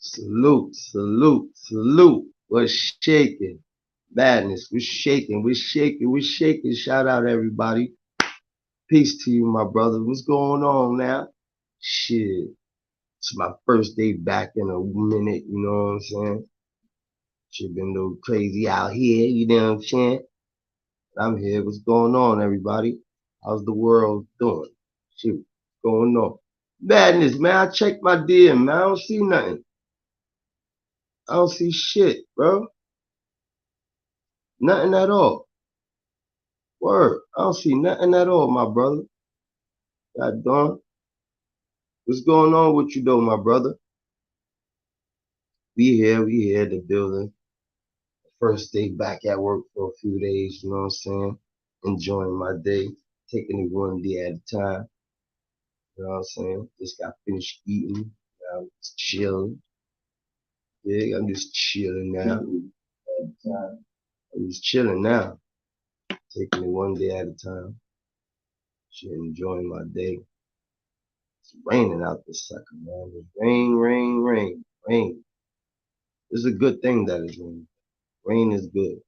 Salute, salute, salute. What's shaking? Madness. We're shaking. We're shaking. We're shaking. Shout out everybody. Peace to you, my brother. What's going on now? Shit. It's my first day back in a minute, you know what I'm saying? Shit been a little crazy out here, you know what I'm saying? I'm here. What's going on, everybody? How's the world doing? Shit, what's going on? Madness, man. I checked my DM, man. I don't see nothing. I don't see shit, bro. Nothing at all. Word. I don't see nothing at all, my brother. God darn. What's going on with you though, my brother? We here, the building. First day back at work for a few days, you know what I'm saying? Enjoying my day, taking it one day at a time, you know what I'm saying? Just got finished eating, now I'm just chilling. Yeah, I'm just chilling now. I'm just chilling now, taking it one day at a time. Shit, enjoying my day. It's raining out this sucker, man. It's rain, rain, rain, rain. It's a good thing that it's raining. Rain is good.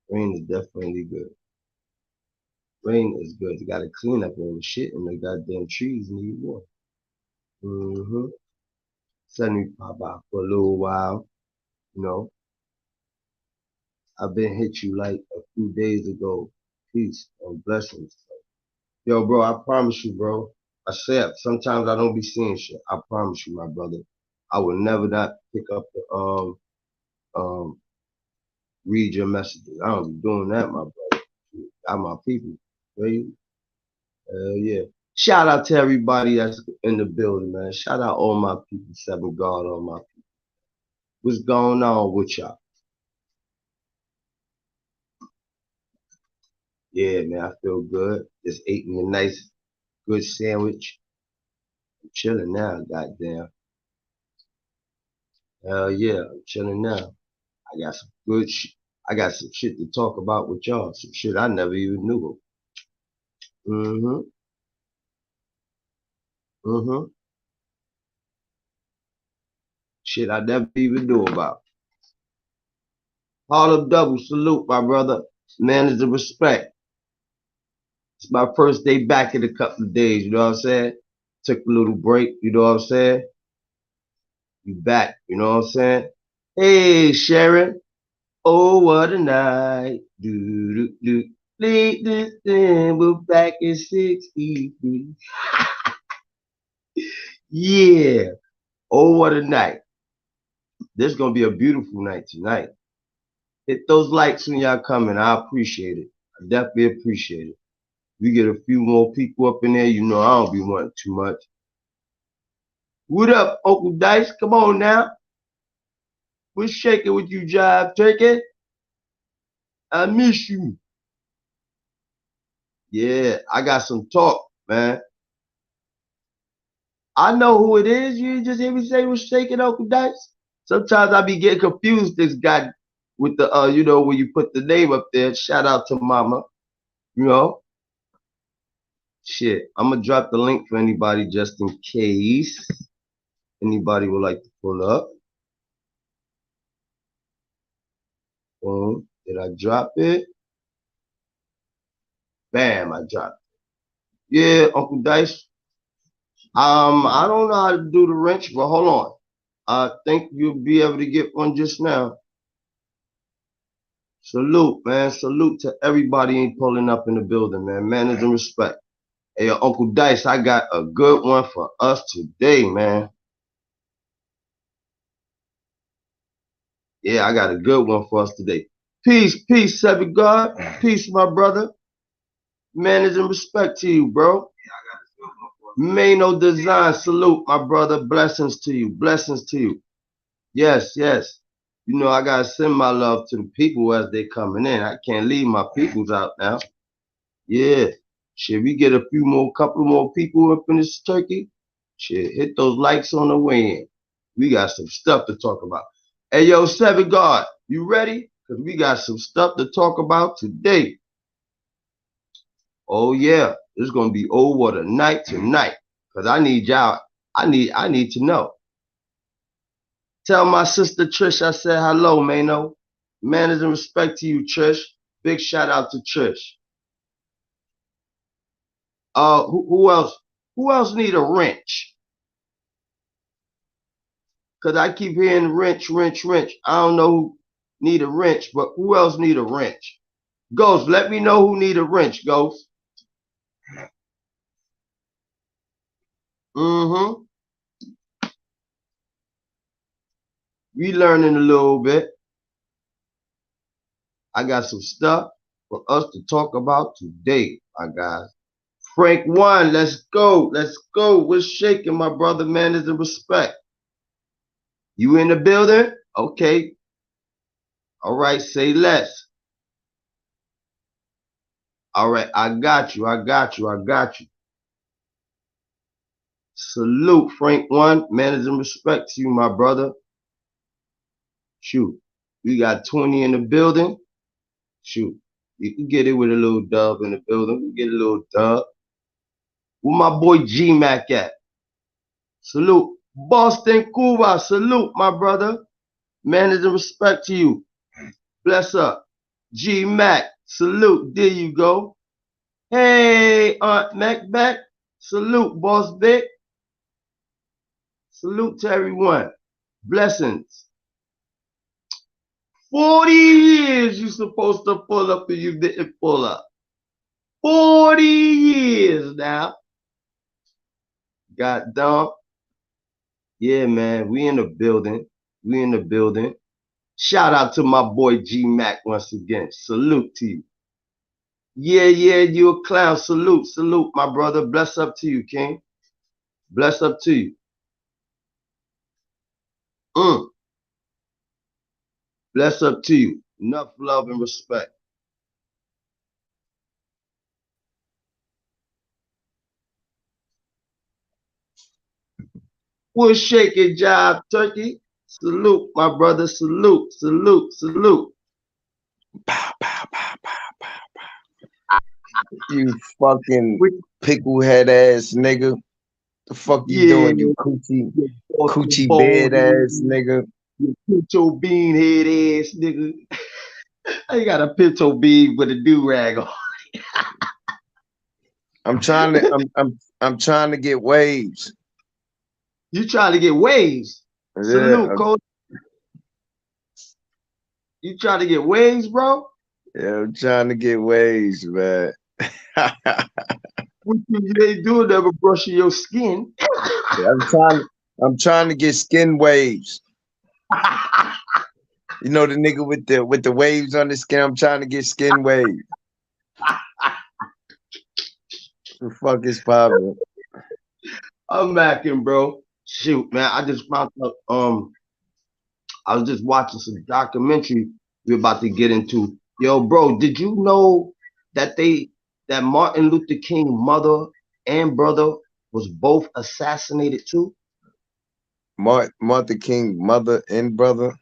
Rain is definitely good. Rain is good. You gotta clean up all the shit and the goddamn trees need water. Mm-hmm. Suddenly pop out for a little while, you know. I've been hit you like a few days ago. Peace and blessings. Yo, bro, I promise you, bro. I said sometimes I don't be seeing shit. I promise you, my brother. I will never not pick up the um read your messages. I don't be doing that, my brother. I'm my people. Right? Yeah. Shout out to everybody that's in the building, man. Shout out all my people, Seven God, all my people. What's going on with y'all? Yeah, man, I feel good. Just ate me a nice, good sandwich. I'm chilling now, goddamn. Hell yeah, I'm chilling now. I got some good shit. I got some shit to talk about with y'all. Some shit I never even knew of. Mm-hmm. Mm-hmm. Shit I never even knew about. Harlem double salute, my brother. Man is a respect. It's my first day back in a couple of days, you know what I'm saying? Took a little break, you know what I'm saying? You back, you know what I'm saying? Hey, Sharon. Oh, what a night. Do, do, do. Late December back in 63. Yeah. Oh, what a night. This is going to be a beautiful night tonight. Hit those likes when y'all coming. I appreciate it. I definitely appreciate it. We get a few more people up in there. You know, I don't be wanting too much. What up, Uncle Dice? Come on now. What's shaking with you, Jive Turkey? I miss you. Yeah, I got some talk, man. I know who it is. You just hear me say what's shaking, Uncle Dice? Sometimes I be getting confused. This guy with the, you know, when you put the name up there. Shout out to Mama. You know, shit. I'm gonna drop the link for anybody just in case anybody would like to pull up. Boom. Did I drop it? Bam, I dropped it. Yeah, Uncle Dice. I don't know how to do the wrench, but hold on. I think you'll be able to get one just now. Salute, man. Salute to everybody ain't pulling up in the building, man. Manners and respect. Hey, Uncle Dice, I got a good one for us today, man. Yeah, I got a good one for us today. Peace, peace, Seven God. Peace, my brother. Manners and respect to you, bro. Mano Design, salute, my brother. Blessings to you. Blessings to you. Yes, yes. You know, I gotta send my love to the people as they coming in. I can't leave my peoples out now. Yeah. Shit, we get a few more, couple more people up in this turkey. Shit, hit those likes on the way in. We got some stuff to talk about. Hey, yo, Seven God, you ready? Because we got some stuff to talk about today. Oh, yeah. It's going to be over the night tonight. Because I need y'all. I need to know. Tell my sister Trish I said hello, Mano. Manners and respect to you, Trish. Big shout out to Trish. Who else? Who else need a wrench? Cause I keep hearing wrench, wrench, wrench. I don't know who need a wrench, but who else need a wrench? Ghost, let me know who need a wrench, Ghost. Mm-hmm. We learning a little bit. I got some stuff for us to talk about today, my guys. Frank one, let's go. Let's go. What's shaking, my brother? Manners and respect. You in the building? Okay. All right, say less. All right, I got you. I got you. I got you. Salute, Frank one. Manners and respect to you, my brother. Shoot. We got 20 in the building. Shoot. You can get it with a little dub in the building. We get a little dub. Where my boy G Mac at? Salute. Boston, Cuba. Salute, my brother. Manners and respect to you. Bless up. G Mac. Salute. There you go. Hey, Aunt Mac back. Salute, Boss Vic. Salute to everyone. Blessings. 40 years you supposed to pull up and you didn't pull up. 40 years now. God damn. Yeah, man. We in the building. We in the building. Shout out to my boy G Mac once again. Salute to you. Yeah, you a clown. Salute, salute, my brother. Bless up to you, King. Bless up to you. Bless up to you. Enough love and respect. We'll shake it, job, turkey. Salute, my brother. Salute, salute, salute. Pow, pow, pow, pow, pow, pow. You fucking pickle head ass nigga. The fuck you doing, you coochie bed ass nigga? You pinto bean head ass nigga. I got a pinto bean with a do rag on. I'm trying to get waves. You trying to get waves? Yeah, salute, Cole. You trying to get waves, bro? Yeah, I'm trying to get waves, man. What you ain't doing never brushing your skin. I'm trying to get skin waves. You know the nigga with the waves on the skin. I'm trying to get skin waves. The fuck is poppin'? I'm macking, bro. Shoot, man. I just found out. I was just watching some documentary we're about to get into. Yo, bro, did you know that that Martin Luther King mother and brother was both assassinated too? Martha King mother and brother.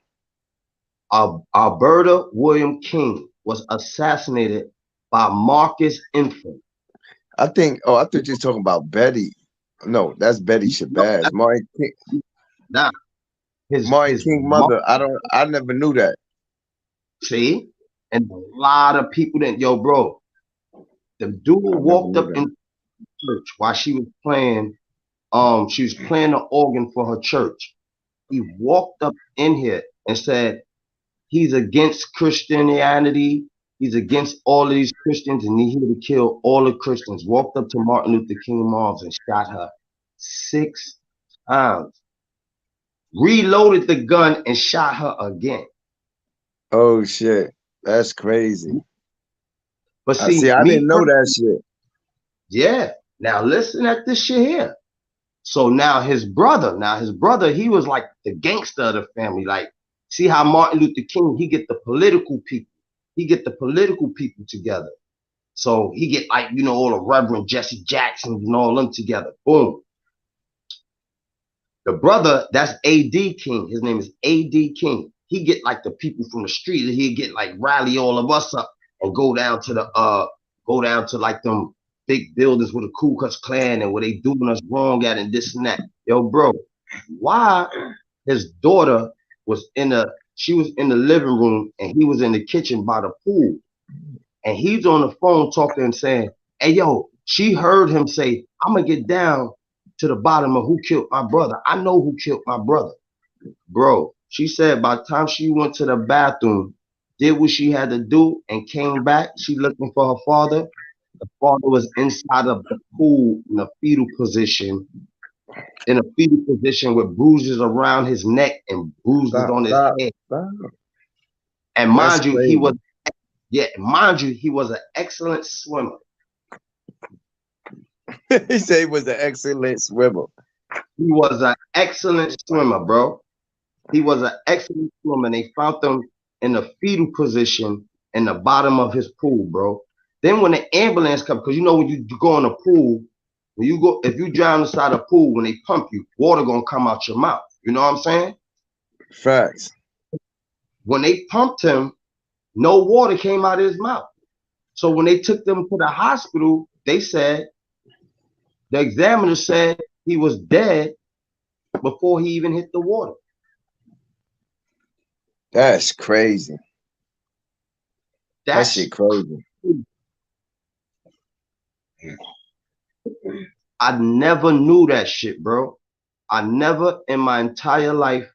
Alberta William King was assassinated by Marcus Infant. I thought you were talking about Betty. No, that's Betty Shabazz. Martin King. Nah, Martin King mother. I never knew that. See? And a lot of people didn't. Yo, bro, the dude walked up in church while she was playing. She was playing the organ for her church. He walked up in here and said he's against Christianity. He's against all of these Christians and he's here to kill all the Christians. Walked up to Martin Luther King moms and shot her 6 times. Reloaded the gun and shot her again. Oh shit, that's crazy. But see, I didn't know that shit. Yeah. Now listen at this shit here. So now his brother, he was like the gangster of the family. Like, see how Martin Luther King, he get the political people. He get the political people together. So he get like, all the Reverend Jesse Jacksons and all them together. Boom. The brother, that's A.D. King. His name is A.D. King. He get like the people from the street. He'd get like rally all of us up and go down to like them big buildings with the Ku Klux Klan and where they doing us wrong at and this and that. Yo, bro, why his daughter she was in the living room and he was in the kitchen by the pool. And he's on the phone talking and saying, hey, yo, she heard him say, I'm going to get down to the bottom of who killed my brother. I know who killed my brother. Bro, she said by the time she went to the bathroom, did what she had to do and came back, she looking for her father. The father was inside of the pool in a fetal position with bruises around his neck and bruises Stop, on his stop, head. stop. And That's mind you, crazy. he was an excellent swimmer. He said he was an excellent swimmer. He was an excellent swimmer, bro. He was an excellent swimmer. They found him in a fetal position in the bottom of his pool, bro. Then when the ambulance comes, because you know when you go in a pool, if you drown inside a pool, when they pump you, water gonna come out your mouth. You know what I'm saying? Facts. When they pumped him, no water came out of his mouth. So when they took them to the hospital, the examiner said he was dead before he even hit the water. That's crazy. That shit crazy. I never knew that shit, bro. I never in my entire life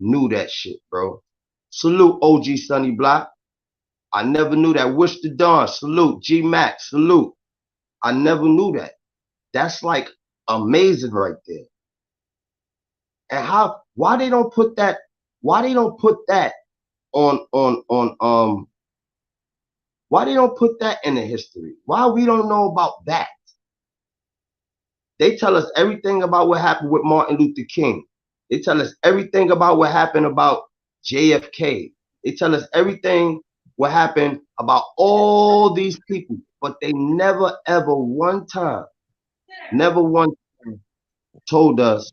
knew that shit, bro. Salute OG Sonny Block. I never knew that. Wish the Dawn. Salute G Max. Salute. I never knew that. That's like amazing right there. And why they don't put that on why they don't put that in the history? Why we don't know about that? They tell us everything about what happened with Martin Luther King. They tell us everything about what happened about JFK. They tell us everything what happened about all these people, but they never ever never one time told us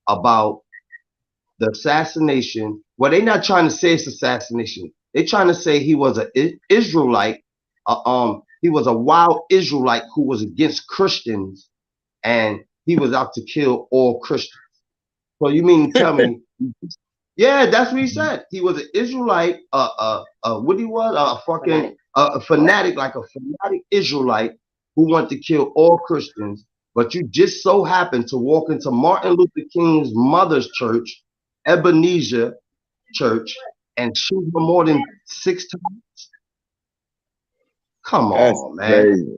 about the assassination. Well, they're not trying to say it's assassination. They're trying to say he was an Israelite. He was a wild Israelite who was against Christians, and he was out to kill all Christians. So you mean to tell me? Yeah, that's what he said. He was an Israelite. What he was? A fanatic, like a fanatic Israelite who wanted to kill all Christians. But you just so happened to walk into Martin Luther King's mother's church, Ebenezer Church, and shoot her more than 6 times. Come That's on, man. crazy.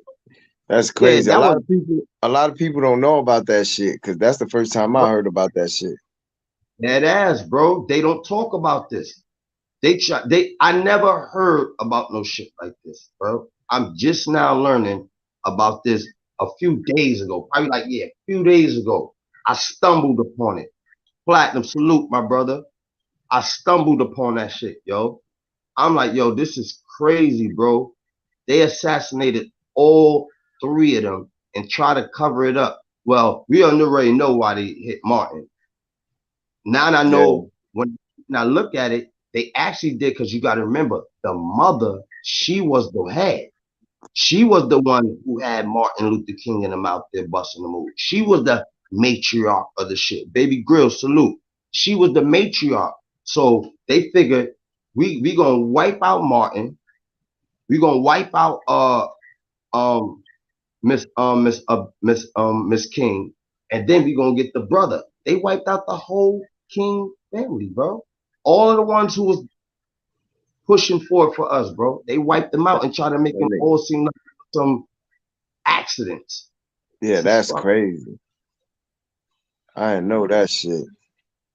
That's Yeah, crazy. A lot of people don't know about that shit because that's the first time I heard about that shit. That ass, bro. They don't talk about this. I never heard about no shit like this, bro. I'm just now learning about this a few days ago. Probably like, yeah, a few days ago. I stumbled upon it. Platinum, salute, my brother. I stumbled upon that shit, yo. I'm like, yo, this is crazy, bro. They assassinated all three of them and try to cover it up. Well, we already know why they hit Martin. Now I know when I look at it, they actually did, because you got to remember the mother, she was the head. She was the one who had Martin Luther King in them out there busting the move. She was the matriarch of the shit. Baby Grill, salute. She was the matriarch. So they figured we gonna wipe out Martin. We gonna wipe out Miss King, and then we gonna get the brother. They wiped out the whole King family, bro. All of the ones who was pushing forward for us, bro. They wiped them out and tried to make them all seem like some accidents. Yeah, that's crazy. I didn't know that shit.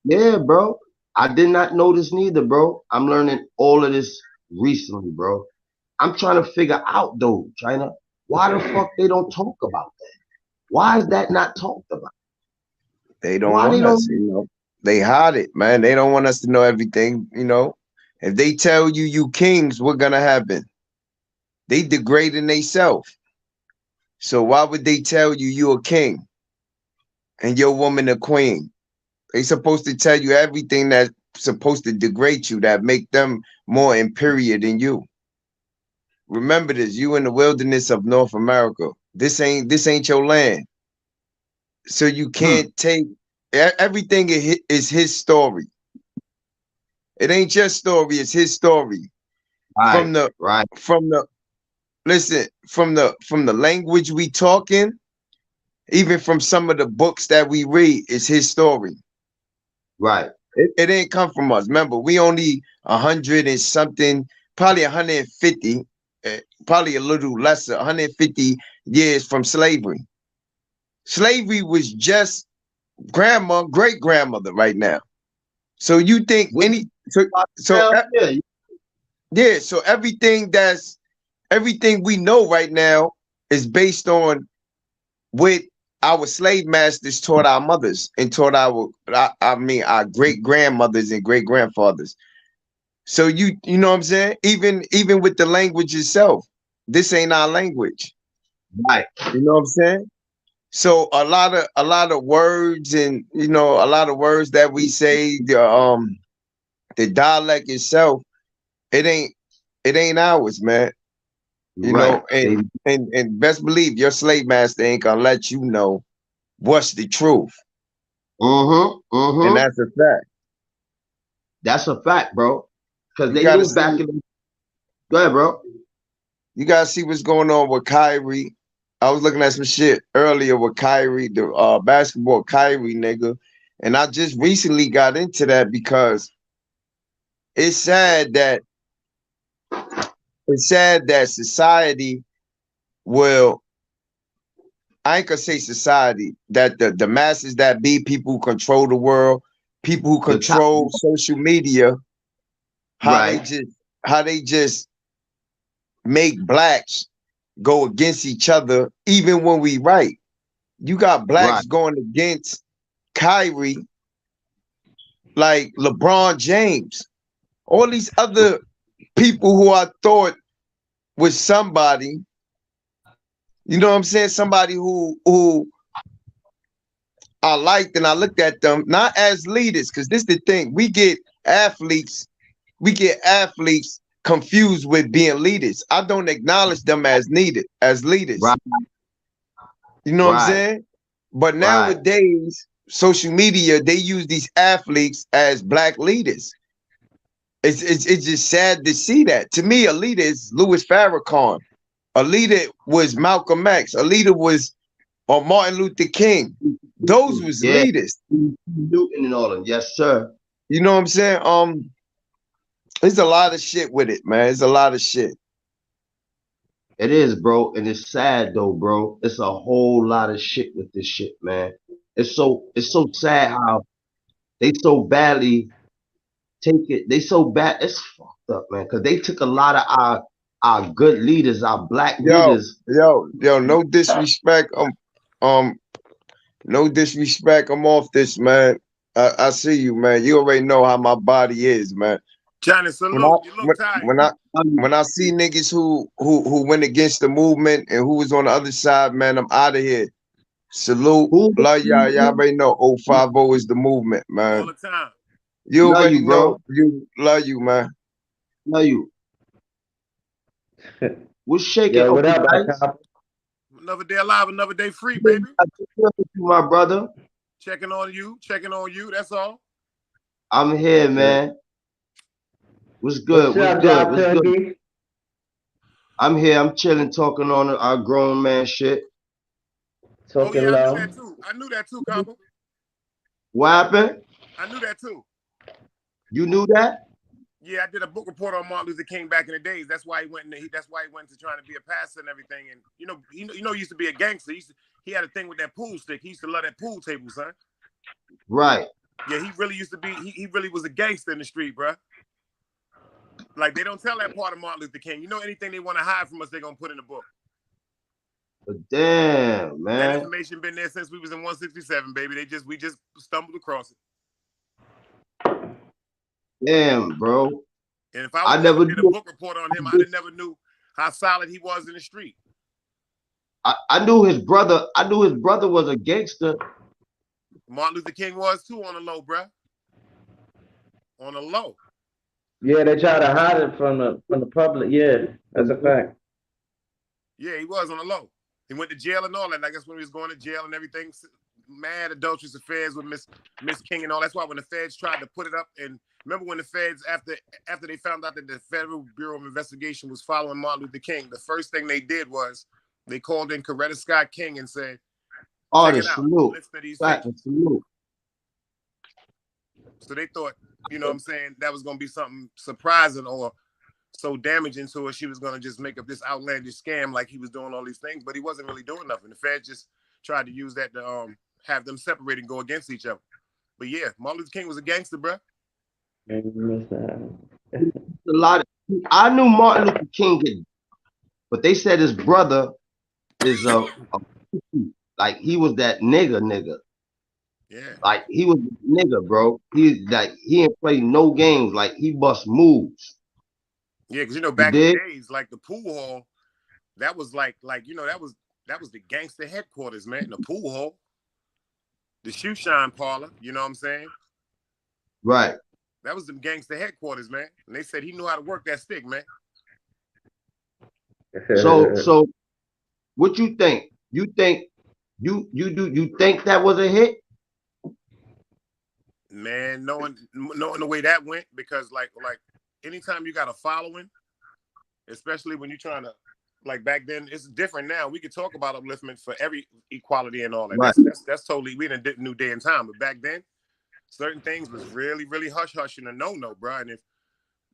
Yeah, bro. I did not know this neither, bro. I'm learning all of this recently, bro. I'm trying to figure out though, China, why the fuck they don't talk about that? Why is that not talked about? They don't want us, They hide it, man. They don't want us to know everything, If they tell you kings, what's gonna happen? They degrading themselves. So why would they tell you a king and your woman a queen? They supposed to tell you everything that's supposed to degrade you, that make them more inferior than you. Remember this, you in the wilderness of North America. This ain't your land. So you can't take everything is his story. It ain't just story, it's his story. Right, From the right, from the listen, from the language we talking, even from some of the books that we read, it's his story. right. It ain't come from us. Remember, we only 100 and something, probably 150, probably a little lesser, 150 years from slavery. Slavery was just grandma, great grandmother right now. So you think What so yeah, yeah, so everything we know right now is based on what our slave masters taught our mothers and taught I mean our great grandmothers and great grandfathers. So you know what I'm saying? Even with the language itself, this ain't our language. right, You know what I'm saying? So a lot of words and a lot of words that we say, the dialect itself, it ain't it ain't ours, man. You right. know, and best believe your slave master ain't gonna let you know what's the truth. Mm-hmm. And Mm-hmm. that's a fact. That's a fact, bro. Because You they gotta knew see back in the go ahead, bro. you gotta see what's going on with Kyrie. I was looking at some shit earlier with Kyrie, the basketball Kyrie nigga. And I just recently got into that because it's sad that society will, I ain't gonna say society, that the masses that be, people who control the world, people who The top control social media, how they right, just how they just make blacks go against each other even when we right. You got right, blacks going against Kyrie, like LeBron James, all these other people who I thought was somebody, you know what I'm saying? Somebody who I liked, and I looked at them not as leaders, because this is the thing. We get athletes confused with being leaders. I don't acknowledge them as leaders. right, You know what I'm right, saying? But right. nowadays, social media, they use these athletes as black leaders. It's just sad to see that. To me, a leader is Louis Farrakhan. A leader was Malcolm X. A leader was Martin Luther King. Those was Yeah, leaders. Newton and all of them. Yes, sir. You know what I'm saying? There's a lot of shit with it, man. There's a lot of shit. It is, bro, and it's sad though, bro. It's a whole lot of shit with this shit, man. It's so sad how they so badly take it. They so bad. It's fucked up, man. Because they took a lot of our good leaders, our black Yo, leaders. yo, no disrespect. Um, no disrespect. I'm off this, man. I see you, man. You already know how my body is, man. Johnny, When I salute. You look when, tired. when I when I see niggas who went against the movement and who was on the other side, man, I'm out of here. Salute, Who love y'all. Y'all already know 050 is the movement, All man. the time. You love already you, know. bro? You love you, man. Love you. What's shaking, Yo, what Uncle up, Dice? Copper? Another day alive, another day free, Yeah, baby. I just heard with you, my brother. Checking on you, checking on you. That's all. I'm here, Yeah. man. What's What's good? What's up, good? y'all, What's good? Turkey? I'm here. I'm chilling, talking on our grown man shit. Oh yeah, Talking I knew low. that too. I knew that too, Copper. What happened? I knew that too. You knew that? Yeah, I did a book report on Martin Luther King back in the days. That's why he went. That's why he went to trying to be a pastor and everything. And he used to be a gangster. He had a thing with that pool stick. He used to love that pool table, son. Right. Yeah, he really used to be. He really was a gangster in the street, bro. Like they don't tell that part of Martin Luther King. Anything they want to hide from us, they're gonna put in the book. But damn, That man. information been there since we was in 167, baby. We just stumbled across it. Damn, bro. And if I I would have never never did a knew. book report on him, I'd have never knew how solid he was in the street. I knew his brother. I knew his brother was a gangster. Martin Luther King was too on the low, bruh. On the low. Yeah, they try to hide it from the public. Yeah, that's a fact. Yeah, he was on the low. He went to jail and all that. I guess when he was going to jail and everything, mad adulterous affairs with Miss King and all. That's why when the feds tried to put it up, and remember when the feds, after they found out that the Federal Bureau of Investigation was following Martin Luther King, the first thing they did was they called in Coretta Scott King and said, check it Artist, out, salute. listen to these Platinum, salute. So they thought, you know what I'm saying, that was going to be something surprising or so damaging to her. She was going to just make up this outlandish scam like he was doing all these things, but he wasn't really doing nothing. The feds just tried to use that to have them separate and go against each other. But yeah, Martin Luther King was a gangster, bro. A lot of, I knew Martin Luther King, but they said his brother is like he was that nigga. Yeah. Like he was a nigga, bro. He ain't play no games. Like he bust moves. Yeah, because you know back in the days, like the pool hall, that was like you know that was the gangster headquarters, man. The pool hall, the shoe shine parlor. You know what I'm saying? Right. That was the gangster headquarters, man. And they said he knew how to work that stick, man. So what you think? You think you think that was a hit? Man, knowing the way that went, because like anytime you got a following, especially when you're trying to, like back then, it's different now. We could talk about upliftment for every equality and all that. Right. That's totally, we in a new day and time. But back then, certain things was really, really hush-hush and a no-no, bro. And if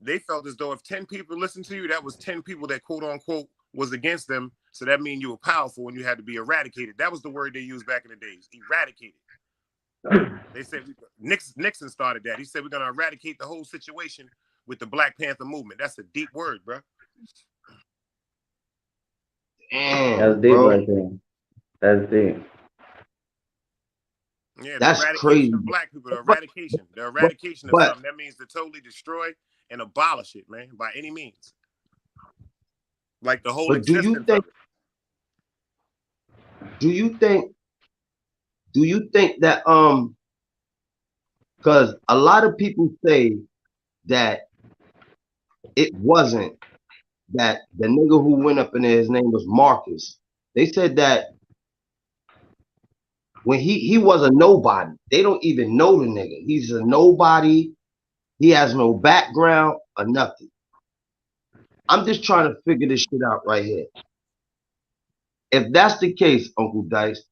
they felt as though if 10 people listened to you, that was 10 people that quote-unquote was against them. So that means you were powerful and you had to be eradicated. That was the word they used back in the days, eradicated. They said, Nixon started that. He said, we're going to eradicate the whole situation with the Black Panther movement. That's a deep word, bro. Damn, that's deep bro. right there. That's deep. Yeah, that's the eradication crazy. of black people, the eradication of something. That means to totally destroy and abolish it, man, by any means. Like the whole existence of it. Do you think that because a lot of people say that it wasn't, that the nigga who went up in there, his name was Marcus. They said that when he was a nobody. They don't even know the nigga. He's a nobody. He has no background or nothing. I'm just trying to figure this shit out right here. If that's the case, Uncle Dice,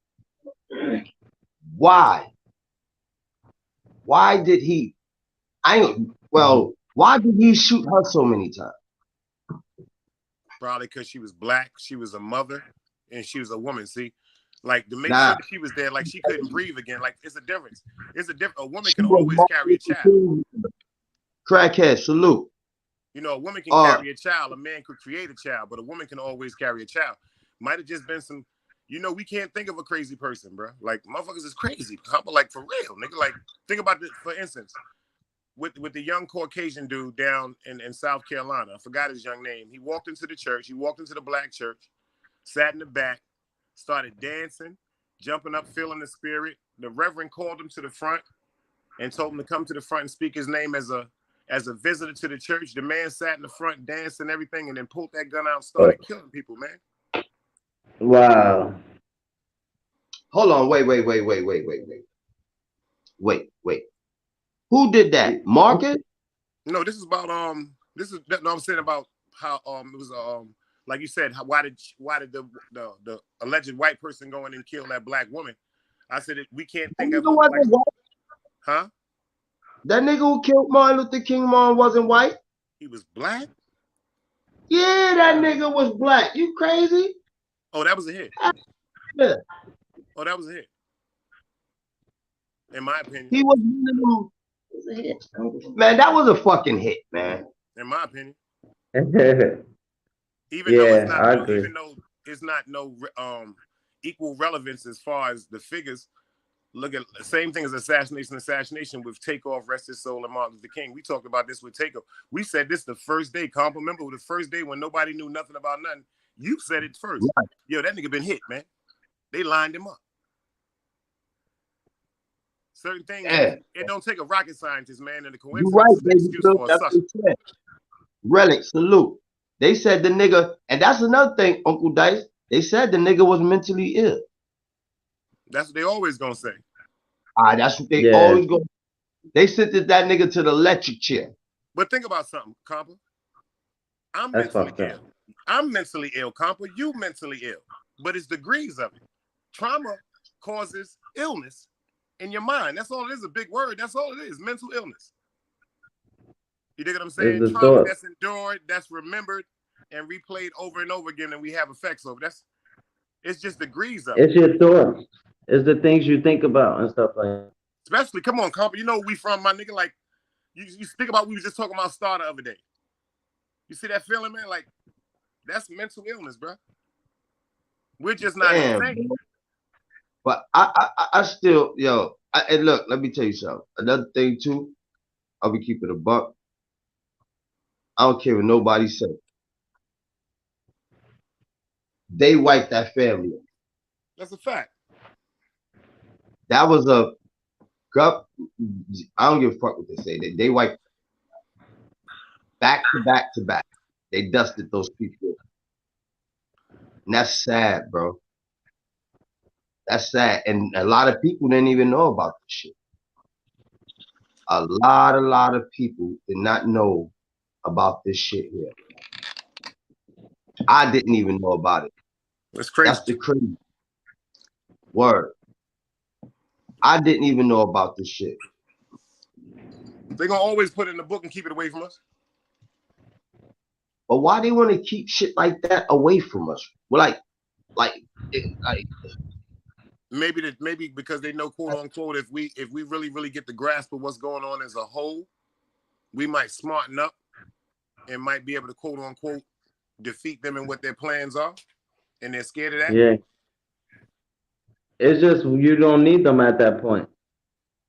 why? Why did he? Why did he shoot her so many times? Probably because she was black, she was a mother, and she was a woman. See, like to make sure that she was there, like she couldn't breathe again. Like it's a difference. A woman can always carry a child. Crackhead, salute. You know, a woman can carry a child. A man could create a child, but a woman can always carry a child. Might have just been some. You know, we can't think of a crazy person, bro. Like motherfuckers is crazy. But like for real, nigga. Like think about this. For instance, with the young Caucasian dude down in South Carolina. I forgot his young name. He walked into the church. He walked into the black church, sat in the back, started dancing, jumping up, feeling the spirit. The reverend called him to the front and told him to come to the front and speak his name as a visitor to the church. The man sat in the front, danced and everything, and then pulled that gun out and started killing people, man. Wow. Hold on, wait. Who did that? Marcus? No, this is about I'm saying about how it was like you said, why did the alleged white person go in and kill that black woman? I said we can't think of huh? That nigga who killed Martin Luther King mom wasn't white. He was black? Yeah, that nigga was black. You crazy? Oh, that was a hit. Yeah. Oh, that was a hit. In my opinion. He was a hit. Man, that was a fucking hit, man. In my opinion. Even though it's not no equal relevance as far as the figures. Look at the same thing as assassination with Takeoff, rest his soul, and Martin Luther King. We talked about this with Takeoff. We said this the first day. Remember the first day when nobody knew nothing about nothing. You said it first. Right. Yo, that nigga been hit, man. They lined him up. Certain things, it don't take a rocket scientist, man, and the coincidence right, is an excuse for a sucker. Relic, salute. They said the nigga, and that's another thing, Uncle Dice. They said the nigga was mentally ill. That's what they always gonna say. That's what they always go. They sent that nigga to the electric chair. But think about something, Compa. I'm mentally ill. I'm mentally ill, Compa. You mentally ill. But it's degrees of it. Trauma causes illness in your mind. That's all it is. A big word. That's all it is. Mental illness. You dig what I'm saying? Trauma that's endured, that's remembered, and replayed over and over again, and we have effects over. It's just degrees of it. It's your thoughts. It's the things you think about and stuff like that. Especially, come on, Compa. You know where we from, my nigga. Like, you think about we was just talking about Star the other day. You see that feeling, man? Like, that's mental illness, bro. We're just not insane. But I still, yo, and look, let me tell you something. Another thing too, I'll be keeping a buck. I don't care what nobody says. They wiped that family. That's a fact. That was I don't give a fuck what they say. They wiped back to back to back. They dusted those people. And that's sad, bro. That's sad. And a lot of people didn't even know about this shit. A lot of people did not know about this shit here. I didn't even know about it. That's crazy. That's the crazy word. I didn't even know about this shit. They're gonna always put it in the book and keep it away from us. But why they want to keep shit like that away from us? Well, maybe because they know, quote unquote, if we really get the grasp of what's going on as a whole, we might smarten up and might be able to, quote unquote, defeat them in what their plans are, and they're scared of that. Yeah. It's just you don't need them at that point.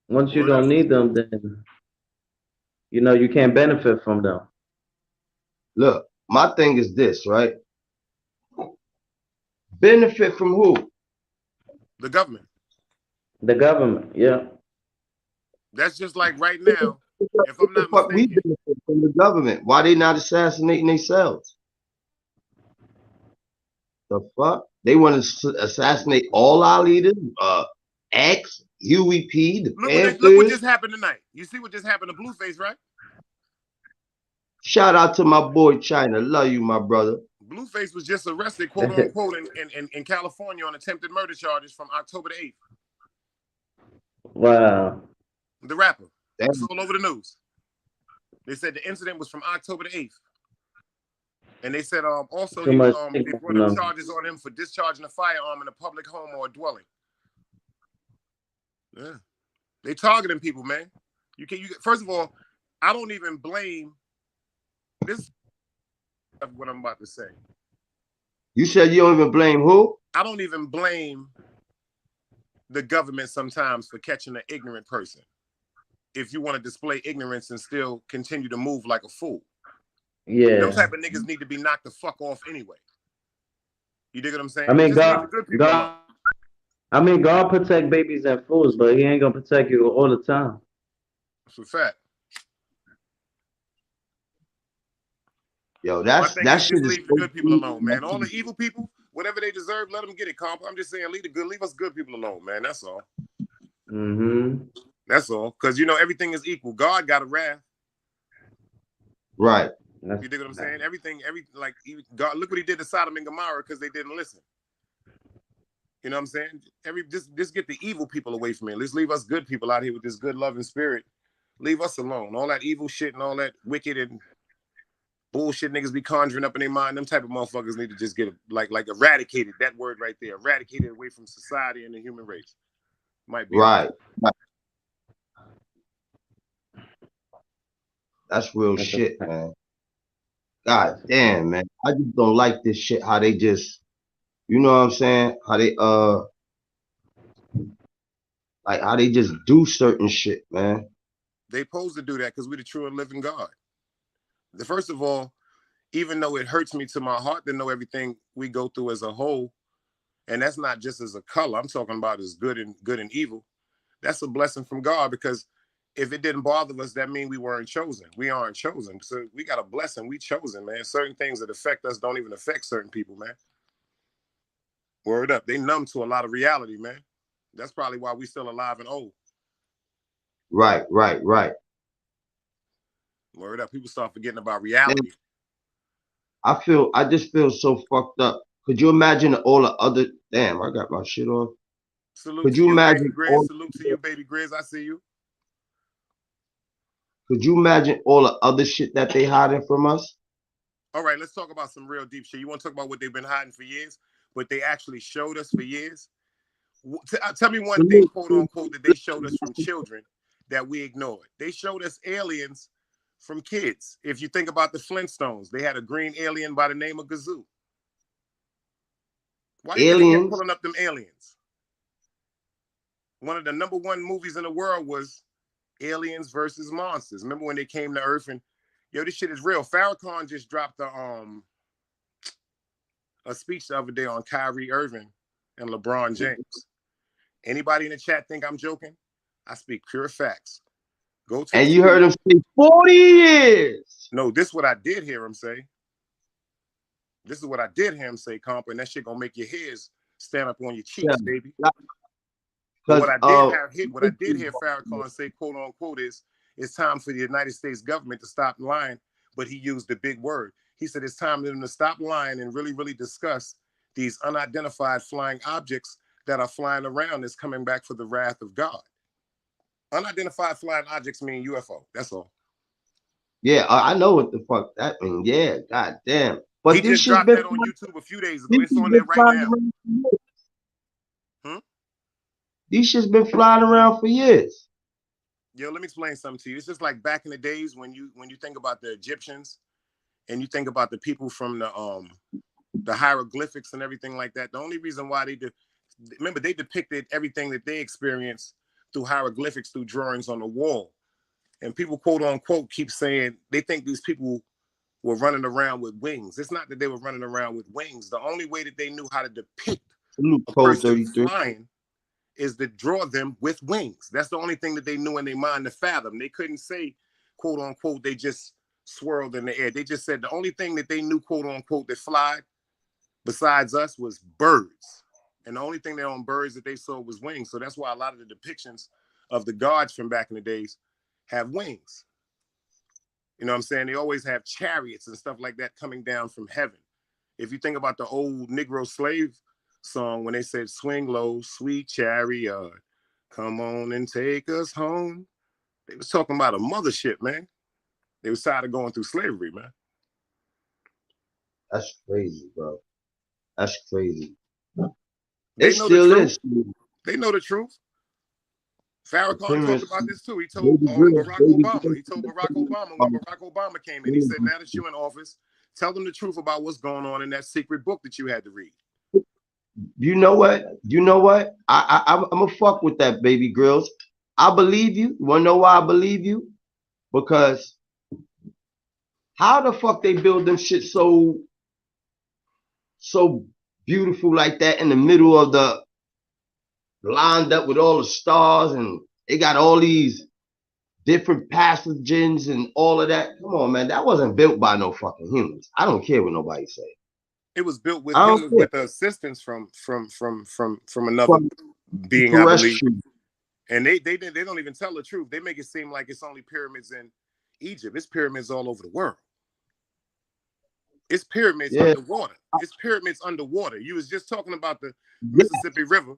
Once you don't need them, then you know you can't benefit from them. Look, my thing is this, right? Benefit from who? The government. The government, yeah. That's just like right now. If I'm not mistaken, we benefit from the government. Why they not assassinating themselves? The fuck? They want to assassinate all our leaders. X, UEP, the Panthers. Look what just happened tonight. You see what just happened to Blueface, right? Shout out to my boy China. Love you, my brother. Blueface was just arrested, quote unquote, in California on attempted murder charges from October the 8th. Wow. The rapper. It's all over the news. They said the incident was from October the 8th. And they said also they brought up charges on him for discharging a firearm in a public home or a dwelling. Yeah. They targeting people, man. First of all, I don't even blame this of what I'm about to say. You said you don't even blame who? I don't even blame the government sometimes for catching an ignorant person. If you want to display ignorance and still continue to move like a fool. Yeah. Them type of niggas need to be knocked the fuck off anyway. You dig what I'm saying? I mean, God protect babies and fools, but he ain't gonna protect you all the time. That's a fact. Yo, that shit is leave the good people alone, man. All the evil people, whatever they deserve, let them get it, comp. I'm just saying, leave us good people alone, man. That's all. Mm-hmm. That's all. Because you know everything is equal. God got a wrath. Right. You dig what I'm saying? God, look what he did to Sodom and Gomorrah because they didn't listen. You know what I'm saying? Just get the evil people away from it. Let's leave us good people out here with this good loving spirit. Leave us alone. All that evil shit and all that wicked and bullshit niggas be conjuring up in their mind. Them type of motherfuckers need to just get like eradicated. That word right there, eradicated away from society and the human race. Might be right. That's real shit, man. God damn, man. I just don't like this shit. How they just, you know what I'm saying? How they how they just do certain shit, man. They supposed to do that because we're the true and living God. First of all, even though it hurts me to my heart to know everything we go through as a whole, and that's not just as a color, I'm talking about as good and evil. That's a blessing from God, because if it didn't bother us, that means we weren't chosen. We aren't chosen. So we got a blessing. We chosen, man. Certain things that affect us don't even affect certain people, man. Word up. They numb to a lot of reality, man. That's probably why we still alive and old. Right. Word up. People start forgetting about reality. And I just feel so fucked up. Could you imagine all the other? Damn, I got my shit off. Salute Could to you you, Baby imagine Grizz. Salute to you, Baby Grizz. I see you. Could you imagine all the other shit that they hiding from us? All right, let's talk about some real deep shit. You want to talk about what they've been hiding for years, but they actually showed us for years? Tell me one thing, quote unquote, that they showed us from children that we ignored. They showed us aliens from kids. If you think about the Flintstones, they had a green alien by the name of Gazoo. Why you just kept pulling up them aliens? One of the #1 movies in the world was Aliens versus Monsters. Remember when they came to Earth and yo, this shit is real. Farrakhan just dropped a speech the other day on Kyrie Irving and LeBron James. Anybody in the chat think I'm joking? I speak pure facts. Go to and you heard him say 40 years. No, this is what I did hear him say. This is what I did hear him say, comp, and that shit gonna make your hairs stand up on your cheeks, baby. But what I did hear Farrakhan say, quote unquote, is it's time for the United States government to stop lying. But he used the big word. He said it's time for them to stop lying and really, really discuss these unidentified flying objects that are flying around that's coming back for the wrath of God. Unidentified flying objects mean UFO. That's all. Yeah, I know what the fuck that means. Yeah, goddamn. But he just dropped that on YouTube a few days ago. It's on there right now. These shit's been flying around for years. Yo, let me explain something to you. It's just like back in the days when you think about the Egyptians and you think about the people from the hieroglyphics and everything like that. The only reason why remember they depicted everything that they experienced through hieroglyphics, through drawings on the wall. And people, quote unquote, keep saying they think these people were running around with wings. It's not that they were running around with wings. The only way that they knew how to depict a person flying is to draw them with wings. That's the only thing that they knew in their mind to fathom. They couldn't say, quote unquote, they just swirled in the air. They just said the only thing that they knew, quote unquote, that fly besides us was birds. And the only thing that on birds that they saw was wings. So that's why a lot of the depictions of the gods from back in the days have wings. You know what I'm saying? They always have chariots and stuff like that coming down from heaven. If you think about the old Negro slave song, when they said, swing low, sweet chariot, come on and take us home. They was talking about a mothership, man. They was tired of going through slavery, man. That's crazy, bro. That's crazy. They It know still the is. They know the truth. Farrakhan talked about this too. He told Barack Obama. He told Barack Obama when Barack Obama came in. He said, now that you're in office, tell them the truth about what's going on in that secret book that you had to read. You know what? I'm gonna fuck with that, Baby Grills. I believe you. You wanna know why I believe you? Because how the fuck they build them shit so beautiful like that in the middle of the lined up with all the stars, and they got all these different pathogens and all of that. Come on, man. That wasn't built by no fucking humans. I don't care what nobody say. It was built with humans with assistance from another being, I believe. And they don't even tell the truth. They make it seem like it's only pyramids in Egypt. It's pyramids all over the world. It's pyramids underwater. It's pyramids underwater. You was just talking about the Mississippi River,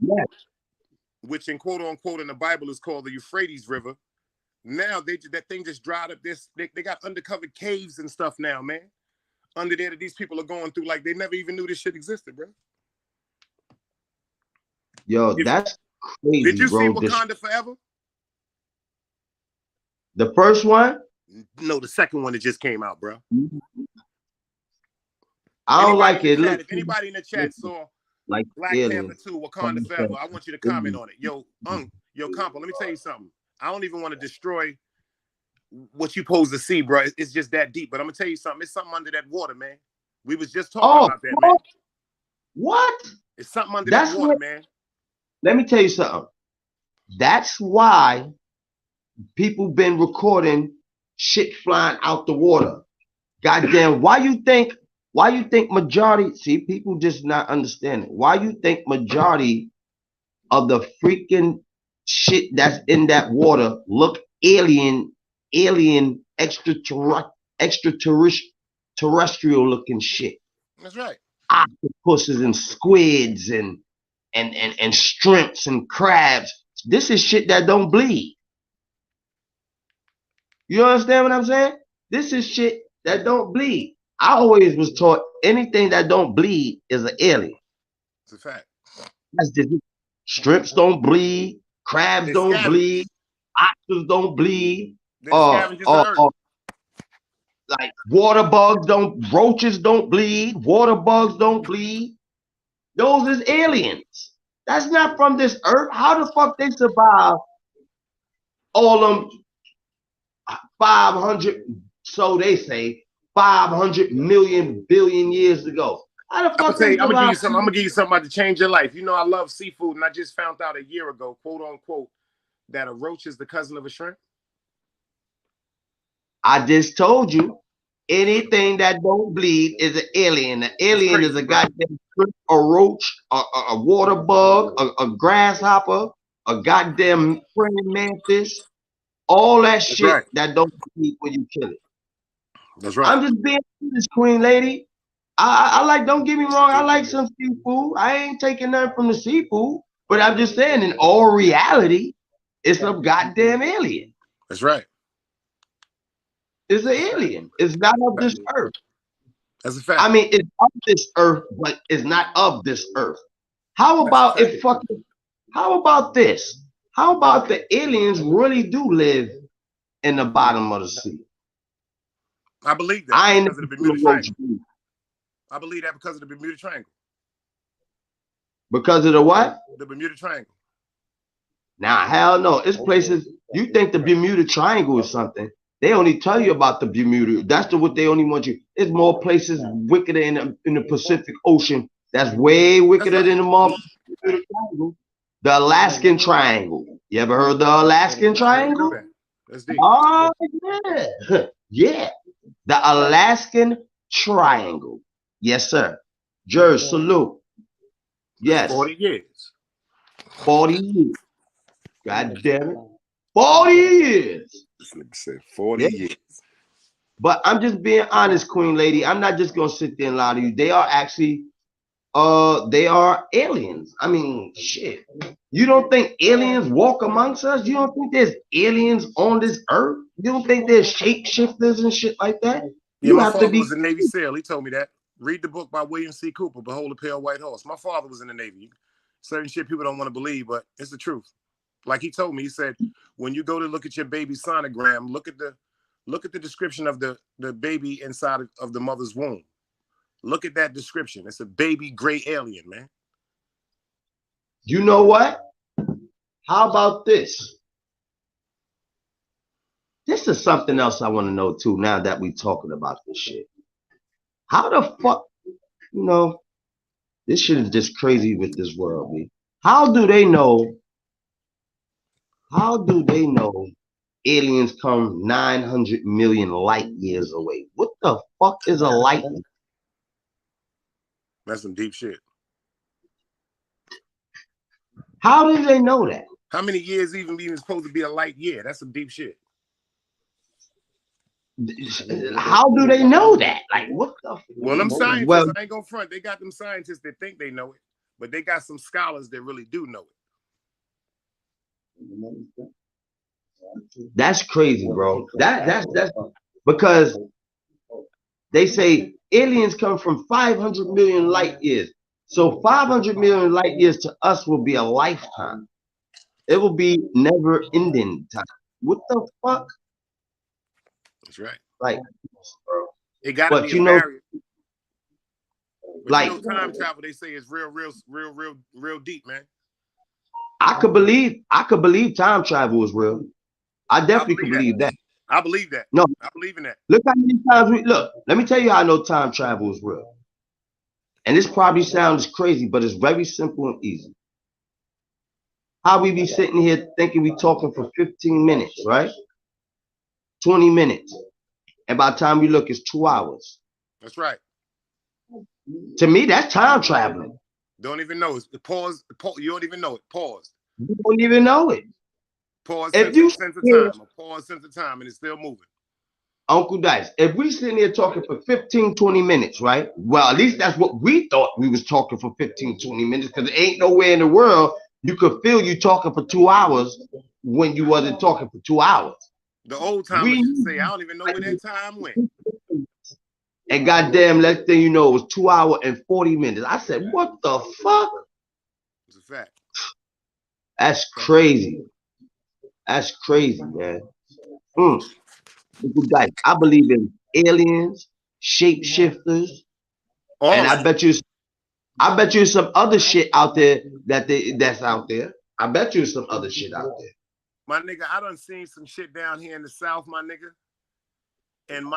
which in quote unquote in the Bible is called the Euphrates River. Now that thing just dried up. They got undercover caves and stuff now, man. Under there that these people are going through like they never even knew this shit existed, bro. Yo, that's crazy, did you bro. see Wakanda Forever? The first one? No, the second one that just came out, bro. I don't like it. If anybody in the chat saw like Black Panther 2, Wakanda Forever, I want you to comment on it. Yo, Compo, let me tell you something. I don't even want to destroy what you supposed to see, bro. It's just that deep. But I'm gonna tell you something. It's something under that water, man. We was just talking about that, man. What? It's something under that water, man. Let me tell you something. That's why people been recording shit flying out the water. Goddamn, why you think majority, see, people just not understanding. Why you think majority of the freaking shit that's in that water look alien, extraterrestrial looking shit. That's right. Octopuses and squids and shrimps and crabs. This is shit that don't bleed. You understand what I'm saying? This is shit that don't bleed. I always was taught anything that don't bleed is an alien. It's a fact. That's just it. Shrimps don't bleed. Crabs They're don't scavengers. bleed. Octopus don't bleed. They're the scavengers of Earth. Like water bugs don't, roaches don't bleed. Water bugs don't bleed. Those is aliens. That's not from this earth. How the fuck they survive all them 500, so they say, 500 million billion years ago? How the fuck they survive? I'm gonna give you something about to change your life. You know I love seafood, and I just found out a year ago, quote unquote, that a roach is the cousin of a shrimp. I just told you, anything that don't bleed is an alien. An alien is a goddamn shrimp, a roach, a water bug, a grasshopper, a goddamn praying mantis. All that shit that don't bleed when you kill it. That's right. I'm just being this queen lady. I like, don't get me wrong, I like some seafood. I ain't taking nothing from the seafood, but I'm just saying, in all reality, it's a goddamn alien. That's right. It's an alien. It's not of this earth. That's a fact. I mean, it's of this earth, but it's not of this earth. How about if fucking? How about this? How about the aliens really do live in the bottom of the sea? I believe that because of the Bermuda Triangle. I believe that because of the Bermuda Triangle. Because of the what? The Bermuda Triangle. Nah, hell no. It's places, you think the Bermuda Triangle is something. They only tell you about the Bermuda. That's what they only want you. It's more places wickeder in the Pacific Ocean. That's way wickeder than the Bermuda Triangle. The Alaskan Triangle. You ever heard the Alaskan Triangle? That's deep. Oh, yeah. Yeah. The Alaskan Triangle. Yes, sir. Jersey, salute. Yes. 40 years. 40 years. God damn it. 40 years. This nigga said 40 years. But I'm just being honest, Queen Lady. I'm not just gonna sit there and lie to you. They are actually they are aliens. I mean, shit. You don't think aliens walk amongst us? You don't think there's aliens on this earth? You don't think there's shapeshifters and shit like that? Yeah, my father was a Navy SEAL. He told me that. Read the book by William C. Cooper, Behold the Pale White Horse. My father was in the Navy. Certain shit people don't want to believe, but it's the truth. Like he told me, he said, when you go to look at your baby's sonogram, look at the description of the baby inside of the mother's womb. Look at that description. It's a baby gray alien, man. You know what? How about this? This is something else I want to know too, now that we're talking about this shit. How the fuck, this shit is just crazy with this world, man. How do they know aliens come 900 million light years away? What the fuck is a light year? That's some deep shit. How do they know that? How many years even supposed to be a light year? That's some deep shit. How do they know that? Like, what the? Well, them scientists, I ain't gonna front. They got them scientists that think they know it, but they got some scholars that really do know it. That's crazy, bro. That's because they say aliens come from 500 million light years. So 500 million light years to us will be a lifetime. It will be never ending time. What the fuck? That's right. Like, bro. It gotta be a barrier. But like, time travel, they say is real deep, man. I could believe time travel is real. I definitely could believe that. I believe that. No, I believe in that. Look how many times look. Let me tell you how I know time travel is real. And this probably sounds crazy, but it's very simple and easy. How we be sitting here thinking we talking for 15 minutes, right? 20 minutes. And by the time we look, it's 2 hours. That's right. To me, that's time traveling. Don't even know. It's pause. You don't even know it. Pause. You don't even know it. Pause. If you sense of time. A pause sense of time, and it's still moving. Uncle Dice, if we sitting here talking for 15, 20 minutes, right? Well, at least that's what we thought we was talking for 15, 20 minutes, because there ain't nowhere in the world you could feel you talking for 2 hours when you wasn't talking for 2 hours. The old timers used to say, I don't even know where that time went. And goddamn, next thing you know, it was 2 hours and 40 minutes. I said, what the fuck? It's a fact. That's crazy. That's crazy, man. Uncle Dice, I believe in aliens, shapeshifters, and I bet you some other shit out there that's out there. I bet you some other shit out there. My nigga, I done seen some shit down here in the South, my nigga. And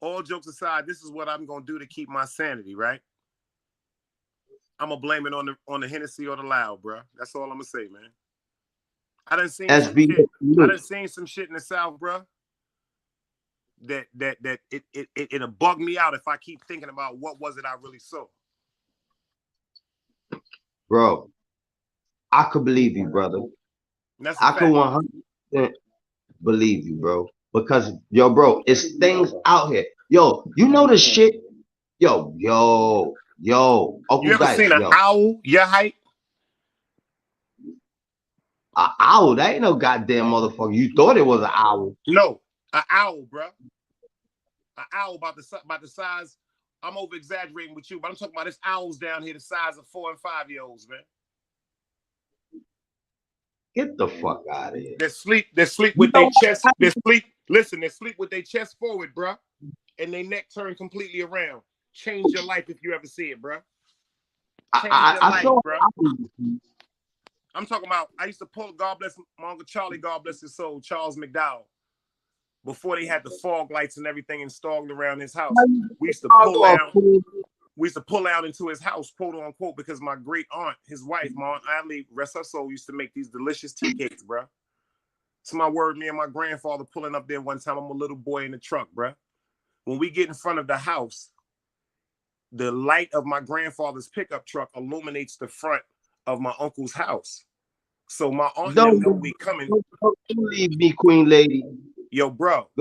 all jokes aside, this is what I'm gonna do to keep my sanity, right? I'm gonna blame it on the Hennessy or the Loud, bro. That's all I'm gonna say, man. I done seen some shit in the South, bro. That it'll bug me out if I keep thinking about what was it I really saw. Bro, I could believe you, brother. I could 100% believe you, bro. Because, yo, bro, it's things out here. Yo, you know the shit? Yo, Uncle You ever Dice, seen an owl your height? An owl? That ain't no goddamn motherfucker. You thought it was an owl. No, an owl, bro. An owl about the size. I'm over exaggerating with you, but I'm talking about this owls down here the size of 4 and 5 year olds, man. Get the fuck out of here. They sleep with their chest. They sleep with their chest forward, bro, and their neck turned completely around. Change your life if you ever see it, bro. I saw, bro. I'm talking about. I used to pull. God bless my Uncle Charlie. God bless his soul, Charles McDowell. Before they had the fog lights and everything installed around his house, we used to pull out. We used to pull out into his house, quote unquote, because my great aunt, his wife, my Aunt Adley, rest her soul, used to make these delicious tea cakes, bro. So my word, me and my grandfather pulling up there one time. I'm a little boy in the truck, bro. When we get in front of the house, the light of my grandfather's pickup truck illuminates the front of my uncle's house. So my aunt and them know we coming. Don't leave me, Queen Lady. Yo, bro,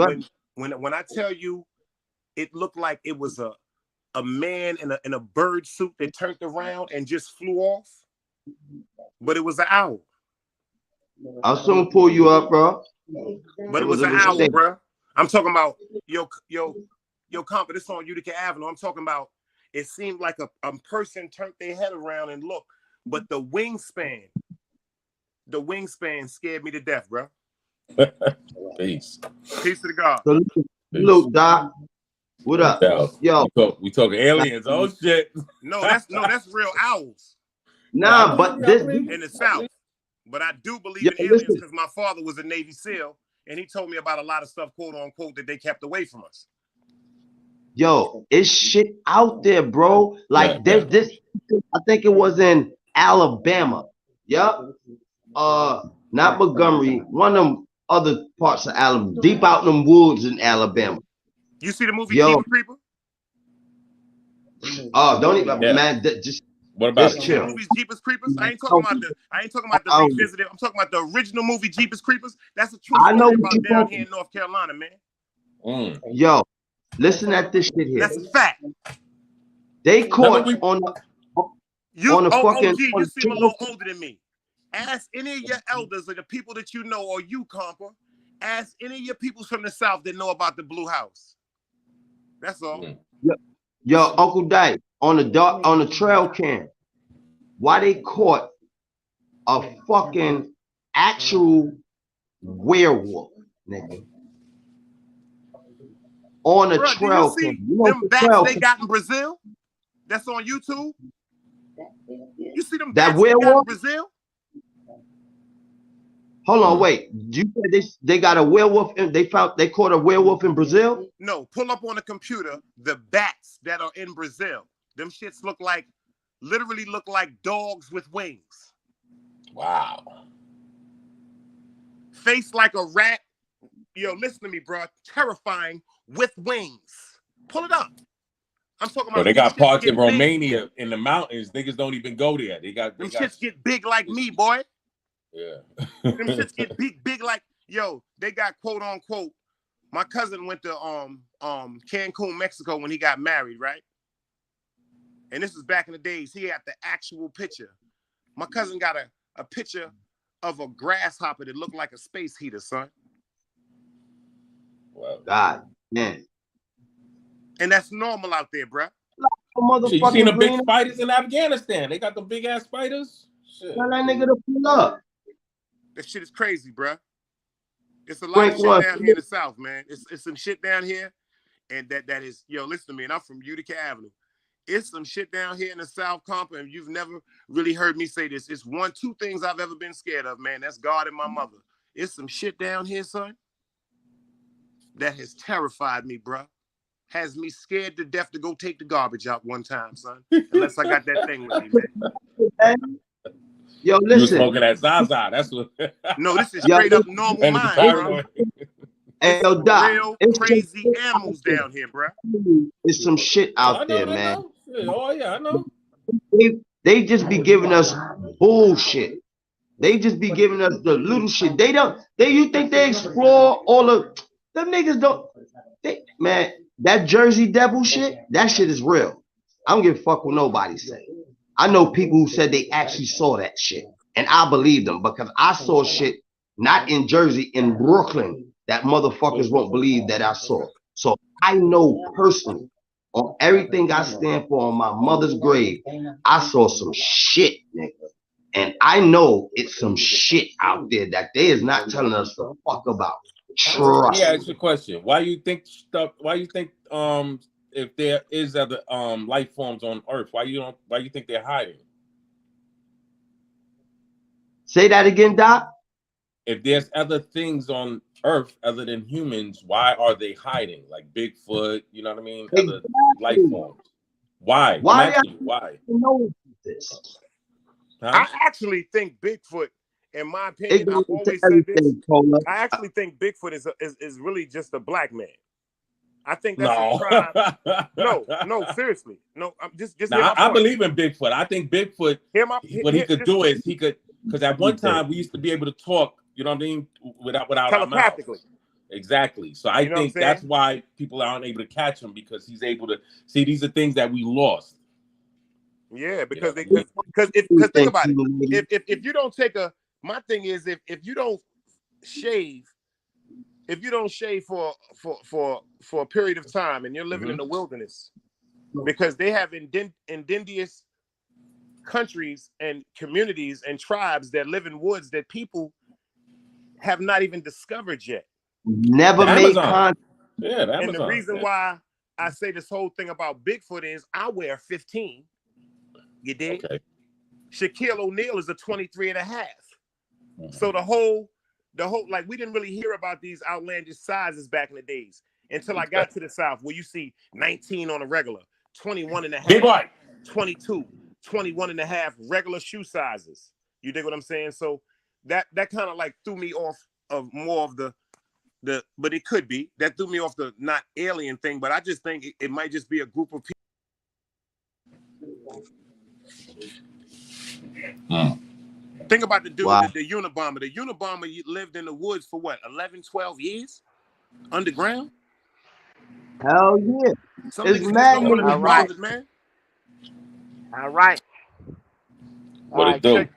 when I tell you, it looked like it was a man in a bird suit that turned around and just flew off, but it was an owl. I'll soon pull you up, bro. But it was an owl, bro. I'm talking about yo, compa, this on Utica Avenue. I'm talking about it seemed like a person turned their head around and looked, but the wingspan scared me to death, bro. Peace to the God. Look, Doc. What up? Yo, we talking aliens. Oh shit. No, that's real owls. Nah, but this in the South. But I do believe in aliens because my father was a Navy SEAL and he told me about a lot of stuff, quote unquote, that they kept away from us. Yo, it's shit out there, bro. Like there's this. I think it was in Alabama. Yup. Not Montgomery. One of them other parts of Alabama, deep out in them woods in Alabama. You see the movie Jeepers Creepers? Oh, don't even, man. Just what about just chill. Movies Jeepers Creepers? I ain't talking about the revisited. I'm talking about the original movie Jeepers Creepers. That's a true story about down here in North Carolina, man. Yo, listen at this shit here. That's a fact. They caught on the fucking. OG, you seem a little older than me. Ask any of your elders or the people that you know, or you, compa. Ask any of your people from the South that know about the Blue House. That's all. Yo, Uncle Dyke, on the trail cam, why they caught a fucking actual werewolf, nigga? On the trail cam. You know them bats they got in Brazil? That's on YouTube. You see them bats they got in Brazil? Hold on, wait. You said they got a werewolf and they caught a werewolf in Brazil? No, pull up on the computer the bats that are in Brazil. Them shits literally look like dogs with wings. Wow. Face like a rat. Yo, listen to me, bro. Terrifying with wings. Pull it up. I'm talking Bro, about they got shits parts in get big. Romania in the mountains. Niggas don't even go there. Them shits get big like me, boy. Yeah. Them shits get big like, yo, they got quote unquote. My cousin went to Cancun, Mexico when he got married, right? And this was back in the days. He had the actual picture. My cousin got a picture of a grasshopper that looked like a space heater, son. Wow. God, man. And that's normal out there, bruh. Shit, you seen the big spiders in Afghanistan? They got the big ass spiders. Shit. Tell that nigga to pull up. That shit is crazy, bruh. It's a lot of shit down here in the South, man. It's some shit down here, and that is, yo, listen to me, and I'm from Utica Avenue. It's some shit down here in the South, Compa, and you've never really heard me say this. It's two things I've ever been scared of, man. That's God and my mother. It's some shit down here, son, that has terrified me, bruh. Has me scared to death to go take the garbage out one time, son. Unless I got that thing with me, man. Yo, listen. You smoking that Zaza. That's what. No, this is straight up normal mind, bro. Hey, yo, Doc. Real crazy animals down here, bro. There's some shit out there, man. Oh, yeah, I know. They just be giving us bullshit. They just be giving us the little shit. You think they explore all of them niggas don't. Man, that Jersey Devil shit, that shit is real. I don't give a fuck what nobody say. I know people who said they actually saw that shit. And I believe them because I saw shit not in Jersey, in Brooklyn, that motherfuckers won't believe that I saw. So I know personally, on everything I stand for on my mother's grave, I saw some shit, nigga. And I know it's some shit out there that they is not telling us to fuck about. Let me ask you a question. Why you think if there is other life forms on Earth, why you think they're hiding? Say that again, Doc. If there's other things on Earth other than humans, why are they hiding? Like Bigfoot, you know what I mean? Other life forms. Why? Why? Know this? Huh? I actually think Bigfoot, in my opinion, I've always said this. I actually think Bigfoot is really just a black man. I think that's a tribe. No, seriously. No, I'm just I believe in Bigfoot. I think Bigfoot, what he could do is because at one time we used to be able to talk, you know what I mean, without telepathically. Exactly. So I think that's why people aren't able to catch him, because he's able to see these are things that we lost. Yeah, because think about it. If you don't take my thing is if you don't shave for a period of time and you're living in the wilderness, because they have indigenous countries and communities and tribes that live in woods that people have not even discovered yet. Never made contact. Yeah, and the reason why I say this whole thing about Bigfoot is I wear 15. You dig? Okay. Shaquille O'Neal is a 23 and a half. So the whole, like, we didn't really hear about these outlandish sizes back in the days until I got to the South, where you see 19 on a regular, 21 and a half, 22, 21 and a half regular shoe sizes. You dig what I'm saying? So that kind of like threw me off of more of the, but it could be, that threw me off the not alien thing, but I just think it might just be a group of people. Think about the dude, the Unabomber. The Unabomber lived in the woods for what, 11, 12 years? Underground? Hell yeah. Some niggas just don't want to be bothered, man. All right. What it do?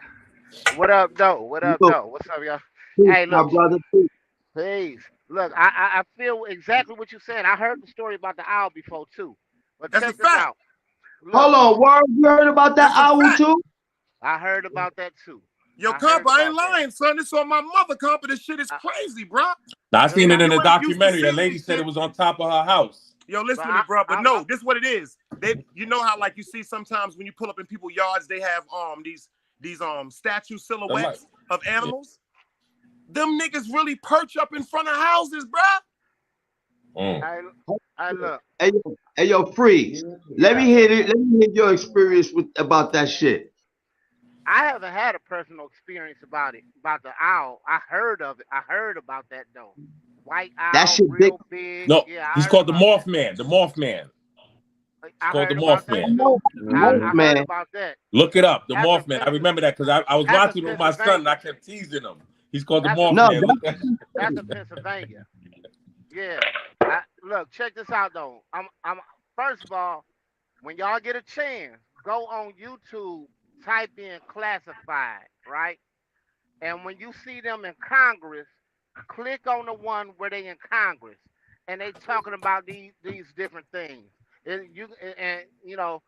What up, though? What up, though? What's up, y'all? Hey, look. My brother, please. Look, I feel exactly what you said. I heard the story about the owl before, too. But check this out. Look, hold on, Word, you heard about that owl, too? I heard about that, too. Yo, Compa, I ain't lying, son. It's on my mother, Compa. This shit is crazy, bro. I seen it in the documentary. The lady said it was on top of her house. Yo, listen to me, bro. But no, this is what it is. You know how, like, you see sometimes when you pull up in people's yards, they have these statue silhouettes of animals. Them niggas really perch up in front of houses, bro. I look. Hey, yo, Freeze. Let me hear your experience about that shit. I haven't had a personal experience about the owl. I heard of it. I heard about that though. White owl, that shit real big. No, yeah, he's called the Morph Man. The Morph Man. I called the heard about that Mothman. too. I heard Man. about that. Look it up, the That's in Mothman. I remember that because I was that's in watching it with my son and I Pennsylvania. kept teasing him. He's called the That's in No, Mothman. Pennsylvania. Look at That's in Pennsylvania. Yeah. Look, check this out though. I'm first of all, when y'all get a chance, go on YouTube, type in classified, right? And when you see them in Congress, click on the one where they in Congress and they talking about these different things. And you know,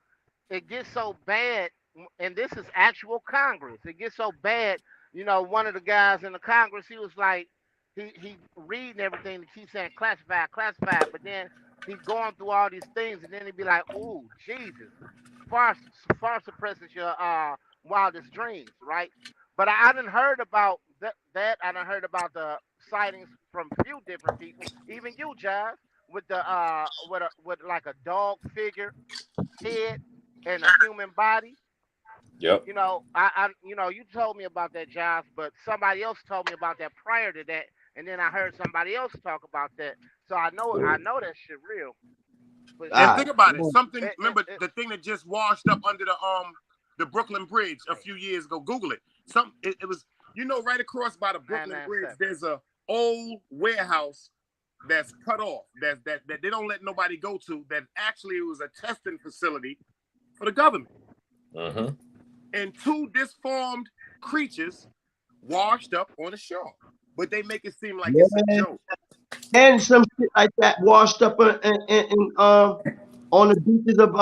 it gets so bad, and this is actual Congress. It gets so bad, you know. One of the guys in the Congress, he was like, he reading everything, and keep saying classified, classified, but then he going through all these things, and then he'd be like, "Ooh, Jesus, far far suppresses your wildest dreams," right? But I done heard about that. I done heard about the sightings from a few different people, even you, Jive, with the with like a dog figure head and a human body. Yep. You know, you know, you told me about that, Josh, but somebody else told me about that prior to that, and then I heard somebody else talk about that. So I know that shit real. But And God. think about it. Something. it, Remember the thing that just washed up under the Brooklyn Bridge a few years ago. Google it. It was, you know, right across by the Brooklyn Bridge. 997. There's a old warehouse that's cut off. That they don't let nobody go to. That actually it was a testing facility for the government. Mm-hmm. And two disformed creatures washed up on the shore. But they make it seem like it's a Yeah. joke. And some shit like that washed up on the beaches of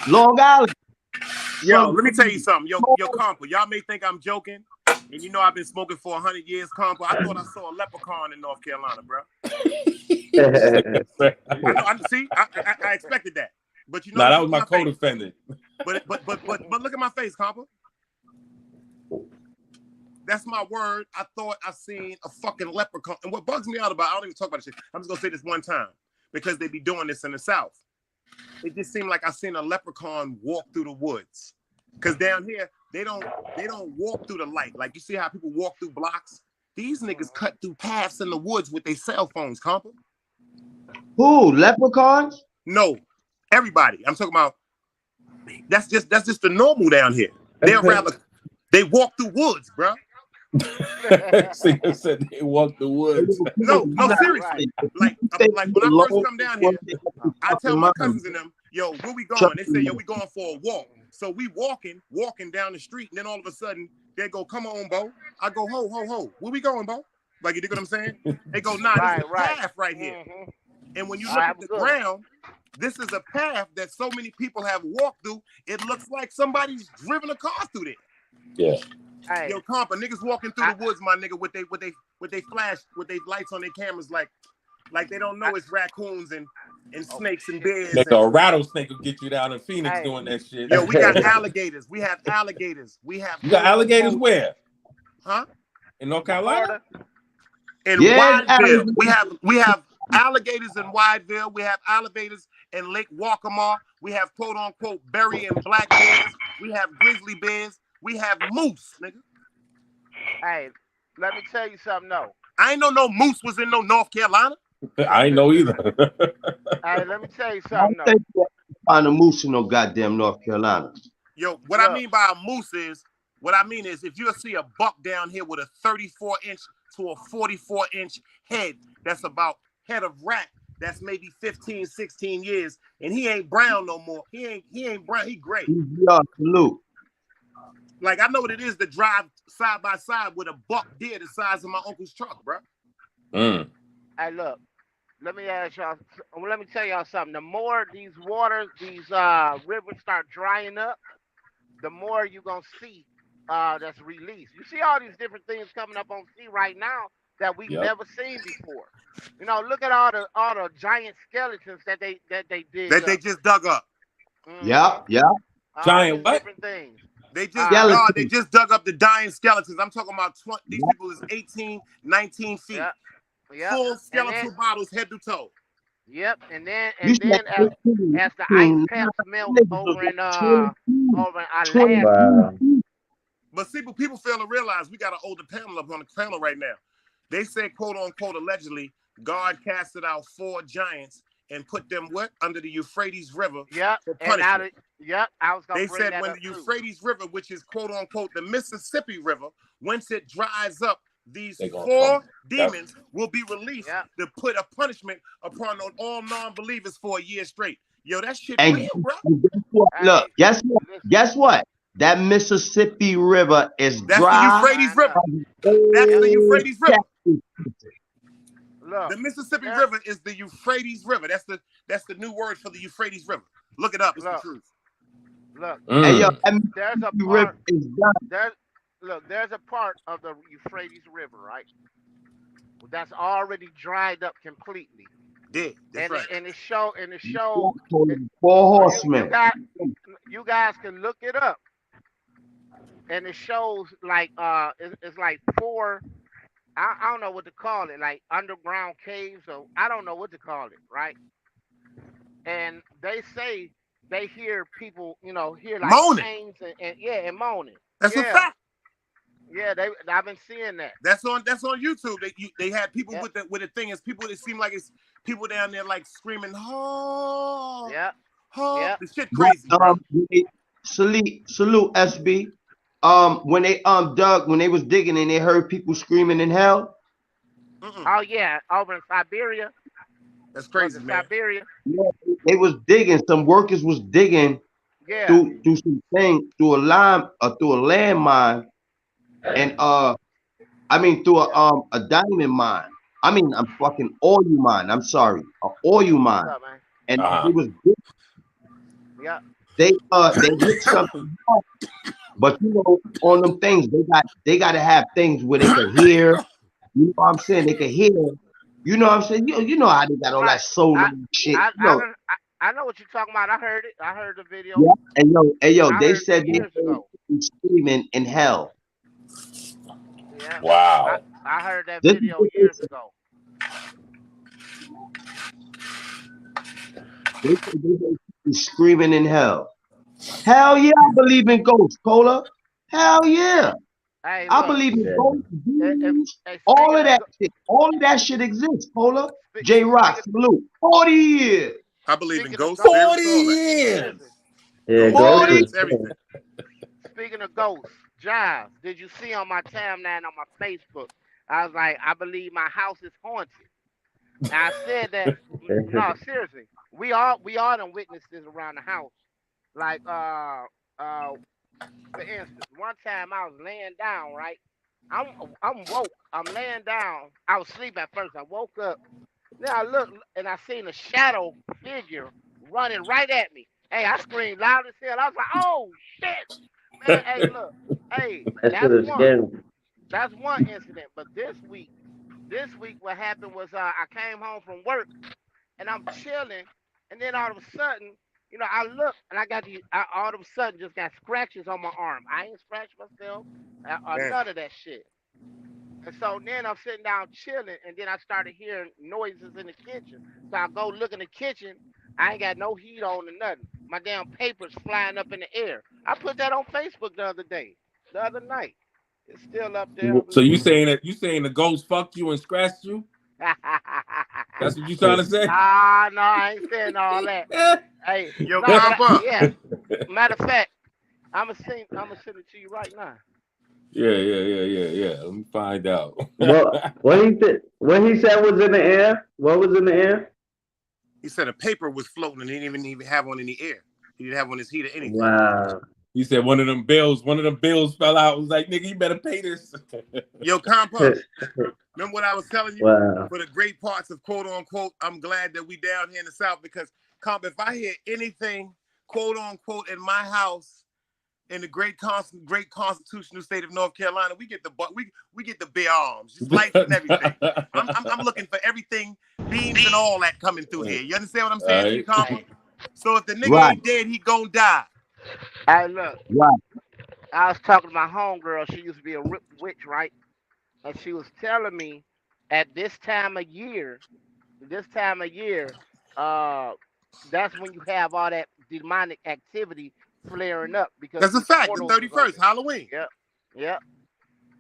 Long Island. Yo, let me tell you something. Yo, Compa, y'all may think I'm joking. And you know I've been smoking for 100 years, Compa. I thought I saw a leprechaun in North Carolina, bro. I expected that. But you know, Nah, that was my face. co-defendant. But look at my face, Compa. That's my word. I thought I seen a fucking leprechaun. And what bugs me out about, I don't even talk about this shit. I'm just gonna say this one time because they be doing this in the South. It just seemed like I seen a leprechaun walk through the woods. Cause down here they don't walk through the light. Like you see how people walk through blocks. These niggas cut through paths in the woods with their cell phones, Compa. Who? Leprechauns? No, everybody. I'm talking about. That's just the normal down here. They walk through woods, bro. Singer said they walk the woods. No, seriously. Like when I first come down here, I tell my cousins and them, yo, where we going? They say, yo, we going for a walk. So we walking down the street, and then all of a sudden they go, come on, Bo. I go, ho, where we going, Bo? Like, you dig what I'm saying? They go, nah, this is a path right here. Mm-hmm. And when you look at the ground, this is a path that so many people have walked through. It looks like somebody's driven a car through there. Yeah. Hey, yo, Compa, niggas walking through the woods, my nigga, with they flash, with they lights on their cameras, like they don't know it's raccoons and snakes and bears. Like a rattlesnake will get you down in Phoenix doing that shit. Yo, we got alligators. We have alligators. We have. You got alligators where? Huh? In North Carolina? In Wideville. We have alligators in Wideville. We have alligators in Lake Waccamaw. We have quote unquote berry and black bears. We have grizzly bears. We have moose, nigga. Hey, let me tell you something, though. I ain't know no moose was in no North Carolina. I ain't know either. Hey, let me tell you something, though. I don't think find a moose in no goddamn North Carolina. Yo, what I mean by a moose is, if you'll see a buck down here with a 34-inch to a 44-inch head, that's about head of rat, that's maybe 15, 16 years, and he ain't brown no more. He ain't brown, he gray. Yeah, salute. Like, I know what it is to drive side by side with a buck deer the size of my uncle's truck, bro. Hey, look, let me tell y'all something. The more these rivers start drying up, the more you're going to see that's released. You see all these different things coming up on sea right now that we've never seen before. You know, look at all the giant skeletons that they did. That they just dug up. Yeah. Giant what? Different things. They just dug up the dying skeletons. I'm talking about these people is 18, 19 feet. Yep. Full skeletal bottles head to toe. Yep. And then as the ice caps melt over in Alaska. Wow. But see, people fail to realize we got an older panel up on the panel right now. They say, quote unquote, allegedly, God casted out 4 giants and put them what under the Euphrates River Yep. for And now punishment. I was gonna They bring said that when up the too. Euphrates River, which is quote unquote the Mississippi River, once it dries up, these They gonna 4 come. demons will be released Yep. to put a punishment upon all non-believers for a year straight. Yo, that shit And real, bro. guess what? Look, Hey, guess what? listen, Guess what? That Mississippi River is That's the dry. Euphrates drying up. River. That's Yep. the Euphrates River. Look, The Mississippi there, River is the Euphrates River. That's the new word for the Euphrates River. Look it up. It's the look, truth. look. Hey, yo, Mm. that There's a Mississippi River part. is dry. There's a part of the Euphrates River, right? That's already dried up completely, Yeah, that's and right. it show it, Four you horsemen. you guys can look it up, and it shows like it's like 4. I don't know what to call it, like underground caves, or I don't know what to call it, right? And they say they hear people, hear like Moaning. chains and moaning. That's a Yeah, fact. yeah, I've been seeing that. That's on YouTube. They had people Yep. with the thing is people. It seemed like it's people down there like screaming, "Oh, Yep, oh!" yep. The shit crazy, bro. Salute SB. When they dug, when they was digging and they heard people screaming in hell. Oh yeah, over in Siberia. That's Was crazy, it man. Siberia? Yeah, they was digging. Some workers was digging Yeah. through some thing through a landmine, and through a diamond mine. I'm fucking oil mine. I'm sorry, a oil What's mine. up, man? And Uh-huh. it was digging. Yep. They hit something, but on them things they got to have things where they can hear. You know what I'm saying? They can hear. You know what I'm saying? You know how they got all that Right. solar I shit. I I, done- I know what you're talking about. I heard it. I heard the video. Yeah. And yo, I they heard said it they years heard ago. people screaming in hell. Yeah. Wow. I heard that This is video what they years said. ago. They said they heard people screaming in hell. Hell yeah, I believe in ghosts, Cola. Hell yeah. Hey, I look. believe in Yeah. ghosts, If, demons, hey, all speaking of of that shit. All of that shit exists, Cola. J Rock, speaking salute. 40 years. I believe in speaking of ghosts, ghosts, 40 spirits, all that. years. listen. Yeah, Ghosts, Ghost Forty. is spirits, everything. Speaking of ghosts, Giles, did you see on my timeline on my Facebook? I was like, I believe my house is haunted. And I said that. No, seriously, we all done witnessed this around the house. Like for instance, one time I was laying down, right? I'm woke. I'm laying down. I was asleep at first. I woke up. Then I looked and I seen a shadow figure running right at me. Hey, I screamed loud as hell. I was like, "Oh shit, man!" Hey, look. Hey, that shit that's is one. scary. That's one incident. But this week, what happened was I came home from work and I'm chilling, and then all of a sudden, I look and all of a sudden just got scratches on my arm. I ain't scratched myself or Man. none of that shit. And so then I'm sitting down chilling, and then I started hearing noises in the kitchen. So I go look in the kitchen. I ain't got no heat on or nothing. My damn paper's flying up in the air. I put that on Facebook the other night. It's still up there, I So believe. you saying the ghost fucked you and scratched you? That's what you trying to say? Nah, no, I ain't saying all that. Hey, Yo, no, Papa. yeah. Matter of fact, I'ma send it to you right now. Yeah. Let me find out. What he said was in the air? What was in the air? He said a paper was floating and he didn't even have one in the air. He didn't have on his heat or anything. Wow. He said one of them bills fell out. It was like, nigga, you better pay this. Yo, Compa, remember what I was telling you? Wow. For the great parts of quote unquote, I'm glad that we down here in the South because, Compa, if I hear anything quote unquote in my house in the great constitutional state of North Carolina, we get the bare arms, just lights and everything. I'm looking for everything, beams and all that coming through here. You understand what I'm saying to you, Compa? So if the nigga ain't dead, he gonna die. Hey, look, Right. I was talking to my homegirl. She used to be a witch, right? And she was telling me at this time of year, uh, that's when you have all that demonic activity flaring up because That's a these fact. The portals is 31st, open. Halloween. Yep, yep,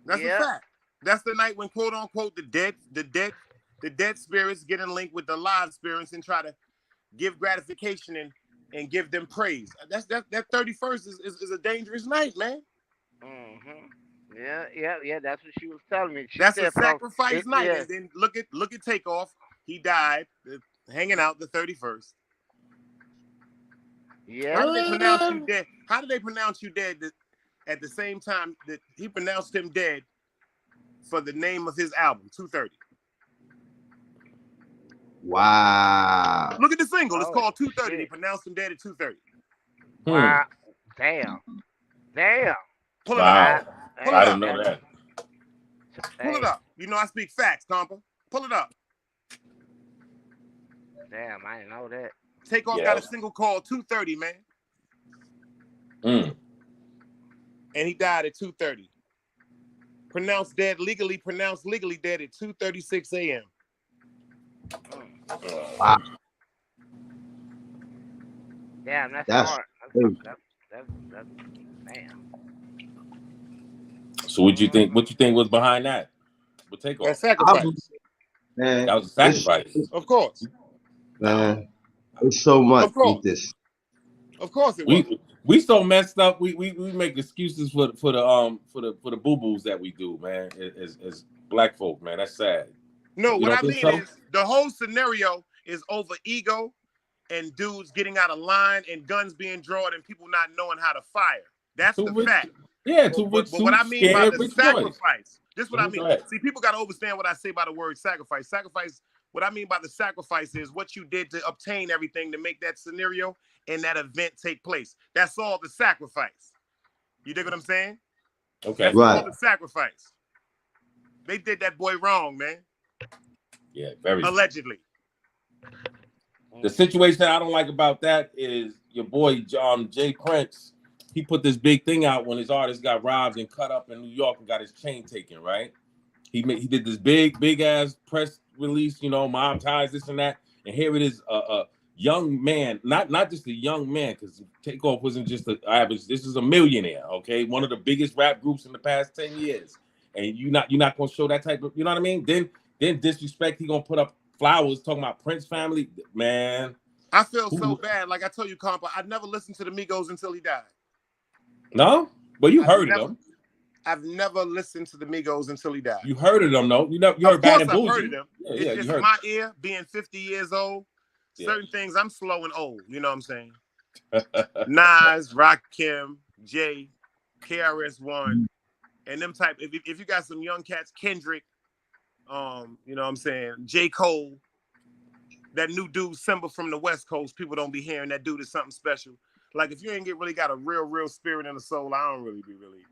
That's a yep. fact. That's the night when quote unquote the dead spirits get in link with the live spirits and try to give gratification and give them praise. That 31st is a dangerous night, man. Yeah. That's what she was telling me. That's a sacrifice night. And then look at Takeoff. He died hanging out the 31st. Yeah. How did they pronounce you dead? How did they pronounce you dead at the same time that he pronounced him dead for the name of his album, 230? Wow. Look at the single. It's called 230. He pronounced him dead at 230. Wow. Damn. Pull it up. Pull it up. I didn't know that. Pull it up. You know I speak facts, compa. Pull it up. Damn, I didn't know that. Takeoff got a single called 230, man. And he died at 2:30. Pronounced legally dead at 2:36 a.m. Wow. Damn, that's hard. That's damn. So what you think was behind that? What Takeoff? That sacrifice. Man, that was a sacrifice. Of course. Man, it's so much with this. Of course it was. We so messed up. We make excuses for the boo boos that we do, man. As black folk, man, that's sad. No, what I mean is the whole scenario is over ego and dudes getting out of line and guns being drawn and people not knowing how to fire. That's the fact. Yeah, but what I mean by the sacrifice, this is what I mean. See, people got to understand what I say by the word sacrifice. Sacrifice, what I mean by the sacrifice is what you did to obtain everything to make that scenario and that event take place. That's all the sacrifice. You dig what I'm saying? Okay. That's all the sacrifice. They did that boy wrong, man. Yeah, very allegedly. The situation I don't like about that is your boy Jay Prince. He put this big thing out when his artist got robbed and cut up in New York and got his chain taken, right? He did this big ass press release, you know, mob ties, this and that. And here it is, a young man, not just a young man, because Takeoff wasn't just an average. This is a millionaire, okay? One of the biggest rap groups in the past 10 years. And you're not gonna show that type of, you know what I mean? Then disrespect, he gonna put up flowers talking about Prince family, man. I feel so bad. Like I told you, compa, I never listened to the Migos until he died. No? Well, you heard of them. I've never listened to the Migos until he died. You heard of them, though. You heard Bad and Bougie. I've heard of them. Yeah, it's just my ear being 50 years old. Certain things I'm slow and old. You know what I'm saying? Nas, Rakim, Jay, KRS-One, and them type. If you got some young cats, Kendrick, you know what I'm saying, J. Cole, that new dude Simba from the West Coast, people don't be hearing that dude is something special. Like if you ain't really got a real spirit and a soul, I don't really be really.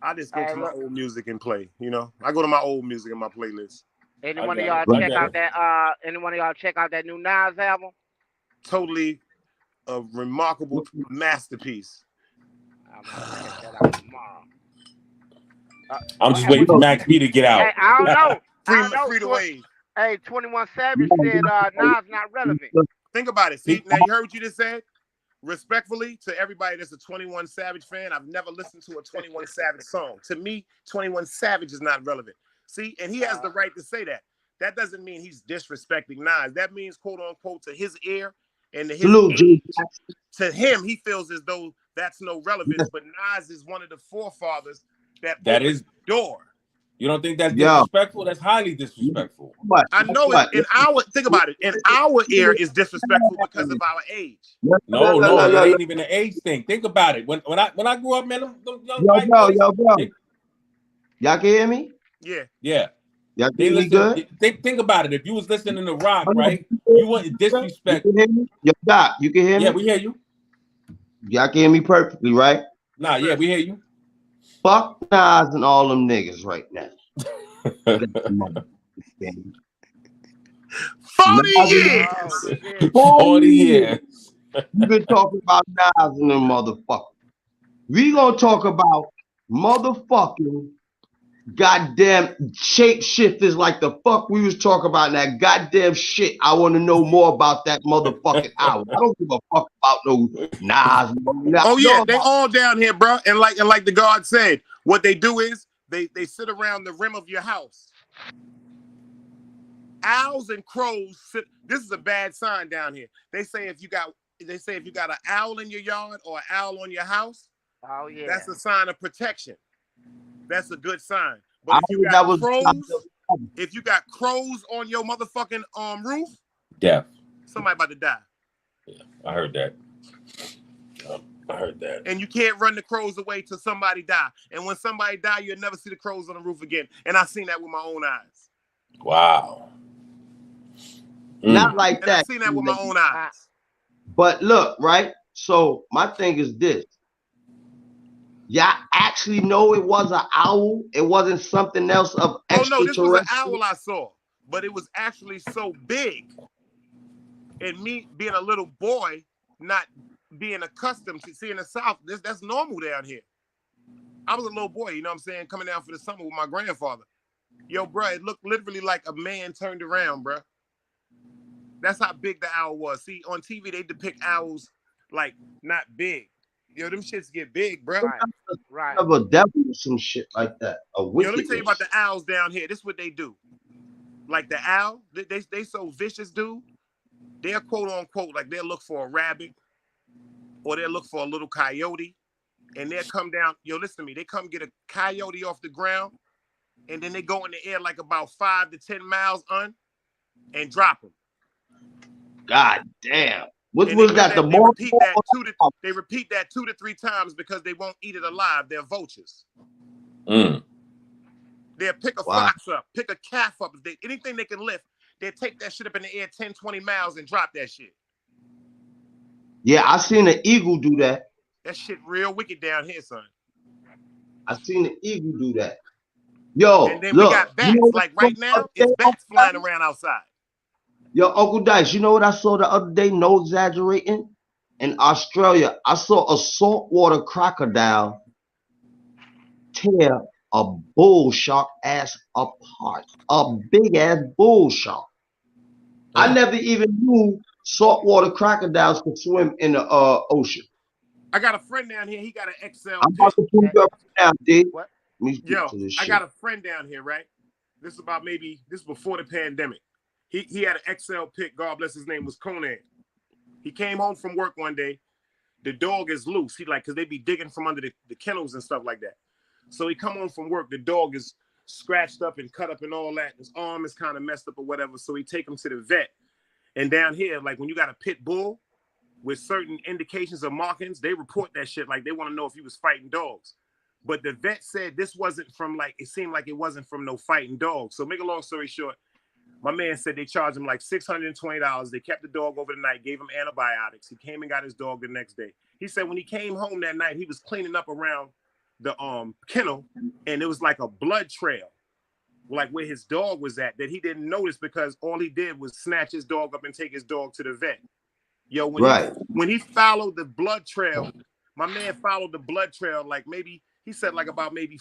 I just go to my old music and play. You know, I go to my old music in my playlist. Anyone of y'all check out that? Anyone of y'all check out that new Nas album? Totally a remarkable masterpiece. I'm gonna check that out tomorrow. I'm just waiting for Max B to get out. Hey, I don't know. Free the wave. Hey, 21 Savage said Nas not relevant. Think about it. See, now you heard what you just said? Respectfully to everybody that's a 21 Savage fan, I've never listened to a 21 Savage song. To me, 21 Savage is not relevant. See, and he has the right to say that. That doesn't mean he's disrespecting Nas. That means, quote unquote, to his ear and to his age, to him, he feels as though that's no relevance. But Nas is one of the forefathers that is door. You don't think that's disrespectful? That's highly disrespectful. I know it. Think about it. In our ear is disrespectful because of our age. No, it ain't even an age thing. Think about it. When I grew up, man, them young white boys, y'all can hear me? Yeah. Y'all can hear me good? Think about it. If you was listening to rock, right, you wouldn't disrespect. You can hear me? Yo, Doc, you can hear me? Yeah, we hear you. Y'all can hear me perfectly, right? Nah, yeah, we hear you. Fuck Nas and all them niggas right now. 40 years. 40 years. You've been talking about Nas and them motherfuckers. We gonna talk about motherfucking goddamn shapeshifters like the fuck we was talking about in that goddamn shit. I want to know more about that motherfucking hour. I don't give a fuck about no Nas. Oh yeah, they all down here, bro. And like the God said, what they do is they sit around the rim of your house owls and crows. This is a bad sign down here. They say if you got an owl in your yard or an owl on your house, Oh yeah, that's a sign of protection. That's a good sign. But I if you heard got that was if you got crows on your motherfucking roof, Death. somebody about to die. Yeah, I heard that. I heard that. And you can't run the crows away till somebody die. And when somebody die, you'll never see the crows on the roof again. And I seen that with my own eyes. Wow. not like And that. I seen that with my own eyes. But look, right? So my thing is this. Y'all actually know it was an owl. It wasn't something else of extraterrestrial. Oh no, this was an owl I saw, but it was actually so big. And me being a little boy, not being accustomed to seeing the South, that's normal down here. I was a little boy, you know what I'm saying, coming down for the summer with my grandfather. Yo, bro, it looked literally like a man turned around, bro. That's how big the owl was. See, on TV, they depict owls like not big. Yo, them shits get big, bro. Right. Of a devil or some shit like that. A Yo, let me tell you about the owls down here. This is what they do. Like the owl, they so vicious, dude. They'll quote unquote, like they'll look for a rabbit or they'll look for a little coyote and they'll come down. Yo, listen to me. They come get a coyote off the ground and then they go in the air like about 5 to 10 miles and drop them. God damn. What was that? They repeat that 2 to 3 times because they won't eat it alive. They're vultures. Mm. They'll pick a fox up, pick a calf up. Anything they can lift, they'll take that shit up in the air 10, 20 miles and drop that shit. Yeah, I seen an eagle do that. That shit real wicked down here, son. I seen an eagle do that. Yo, and then look, we got bats. You know like right now, it's bats flying around outside. Yo, Uncle Dice, you know what I saw the other day? No exaggerating. In Australia, I saw a saltwater crocodile tear a bull shark ass apart. A big ass bull shark. I never even knew saltwater crocodiles could swim in the ocean. I got a friend down here. He got an XL. I'm about to pull you up now, dude. What? Yo, I got a friend down here, right? This is before the pandemic. He had an XL pick. God bless his name was Conan. He came home from work one day. The dog is loose. Because they be digging from under the kennels and stuff like that. So he come home from work. The dog is scratched up and cut up and all that. His arm is kind of messed up or whatever. So he take him to the vet. And down here, like when you got a pit bull with certain indications of markings, they report that shit. Like they want to know if he was fighting dogs. But the vet said this wasn't from it seemed like it wasn't from no fighting dogs. So make a long story short, my man said they charged him like $620. They kept the dog over the night, gave him antibiotics. He came and got his dog the next day. He said when he came home that night, he was cleaning up around the kennel and it was like a blood trail, like where his dog was at, that he didn't notice because all he did was snatch his dog up and take his dog to the vet. Yo, when he followed the blood trail, my man followed the blood trail like maybe, he said like about maybe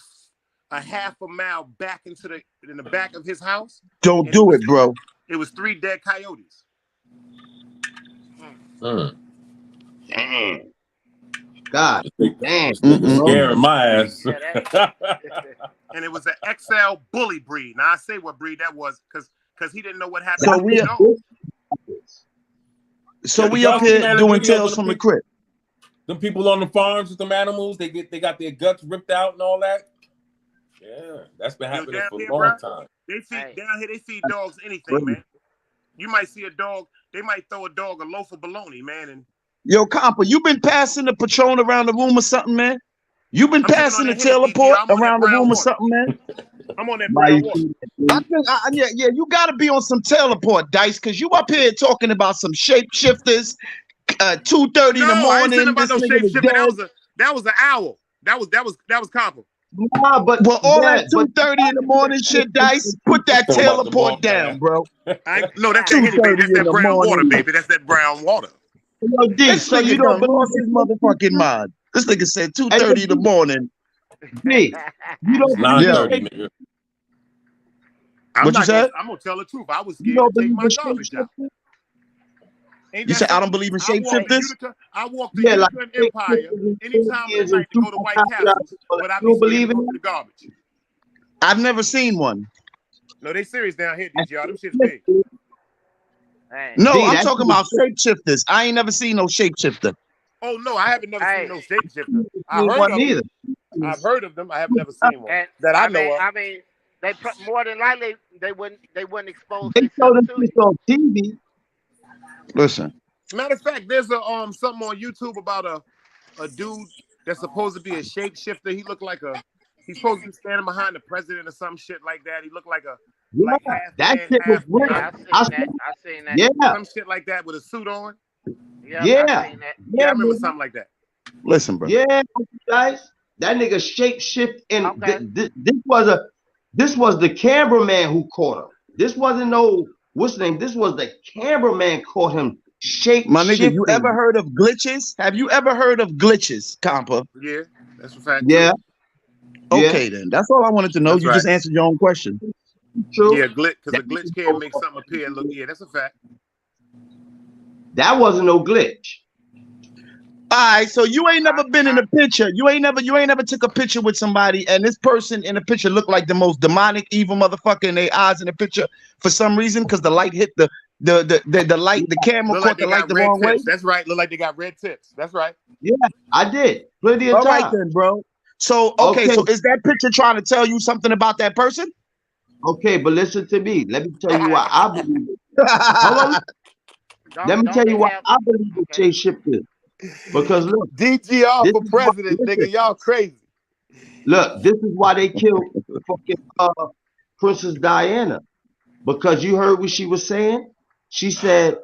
a half a mile back in the back of his house. Don't do it, bro. It was 3 dead coyotes. Damn. God damn. Scaring my ass. And it was an XL bully breed. Now I say what breed that was because he didn't know what happened. So we up here doing Tales from the Crypt. Them people on the farms with them animals, they got their guts ripped out and all that. Yeah, that's been happening for a long time. Down here, they feed dogs anything, man. You might see a dog, they might throw a dog a loaf of bologna, man. And yo, Compa, you been passing the Patron around the room or something, man? You been passing the teleport around the room or something, man? I'm on that brown water. Yeah, you gotta be on some teleport, Dice, because you up here talking about some shapeshifters. 2:30 in the morning. I ain't saying about no shapeshifter. That was an owl. That was Compa. Nah, but all that 2:30 in the morning shit, Dice, put that teleport down, bro. No, that's that Henny, baby. That's that brown water, baby. That's that brown water. Yo, D, so you don't lost his motherfucking mind. This nigga said 2:30 in the morning. D, you don't 9:30, nigga. What you said? I'm gonna tell the truth. I was scared to take my garbage out. You said I don't believe in shapeshifters? I walked the Utica Empire anytime of the night to go to White Castle, but I be scared to go to the garbage. I've never seen one. No, they serious down here, DGR. Them shit's big. No, D, I'm talking about shapeshifters. I ain't never seen no shapeshifter. Oh no, I haven't never seen no shapeshifter. I Ain't heard one of neither. them. I've heard of them. I have never seen one And that I know of. I mean, they more than likely they wouldn't expose They show themselves them to you. shit on TV. Listen, Matter of fact, there's a something on YouTube about a dude that's supposed to be a shapeshifter. He looked like he's supposed to be standing behind the president or some shit like that. He looked like Yeah, half that man, shit was half real. Yeah, I I seen that. Yeah, some shit like that with a suit on. Yeah, yeah, I seen that. Yeah, I remember man. something like that. listen, bro. Yeah, guys. That nigga shape shift, and Okay. this was the cameraman who caught him. This wasn't no what's the name. This was the cameraman caught him shape My nigga, you ever shifting. heard of glitches? Have you ever heard of glitches, Compa? Yeah, that's a fact. Yeah, Too. yeah, Okay, then. That's all I wanted to know. That's You right. just answered your own question. true. Yeah, because That, a glitch can make something appear and look. Yeah, that's a fact. that wasn't no glitch. All right, so you ain't never been in a picture. You ain't never took a picture with somebody, and this person in the picture looked like the most demonic, evil motherfucker in their eyes in the picture for some reason because the light hit the light, the camera Look caught like the they light got the red wrong way. tips. That's right. Look like they got red tips. That's right. Yeah, I did plenty of All right time. then, bro. So okay, so is that picture trying to tell you something about that person? Okay, but listen to me. Let me tell you why I believe it. Hold on. Let me tell you why I believe it shape shifted. Because look, DGR this for is why, president, listen, nigga. Y'all crazy. look, this is why they killed fucking Princess Diana. Because you heard what she was saying. She said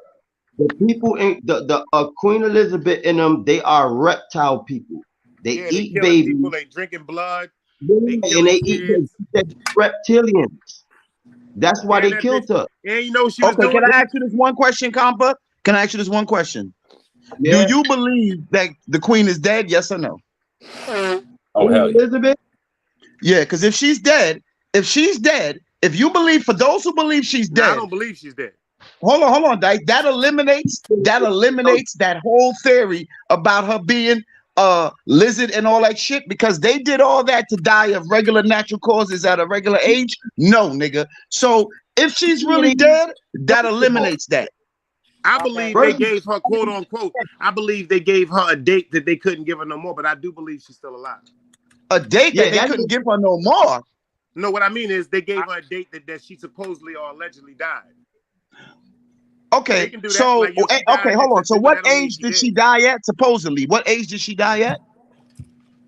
the people in the Queen Elizabeth and them, they are reptile people. They Yeah, they eat killing babies. people. They drinking blood. Yeah, They and killing they eat kids. they reptilians. That's why And they that bitch. killed her. And you know what she was Okay, doing? can I ask you this one question, Compa? Can I ask you this one question? Yeah. Do you believe that the queen is dead? Yes or no? Oh hell yeah. Elizabeth? Yeah, because if she's dead, if you believe, for those who believe she's Nah, I dead, don't believe she's dead. hold on, Dyke. That eliminates that whole theory about her being a lizard and all that shit, because they did all that to die of regular natural causes at a regular age. No, nigga. So if she's really dead, that eliminates that. I believe they gave her, quote unquote, I believe they gave her a date that they couldn't give her no more, but I do believe she's still alive. A date that they couldn't give her no more. No, what I mean is they gave her a date that she supposedly or allegedly died. Okay, so like, okay, hold on. So what age did she die at? Supposedly, what age did she die at?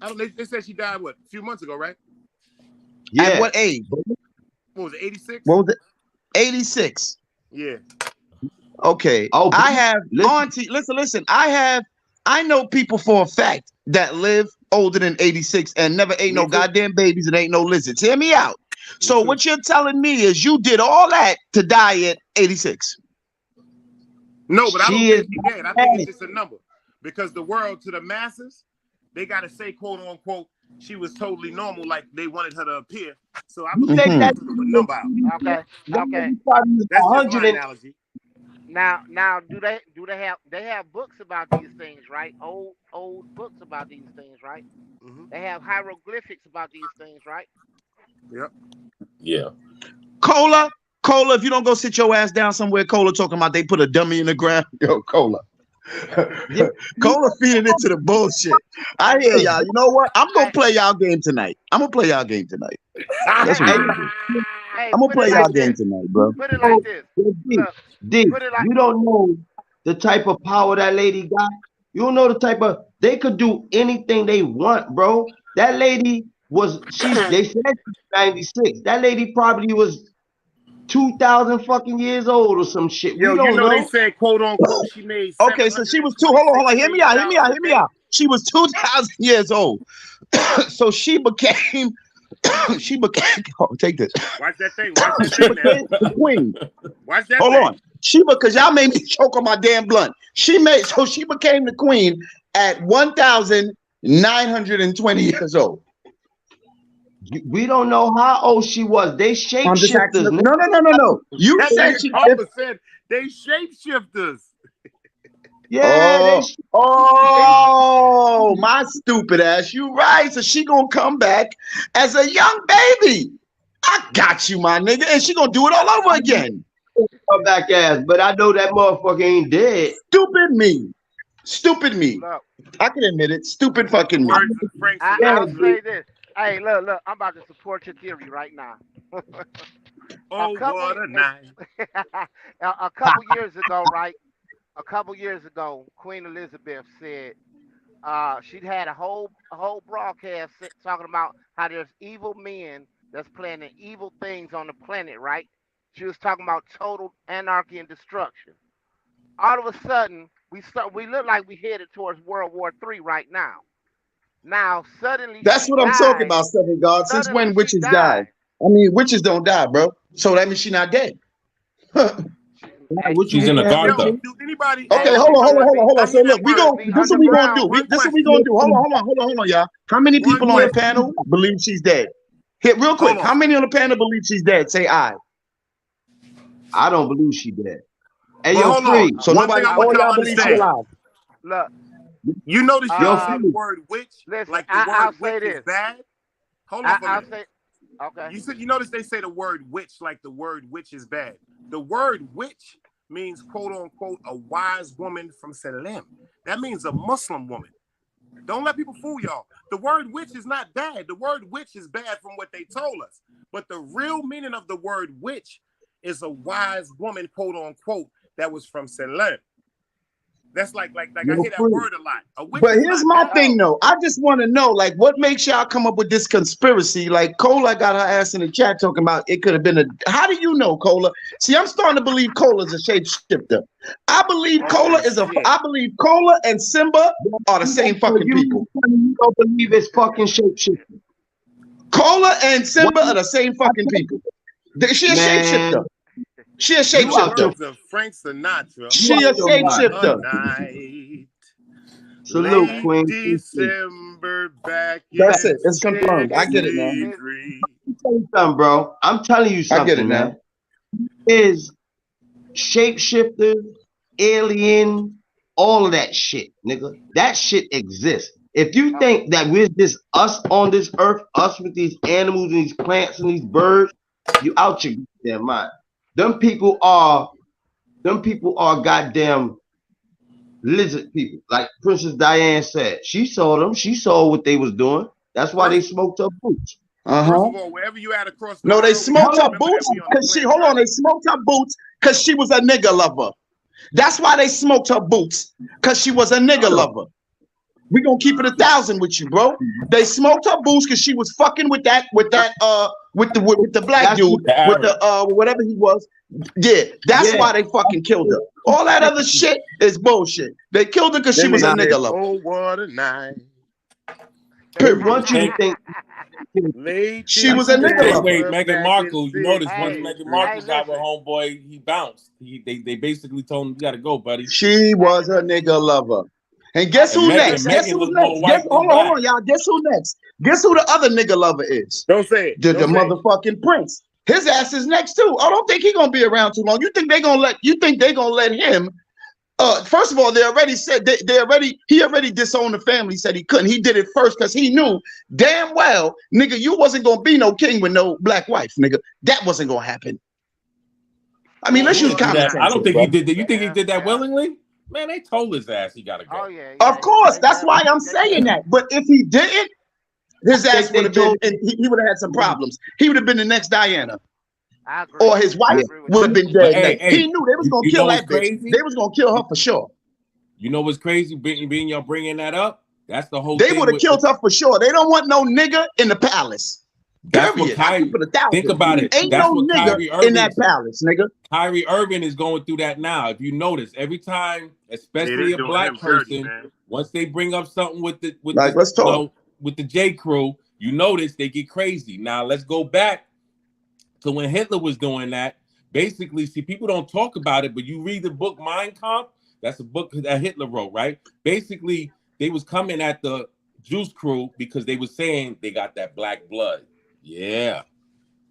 I don't. They said she died a few months ago, right? Yeah. At what age? What was it? 86. What was it? 86. Yeah. Okay. Oh, I have auntie. Listen. I know people for a fact that live older than 86 and never ate no goddamn babies and ain't no lizards. Hear me out. So what you're telling me is you did all that to die at 86. No, but I don't think she's dead. I think it's just a number. Because the world, to the masses, they got to say, quote unquote, she was totally normal, like they wanted her to appear. So I believe that's a number out. Okay. That's just my analogy. Now, do they have books about these things, right? Old books about these things, right? Mm-hmm. They have hieroglyphics about these things, right? Yep. Yeah. Cola, if you don't go sit your ass down somewhere, Cola talking about they put a dummy in the ground. Yo, Cola. Cola feeding into the bullshit. I hear y'all. You know what? I'm gonna play y'all game tonight. That's what I'm gonna do. I'm gonna play y'all game tonight, bro. Put it like this. D, you don't know the type of power that lady got. You don't know the type of, they could do anything they want, bro. That lady they said she's 96. That lady probably was 2,000 fucking years old or some shit. Yo, we don't know. They said, quote unquote, she made. Okay, so she was hold on. Hear me out. She was 2,000 years old. So she became. Oh, take this. Watch that thing. Watch that thing now. The queen. Watch that Hold thing. on. Because y'all made me choke on my damn blunt. She became the queen at 1,920 years old. We don't know how old she was. They shapeshifters. No. You said she said they shapeshifters. Yeah. Oh, my stupid ass. You right. So she gonna come back as a young baby. I got you, my nigga. And she gonna do it all over again. Her back ass, but I know that motherfucker ain't dead. Stupid me. Stupid me. Look, I can admit it. Stupid fucking me. Words of Frank I'll Sinatra. say this. Hey, look, I'm about to support your theory right now. Oh, what a night. a couple years ago, right? A couple years ago, Queen Elizabeth said she'd had a whole broadcast talking about how there's evil men that's planning evil things on the planet, right? She was talking about total anarchy and destruction. All of a sudden, we look like we headed towards World War III right now. Now suddenly That's she what I'm talking died. about, Seven God. Since Suddenly when she witches died. die? I mean, witches don't die, bro. So that means she not dead. Hey, What you She's in the mean, garden. Yo, do anybody? Okay, Hey, hold on. I So hear look, that we word. go. be This what we gonna do. underground. This what we gonna do. Hold on, y'all. How many One people on the question. panel believe she's dead? Hit real quick. Hold on. How many on the panel believe she's dead? Say aye. I don't believe she dead. Hey, But yo, hold Free. on. So One nobody, thing I want all y'all y'all to believe she understand. alive. Look, You notice you don't say the Free. word witch listen, like the I'll word say witch is this. bad. Hold on for a I'll minute. say, okay. You notice they say the word witch like the word witch is bad. The word witch means quote unquote a wise woman from Salem. That means a Muslim woman. Don't let people fool y'all. The word witch is not bad. The word witch is bad from what they told us. But the real meaning of the word witch is a wise woman, quote unquote, that was from Salem. That's like I hear that word a lot. A witch But is here's not my bad. thing, though. I just want to know, like, what makes y'all come up with this conspiracy? Like, Cola got her ass in the chat talking about it could have been a. How do you know, Cola? See, I'm starting to believe Cola's a shapeshifter. I believe Cola is a. Shit. I believe Cola and Simba are the same fucking people. You don't believe it's fucking shapeshifting. Cola and Simba are the same fucking people. She a shapeshifter. She a In the shapeshifter. words of Frank Sinatra, She a what a shapeshifter. night. Salute, Late Queen. December back That's in it. It's confirmed. I get it, man. 63. I'm telling you something, bro. I'm telling you I something, get it, man. Is shapeshifter, alien, all of that shit, nigga. That shit exists. If you think that we're just us on this earth, us with these animals and these plants and these birds, you out your goddamn mind. Them people are goddamn lizard people. Like Princess Diane said, she saw them. She saw what they was doing. That's why they smoked her boots. First of all, wherever you at across the No, world, they we smoked gotta her remember boots that we on the because she. planet Hold on, Earth. they smoked her boots because she was a nigga lover. That's why they smoked her boots because she was a nigga lover. We gonna keep it 1,000 with you, bro. They smoked her boots because she was fucking with the black That's dude, The with the Arab. whatever he was. Yeah, that's why they fucking killed her. All that other shit is bullshit. They killed her because she was a nigga lover. Oh, what a night. They Period. want you to think Late She was a nigga Same lover. way Meghan Markle, you notice once Hey, Meghan hey, Markle got with listen. homeboy, he bounced. They basically told him, "You got to go, buddy." She was a nigga lover. And guess who next? Guess Meghan who's looked more next? white than Hold black. on, y'all. Guess who next? Guess who the other nigga lover is? Don't say it. The Don't say it. motherfucking Prince. His ass is next too. I don't think he gonna be around too long. You think they gonna let him? First of all, they already said he already disowned the family. Said he couldn't. He did it first because he knew damn well, nigga, you wasn't gonna be no king with no black wife, nigga. That wasn't gonna happen. I mean, let's He use didn't do common that. sense. I don't think bro. he did that. You think he did that Yeah. willingly? Man, they told his ass he got to go. Oh yeah. Of course, that's why I'm saying that. But if he didn't, his ass would have been, and he would have had some problems. He would have been the next Diana, I agree. or his wife agree with would have you. been But dead hey, next. hey, He knew they was gonna you kill know what's that bitch. crazy? They was gonna kill her for sure. You know what's crazy? Being y'all bringing that up, that's the whole They thing. would have killed her for sure. They don't want no nigga in the palace. That's what Period. I keep it 1,000. think about it. Ain't That's no what nigga Kyrie in that Irving. palace, nigga. Kyrie Irving is going through that now. If you notice, every time, especially a doing black him dirty, person, man. once they bring up something with the Let's talk. with the J Crew, you notice they get crazy. Now let's go back to when Hitler was doing that. Basically, see, people don't talk about it, but you read the book Mein Kampf. That's a book that Hitler wrote, right? Basically, they was coming at the Juice Crew because they was saying they got that black blood. Yeah.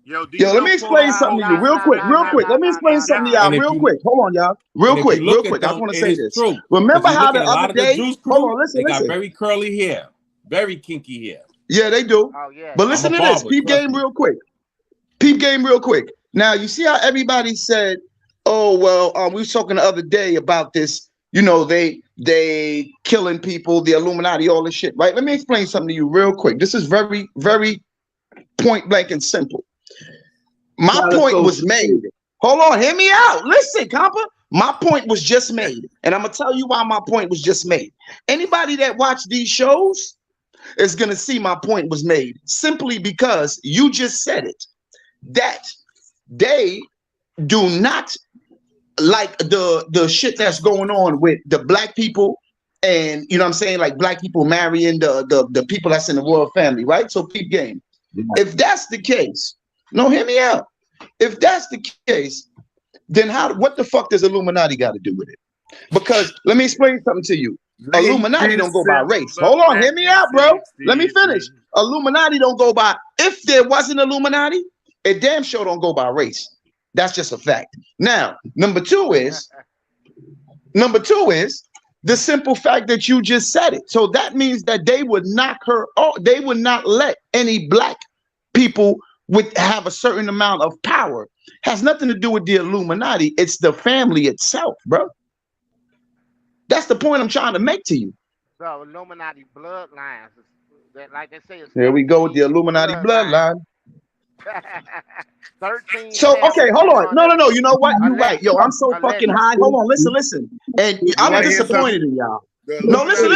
Yo, Yo, let me explain something to you real quick. Let me explain something to y'all real quick. Hold on, y'all. Real quick. I just want to say this. True. Remember how the a lot other of the day? Juice Crew, Hold on, listen. they got very curly hair, very kinky hair. Yeah, they do. Oh yeah. But I'm listen a to this. barber, Peep trust game me. real quick. peep game real quick. Now you see how everybody said, "Oh well," we were talking the other day about this. You know, they killing people, the Illuminati, all this shit, right? Let me explain something to you real quick. This is very, very point blank and simple. My point was made. Hold on, hear me out. Listen, compa. My point was just made, and I'm gonna tell you why my point was just made. Anybody that watched these shows is gonna see my point was made simply because you just said it. That they do not like the shit that's going on with the black people, and you know what I'm saying, like black people marrying the people that's in the royal family, right? So peep game. If that's the case, no, hear me out. If that's the case, then what the fuck does Illuminati got to do with it? Because let me explain something to you. Illuminati don't go by race. Hold on, hear me out, bro. Let me finish. Illuminati don't go by. If there wasn't Illuminati, it damn sure don't go by race. That's just a fact. Now, number two is the simple fact that you just said it. So that means that they would knock her off. They would not let any black people have a certain amount of power. Has nothing to do with the Illuminati. It's the family itself, bro. That's the point I'm trying to make to you. So Illuminati bloodlines, that like they say. Here we go with the Illuminati bloodline. 13. So okay, hold on. No. You know what? You're right. Yo, I'm so fucking high. Hold on, listen. And I'm disappointed in y'all. No, listen,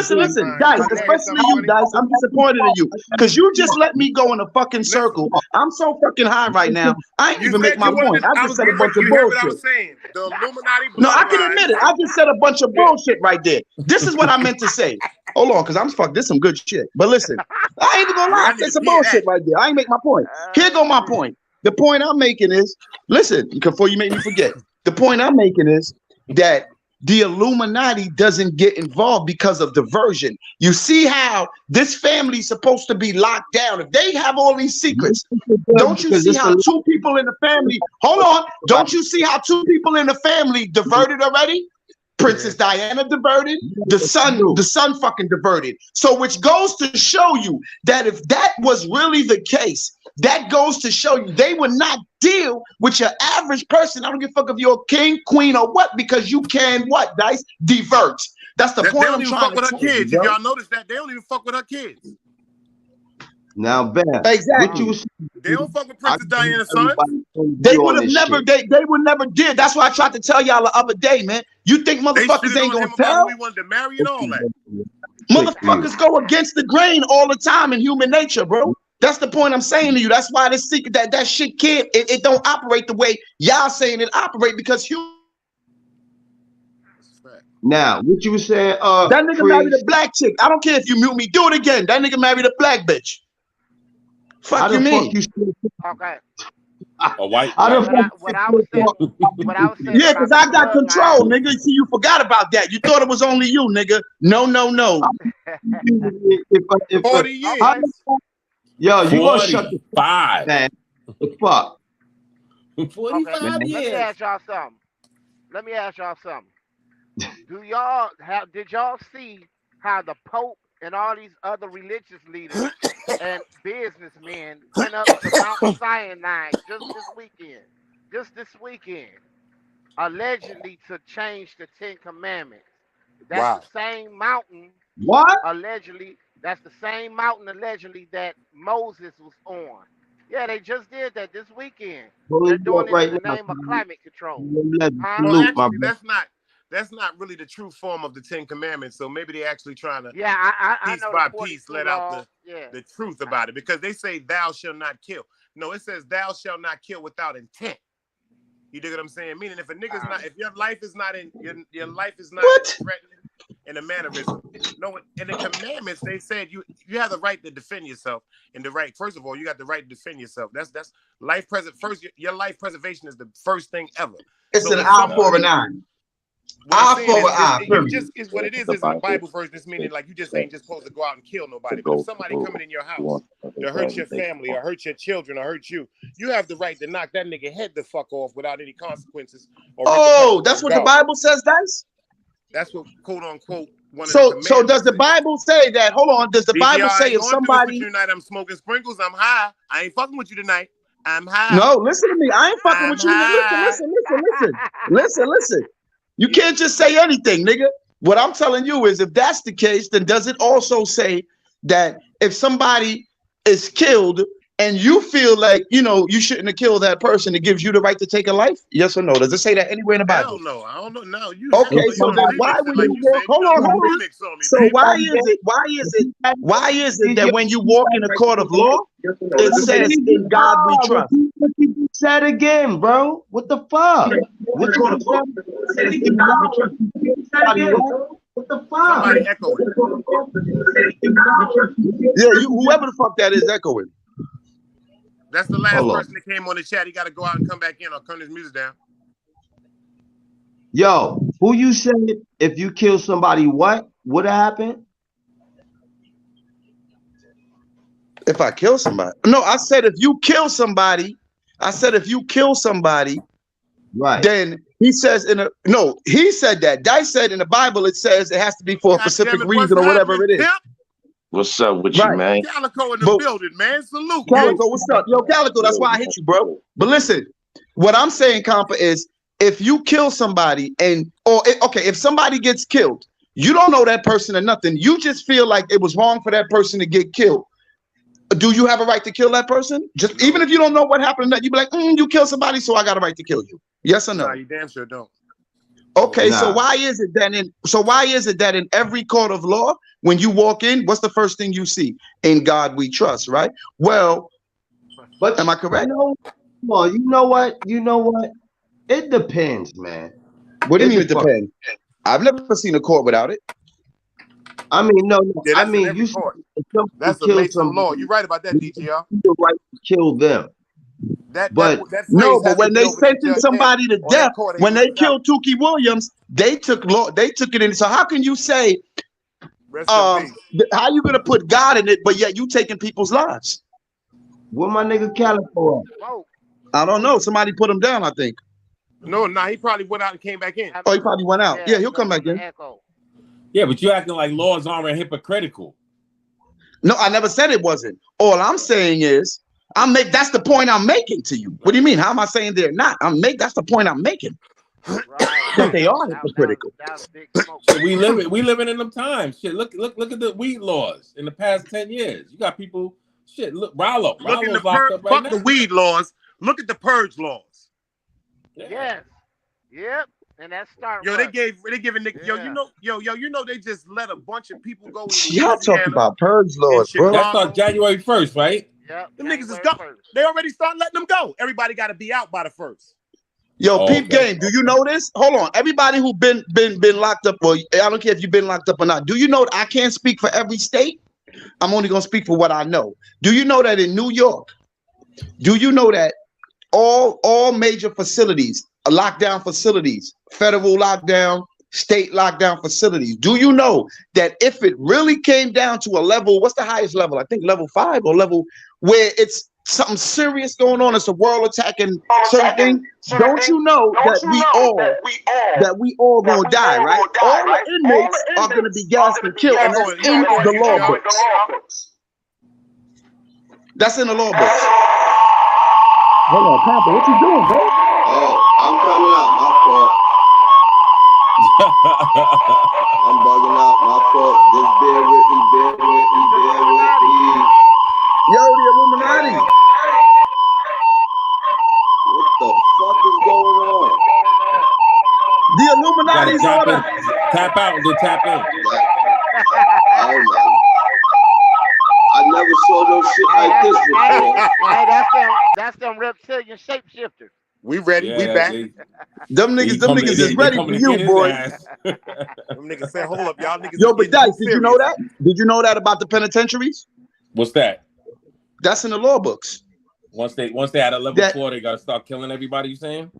Dice, especially you, Dice. I'm disappointed in you because you just let me go in a fucking circle. I'm so fucking high right now. I ain't even make my point. I just said a bunch of bullshit. I was saying. The Illuminati. No, I can admit it. I just said a bunch of bullshit right there. This is what I meant to say. Hold on, because I'm fuck. This some good shit. But listen, I ain't even gonna lie. It's some bullshit right there. I ain't make my point. Here go my point. The point I'm making is, listen, before you make me forget, the point I'm making is that the Illuminati doesn't get involved because of diversion. You see how this family's supposed to be locked down. If they have all these secrets, don't you see how two people in the family, hold on, don't you see how two people in the family diverted already? Princess Diana diverted, the son fucking diverted. So which goes to show you that if that was really the case, that goes to show you they would not deal with your average person. I don't give a fuck if you're a king, queen, or what, because you can what, Dice? Divert. That's the point I'm trying to fuck with her kids. If y'all notice that, they don't even fuck with her kids. Now, Ben, exactly. They don't fuck with Princess Diana's son. They would have never. They would never did. That's why I tried to tell y'all the other day, man. You think motherfuckers ain't gonna tell? We wanted to marry and all that. Motherfuckers go against the grain all the time in human nature, bro. That's the point I'm saying to you. That's why this secret that shit can't. It don't operate the way y'all saying it operate because you. Now, what you were saying? That nigga married a black chick. I don't care if you mute me. Do it again. That nigga married a black bitch. Fuck you mean? Okay. A white. What I was saying. Yeah, because I got control, nigga. See, you forgot about that. You thought it was only you, nigga. No. 40 years. Yo, you gonna shut the fuck, man? The fuck. 45 years. Let me ask y'all something. Did y'all see how the Pope and all these other religious leaders and businessmen went up to Mount Sinai just this weekend, allegedly to change the 10 Commandments? That's the same mountain. What? Allegedly, that's the same mountain allegedly that Moses was on. Yeah, they just did that this weekend. They're doing it in the name of climate control. Well, actually, that's not really the true form of the 10 Commandments. So maybe they're actually trying to piece by piece let out the truth about it, because they say thou shalt not kill. No, it says thou shalt not kill without intent. You dig what I'm saying? Meaning, if a nigga's not, if your life is not in your life is not threatened in a mannerism. No, in the commandments they said you have the right to defend yourself, and the right. First of all, you got the right to defend yourself. That's life First, your life preservation is the first thing ever. It's an eye for an eye. Eye for an eye. Is what it is in the Bible verse. This meaning like you just ain't just supposed to go out and kill nobody. But if somebody coming in your house to hurt your family or hurt your children or hurt you, you have the right to knock that nigga head the fuck off without any consequences. Oh, that's what the Bible says, Dice? That's what quote unquote. So does the Bible say that? Hold on. Does the Bible say if somebody tonight I'm smoking sprinkles, I'm high. I ain't fucking with you tonight. I'm high. No, listen to me. I ain't fucking I'm with you. high. Listen. You can't just say anything, nigga. What I'm telling you is, if that's the case, then does it also say that if somebody is killed and you feel like, you know, you shouldn't have killed that person, it gives you the right to take a life? Yes or no? Does it say that anywhere in the Bible? Hell no. I don't know. No, you Okay, you so don't then remix why it would like you you walk? said. Hold You done on. put a remix on me, So baby. why is it that when you walk in a court of law, it says in God we trust? What you said again, bro? What the fuck? What Court of law says in God we trust. What the fuck? Somebody echoing. Yeah, whoever the fuck that is echoing. That's the last Hold on. person that came on the chat. He got to go out and come back in. I'll turn his music down. Yo, who you said if you kill somebody, what would happen? If I kill somebody. No, I said if you kill somebody, Right. then he says he said that. Dice said in the Bible it says it has to be for a specific reason or whatever it is. Pimp? What's up with you, man? Calico in the building, man. Salute, Calico, what's up? Yo, Calico, that's why I hit you, bro. But listen, what I'm saying, Compa, is if you kill somebody if somebody gets killed, you don't know that person or nothing. You just feel like it was wrong for that person to get killed. Do you have a right to kill that person? Just even if you don't know what happened, you be like, you killed somebody, so I got a right to kill you. Yes or no? Nah, you damn sure don't. Okay, Nah. so why is it that in every court of law, when you walk in, what's the first thing you see? In God we trust, right? Well, But am I correct? You know what? It depends, man. What do you mean it depends? I've never seen a court without it. I mean, no. Yeah, I that's mean, in every court. That's a kill Mason somebody, law. You're right about that, DGR. you have the right to kill them. That But phrase No, but has when to be they over that sentenced judge somebody to or that death, court ain't when they worked out. killed Tukey Williams, they took it in. So how can you say, Rest in peace. how you gonna put God in it, but yet you taking people's lives? where my nigga Calico at? Whoa. I don't know. Somebody put him down, I think. No, he probably went out and came back in. Oh, he probably went out. Yeah, he'll come back in. Echo. Yeah, but you acting like laws aren't hypocritical. No, I never said it wasn't. All I'm saying is, that's the point I'm making to you. What do you mean? How am I saying they're not? That's the point I'm making. Right. That they are hypocritical. That was big smoke. Shit, we living in them times. Shit, look at the weed laws in the past 10 years. You got people. Shit, look, Rollo's locked up right fuck now. the weed laws. Look at the purge laws. Yeah. Yes. Yep. And that start. Yo, they giving niggas. Yo, you know they just let a bunch of people go. Y'all talking about purge laws, bro? That starts January 1st, right? Yep. Them niggas is gone. They already start letting them go. Everybody got to be out by the 1st. Yo, peep game. Do you know this? Hold on. Everybody who been locked up, or I don't care if you've been locked up or not. Do you know I can't speak for every state? I'm only gonna speak for what I know. Do you know that in New York? Do you know that all major facilities, lockdown facilities, federal lockdown, state lockdown facilities? Do you know that if it really came down to a level, what's the highest level? I think level 5 or level where it's something serious going on, it's a world attacking certain thing. Don't you know that we all gonna die, right? All the inmates are gonna be gassed and killed, and that's in the law books. That's in the law books. Hold on, Papa, what you doing, bro? Oh, I'm coming out. My fault. I'm bugging out. My fault. Just bear with me. Yo, the Illuminati. What the fuck is going on? The Illuminati's order. Tap out and then tap in. Oh my. I never saw no shit like this before. Hey, that's them reptilian shapeshifters. We ready. We back. Them niggas is ready for you, boy. Them niggas say, hold up, y'all niggas. Yo, but Dice, did you know that? Did you know that about the penitentiaries? What's that? That's in the law books. Once they at a level 4, they gotta start killing everybody. You saying?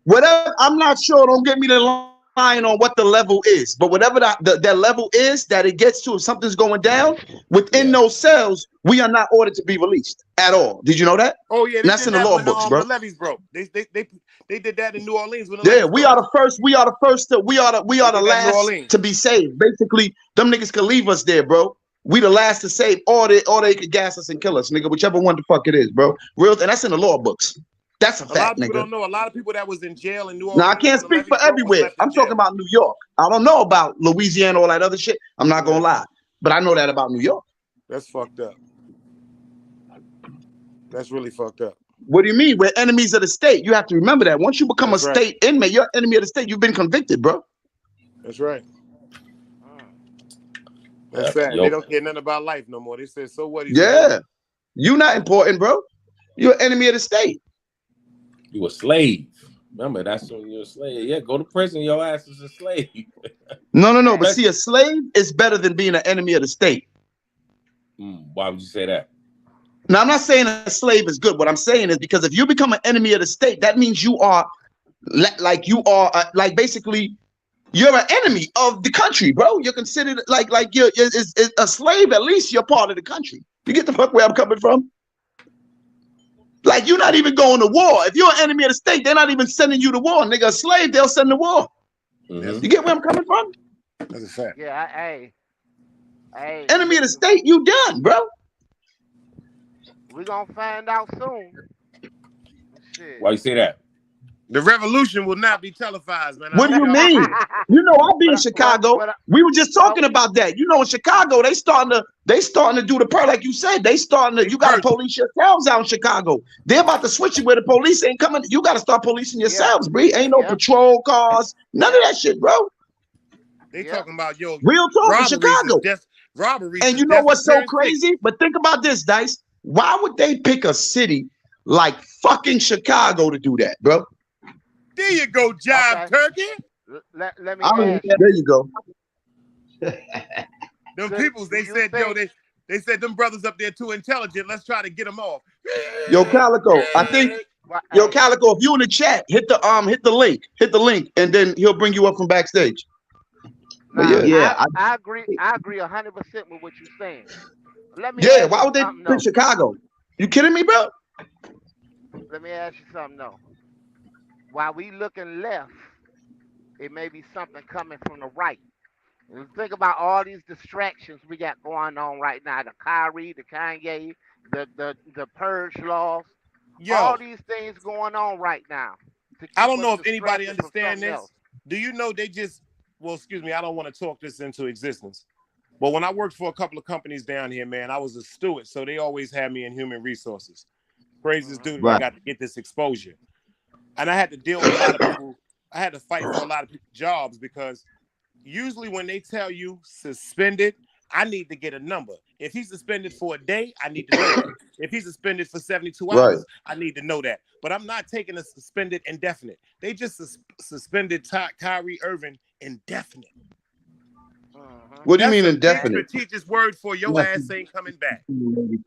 Whatever. I'm not sure. Don't get me the line on what the level is, but whatever that level is that it gets to, if something's going down within those cells, we are not ordered to be released at all. Did you know that? Oh yeah, that's in the law books, bro. The levees broke. They did that in New Orleans. When We are the first. We are the last to be saved. Basically, them niggas can leave us there, bro. we the last to save, or they could gas us and kill us, nigga. Whichever one the fuck it is, bro. Real, and that's in the law books. That's a fact, A lot of people nigga. don't know. A lot of people that was in jail in New Now I Orleans can't on the speak levee for broke was everywhere. left in I'm talking jail. about New York. I don't know about Louisiana, all that other shit. I'm not gonna lie, but I know that about New York. That's fucked up. That's really fucked up. What do you mean? We're enemies of the state. You have to remember that. Once you become That's a right. state inmate, you're enemy of the state. You've been convicted, bro. That's right. That's sad. They don't care nothing about life no more. They said, so what? Yeah. You're not important, bro. You're an enemy of the state. You a slave. Remember, that's when you're a slave. Yeah, go to prison. Your ass is a slave. No. But see, a slave is better than being an enemy of the state. Why would you say that? Now, I'm not saying a slave is good. What I'm saying is because if you become an enemy of the state, that means you are like basically you're an enemy of the country, bro. You're considered like you're a slave. At least you're part of the country. You get the fuck where I'm coming from? Like you're not even going to war. If you're an enemy of the state, they're not even sending you to war, nigga. A slave, they'll send to war. You get where I'm coming from? That's a fact. Yeah, hey. Enemy of the state, you done, bro. We gonna find out soon. Shit. Why you say that? The revolution will not be televised, man. What do you mean? You know, I'll be in Chicago. We were just talking about that. You know, in Chicago, they starting to do the part like you said. They starting to. You got to police yourselves out in Chicago. They're about to switch it where the police ain't coming. You got to start policing yourselves, Bree. Ain't no patrol cars, none of that shit, bro. They talking about real talk in Chicago. Robberies. And you know what's so crazy? But think about this, Dice. Why would they pick a city like fucking Chicago to do that, bro? There you go, Jive Turkey. Let me ask you. There you go. Them peoples, they said, they said them brothers up there too intelligent. Let's try to get them off. Yo, Calico, I think. Yo, Calico, if you in the chat, hit the link, and then he'll bring you up from backstage. Nah, I agree 100% with what you're saying. Let me why would they pick Chicago? You kidding me, bro? Let me ask you something though. While we looking left, it may be something coming from the right. And think about all these distractions we got going on right now. The Kyrie, the Kanye, the purge laws. All these things going on right now. I don't know if anybody understands this. Do you know they just, well, excuse me, I don't want to talk this into existence. But when I worked for a couple of companies down here, man, I was a steward. So they always had me in human resources. Praise this dude, I got to get this exposure. And I had to deal with a lot of people. I had to fight for a lot of people's jobs because usually when they tell you suspended, I need to get a number. If he's suspended for a day, I need to know that. If he's suspended for 72 hours, I need to know that. But I'm not taking a suspended indefinite. They just suspended Kyrie Irving indefinite. What do you mean indefinite? That's the teacher's word for your ass ain't coming back.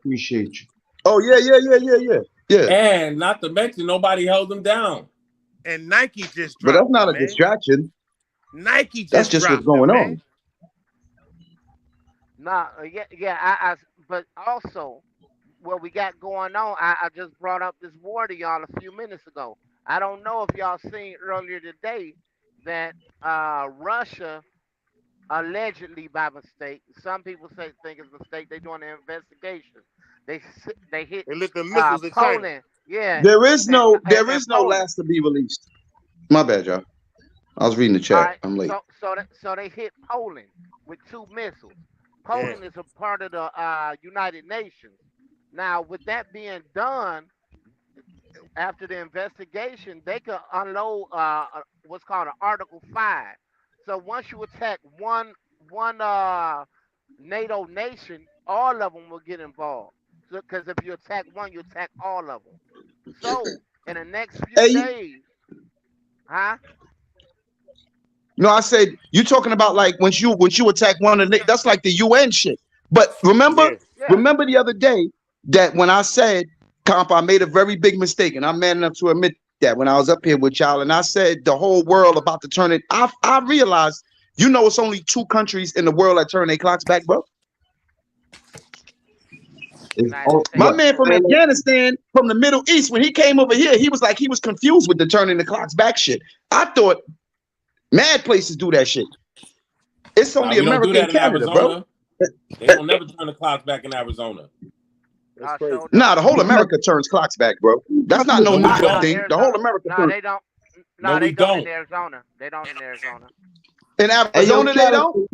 Appreciate you. Oh, yeah. And not to mention, nobody held him down. And Nike just dropped. But that's not a distraction. Nike just That's just what's going on. Nah, I but also what we got going on, I just brought up this war to y'all a few minutes ago. I don't know if y'all seen earlier today that Russia allegedly by mistake, some people think it's a mistake, they're doing an investigation. They hit the missiles at Poland. China. Yeah. There is no last to be released. My bad, y'all. I was reading the chat. Right. I'm late. So they hit Poland with 2 missiles. Poland is a part of the United Nations. Now, with that being done, after the investigation, they could unload what's called an Article 5. So once you attack one NATO nation, all of them will get involved. Because if you attack one, you attack all of them. So in the next few days, No, I said you talking about like when you attack one of the, that's like the UN shit. But remember the other day that when I said, Comp, I made a very big mistake, and I'm man enough to admit that when I was up here with y'all, and I said the whole world about to turn it. I realized, it's only 2 countries in the world that turn their clocks back, bro. My man from Afghanistan, from the Middle East, when he came over here, he was confused with the turning the clocks back shit. I thought mad places do that shit. It's only America and Canada, bro. They don't never turn the clocks back in Arizona. That's crazy. Nah, the whole America turns clocks back, bro. That's not no No, New we York don't. thing. The whole America No, turns. they don't. No, No, we they don't don't. in Arizona. They don't in Arizona. In Arizona, they don't.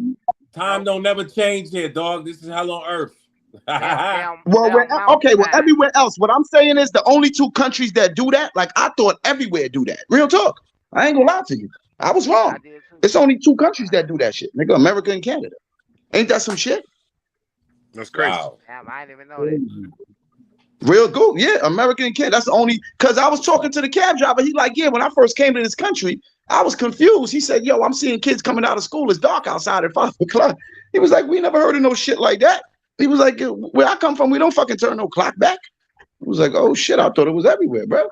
Time don't never change here, dog. This is hell on earth. Well, okay, well, everywhere else. What I'm saying is the only two countries that do that. Like I thought everywhere do that. Real talk. I ain't gonna lie to you. I was wrong. It's only two countries that do that shit, nigga. America and Canada. Ain't that some shit? That's crazy. Wow. Damn, I didn't even know that. Real good. Yeah, America and Canada. That's the only, because I was talking to the cab driver. He like, yeah, when I first came to this country, I was confused. He said, yo, I'm seeing kids coming out of school. It's dark outside at 5 o'clock. He was like, we never heard of no shit like that. He was like, where I come from, we don't fucking turn no clock back. I was like, oh shit, I thought it was everywhere, bro.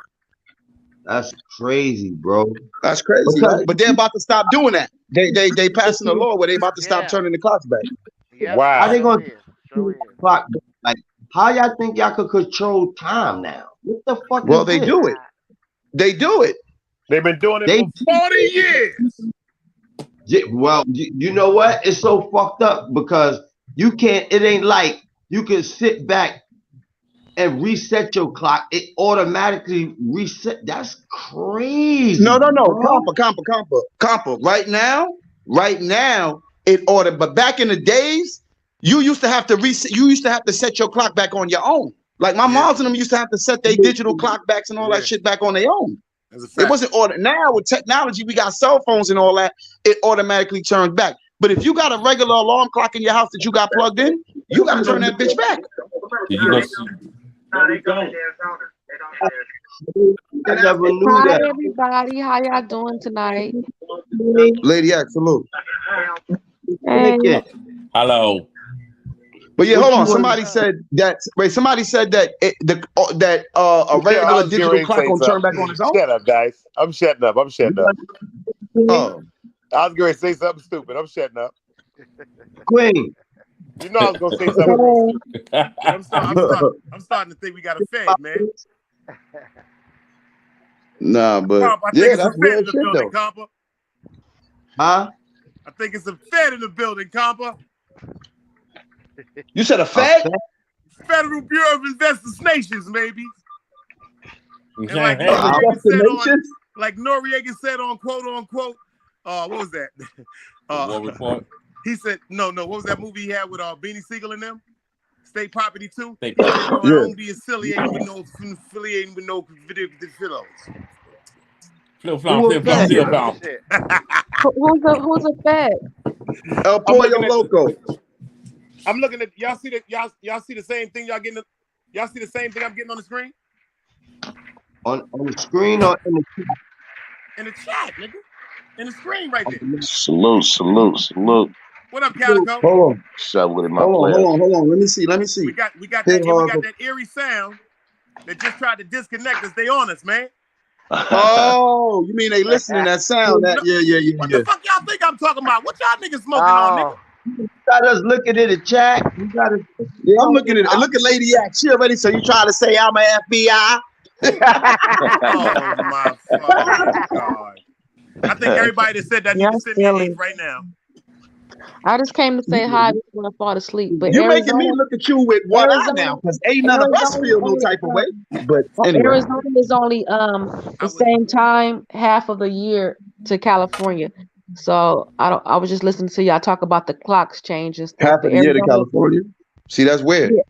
That's crazy, bro. That's crazy, right? But they're about to stop doing that. They passing a law where they about to stop turning the clocks back. Yeah, wow. How they gonna do the clock? Like, how y'all think y'all could control time now? What the fuck? Well, they do it. They do it. They've been doing it for 40 years. Yeah, well, you know what? It's so fucked up because you can't. It ain't like you can sit back and reset your clock. It automatically reset. That's crazy. No. Compa. Right now, it ordered. But back in the days, you used to have to reset. You used to have to set your clock back on your own. Like my moms and them used to have to set their digital clock backs and all that shit back on their own. It wasn't ordered. Now with technology, we got cell phones and all that. It automatically turns back. But if you got a regular alarm clock in your house that you got plugged in, you got to turn that bitch back. Did you go see? I never knew Hi that. everybody, how y'all doing tonight? Lady X, salute. Hey. Hello. But yeah, hold on. Somebody said that. Wait, somebody said that a regular digital clock gonna turn back on its own. Shut up, guys. I'm shutting up. Oh, I was going to say something stupid. I'm shutting up. Queen. You know I was going to say something. I'm starting to think we got a fed, man. Nah, but Comp, I think yeah, it's that's a fed real in the shit building, though. Compa. Huh? I think it's a fed in the building, Compa. You said a Fed? Federal Bureau of Investigations, maybe. And like Noriega said on quote unquote, what was that? War Report. He said, no, what was that movie he had with Beanie Siegel and them? State Property 2? State He said, Property. I don't be affiliating with no video fellows. Flip flop. Who's a Fed? El Pollo Loco. I'm looking at y'all see the same thing y'all see the same thing I'm getting on the screen? On the screen or in the chat? In the chat, nigga. In the screen right there. Salute. What up, Calico? Hold on. Shut with it, my Hold player. on. Let me see. We got that eerie sound that just tried to disconnect us. They on us, man. Oh, you mean they listening to that sound? That yeah. What the fuck y'all think I'm talking about? What y'all niggas smoking on, nigga? You got us looking at the chat. You got us. Yeah, I'm looking at it. Look at Lady X. She already. So you trying to say I'm an FBI? Oh my fucking God. I think everybody that said that needs to send me an eighth right now. I just came to say hi before I fall asleep. But you making me look at you with one eye now, because ain't none of us feel no type of way. But anyway. Arizona is only the same time half of the year to California. So I was just listening to y'all talk about the clocks change and stuff. Half of the year to California. See, that's weird. Yeah.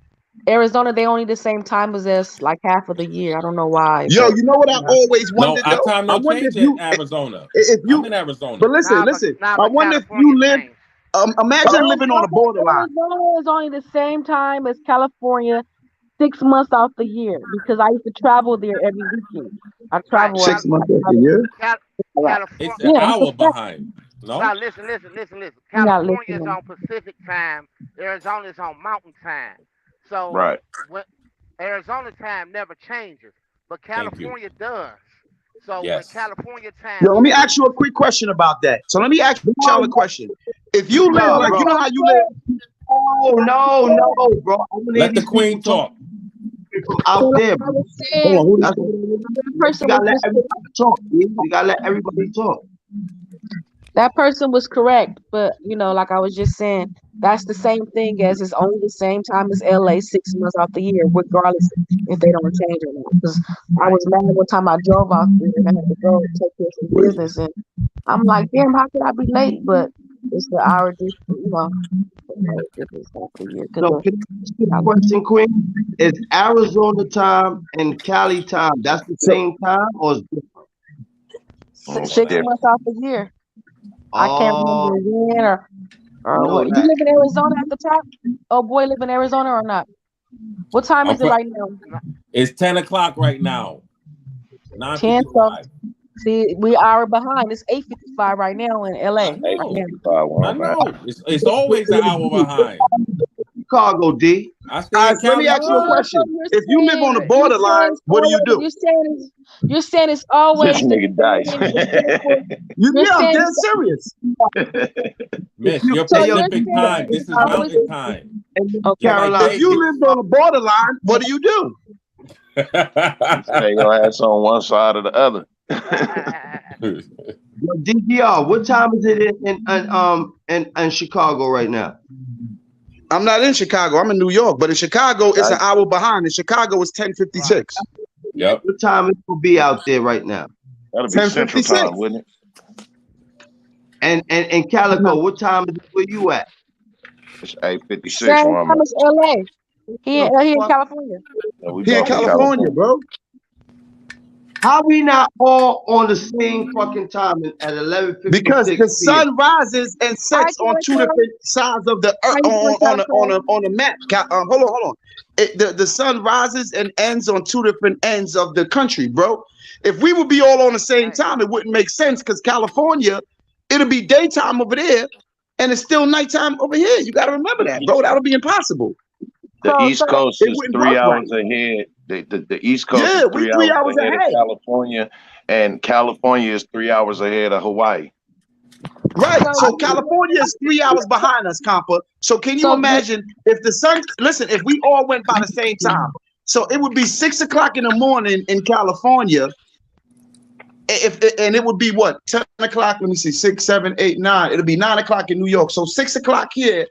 Arizona, they only the same time as us, like half of the year. I don't know why. Yo, you know what I always wondered? No, our time no change in Arizona. I'm in Arizona. But listen. I wonder if you live. Imagine living on the borderline. Arizona is only the same time as California, 6 months out the year, because I used to travel there every weekend. I travel 6 months out the year. It's an hour behind. No. Now listen. California is on Pacific time. Arizona is on Mountain time. So right. Arizona time never changes, but California does. So when California time. Yo, let me ask you a quick question about that. So let me ask y'all a question. If you live like, you know how you live? Oh no, bro. Let the queen talk. Out there, bro. You gotta let everybody talk. You gotta let everybody talk. That person was correct, but like I was just saying, That's the same thing as it's only the same time as LA 6 months out the year, regardless if they don't change or not. Because I was mad one time I drove out there and I had to go take care of some business, and I'm like, damn, how could I be late? But it's the hour difference, difference out the year. So, can I ask you a question, Queen? Is Arizona time and Cali time that's the same time, or is it different? 6 months out the year. I can't remember when or what. You that. live in Arizona at the top? Oh boy, live in Arizona or not? What time is it right now? It's 10 o'clock right now. 10. So, see, we are behind. It's 8:55 right now in LA. I know. It's always an hour behind. Chicago, D. Let me ask you a question. If you live on the borderline, what do you do? You're saying it's always this nigga dice. I'm dead serious. Miss, your Pacific time. This is Mountain time. Okay. Carolina. If you lived on the borderline, what do you do? Stay your ass on one side or the other. DGR, what time is it in Chicago right now? I'm not in Chicago. I'm in New York, but in Chicago, it's an hour behind. In Chicago, it's 10:56. Yep. What time it will be out there right now? That'll be Central Time, wouldn't it? And Calico, what time is it where you at? It's 8:56. Same time as LA. He in California. He in California, bro. How we not all on the same fucking time at 11:56? Because the sun rises and sets on two different sides of the earth on a map. Hold on. The sun rises and ends on two different ends of the country, bro. If we would be all on the same time, it wouldn't make sense because California, it'll be daytime over there, and it's still nighttime over here. You got to remember that, bro. That'll be impossible. The East Coast is 3 hours ahead. The East Coast is 3 hours ahead of California, and California is 3 hours ahead of Hawaii. Right. So California is 3 hours behind us, Compa. So can you imagine if the sun? Listen, if we all went by the same time, so it would be 6 o'clock in the morning in California. And it would be what, 10 o'clock? Let me see, 6, 7, 8, 9. It'll be 9 o'clock in New York. So 6 o'clock here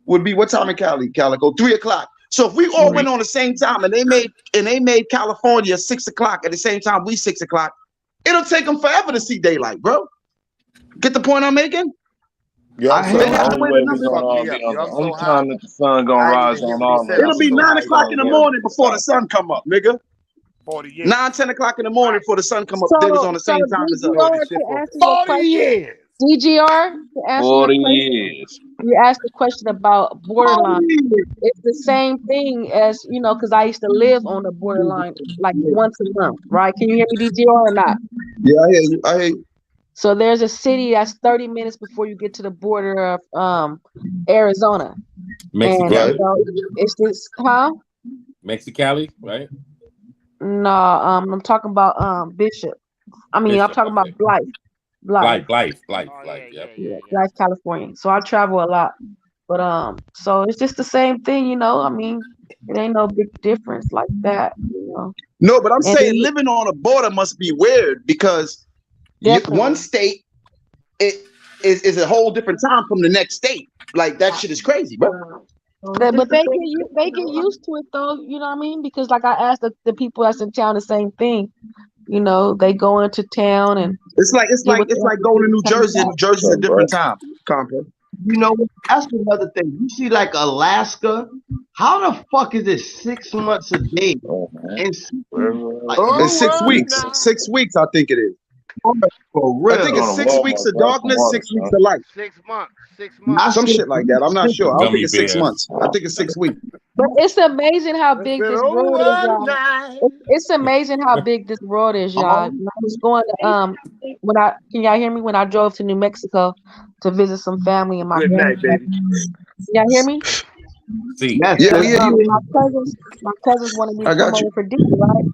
would be what time in Cali? Calico, 3 o'clock. So if we all went on the same time and they made California 6 o'clock at the same time we 6 o'clock, it'll take them forever to see daylight, bro. Get the point I'm making? Yeah, the only time that the sun gonna rise on all of us. It'll be 9 o'clock in the morning before the sun come up, nigga. 9, 10 o'clock in the morning before the sun come up. They was on the same time as us. 40 years. DGR, to answer 40 years. You asked the question about borderline. It's the same thing as, because I used to live on the borderline like once a month, right? Can you hear me, DGR, or not? Yeah, I hear you. So there's a city that's 30 minutes before you get to the border of Arizona. Mexicali. It's this, Mexicali, right? No, I'm talking about Bishop. I'm talking about Blythe. Blythe, yep. Blythe, California. So I travel a lot. But so it's just the same thing, it ain't no big difference like that, No, but I'm saying living on a border must be weird because one state is a whole different time from the next state. Like that shit is crazy, bro. But they get used to it though, you know what I mean? Because like I asked the people that's in town the same thing. They go into town and it's like going to New Jersey. And New Jersey's a different time. That's another thing. You see, like Alaska, how the fuck is it 6 months a day? It's 6 weeks. 6 weeks, I think it is. For real. I think it's 6 weeks of darkness, 6 weeks of light. 6 months. 6 months. Some shit like that. I'm not sure. I don't think it's 6 months. I think it's 6 weeks. But it's amazing how big this world is, y'all. It's amazing how big this world is, y'all. I was going to can y'all hear me? When I drove to New Mexico to visit some family in my Good night, baby. Y'all hear me? See, my cousins wanted me to come over for dinner, right?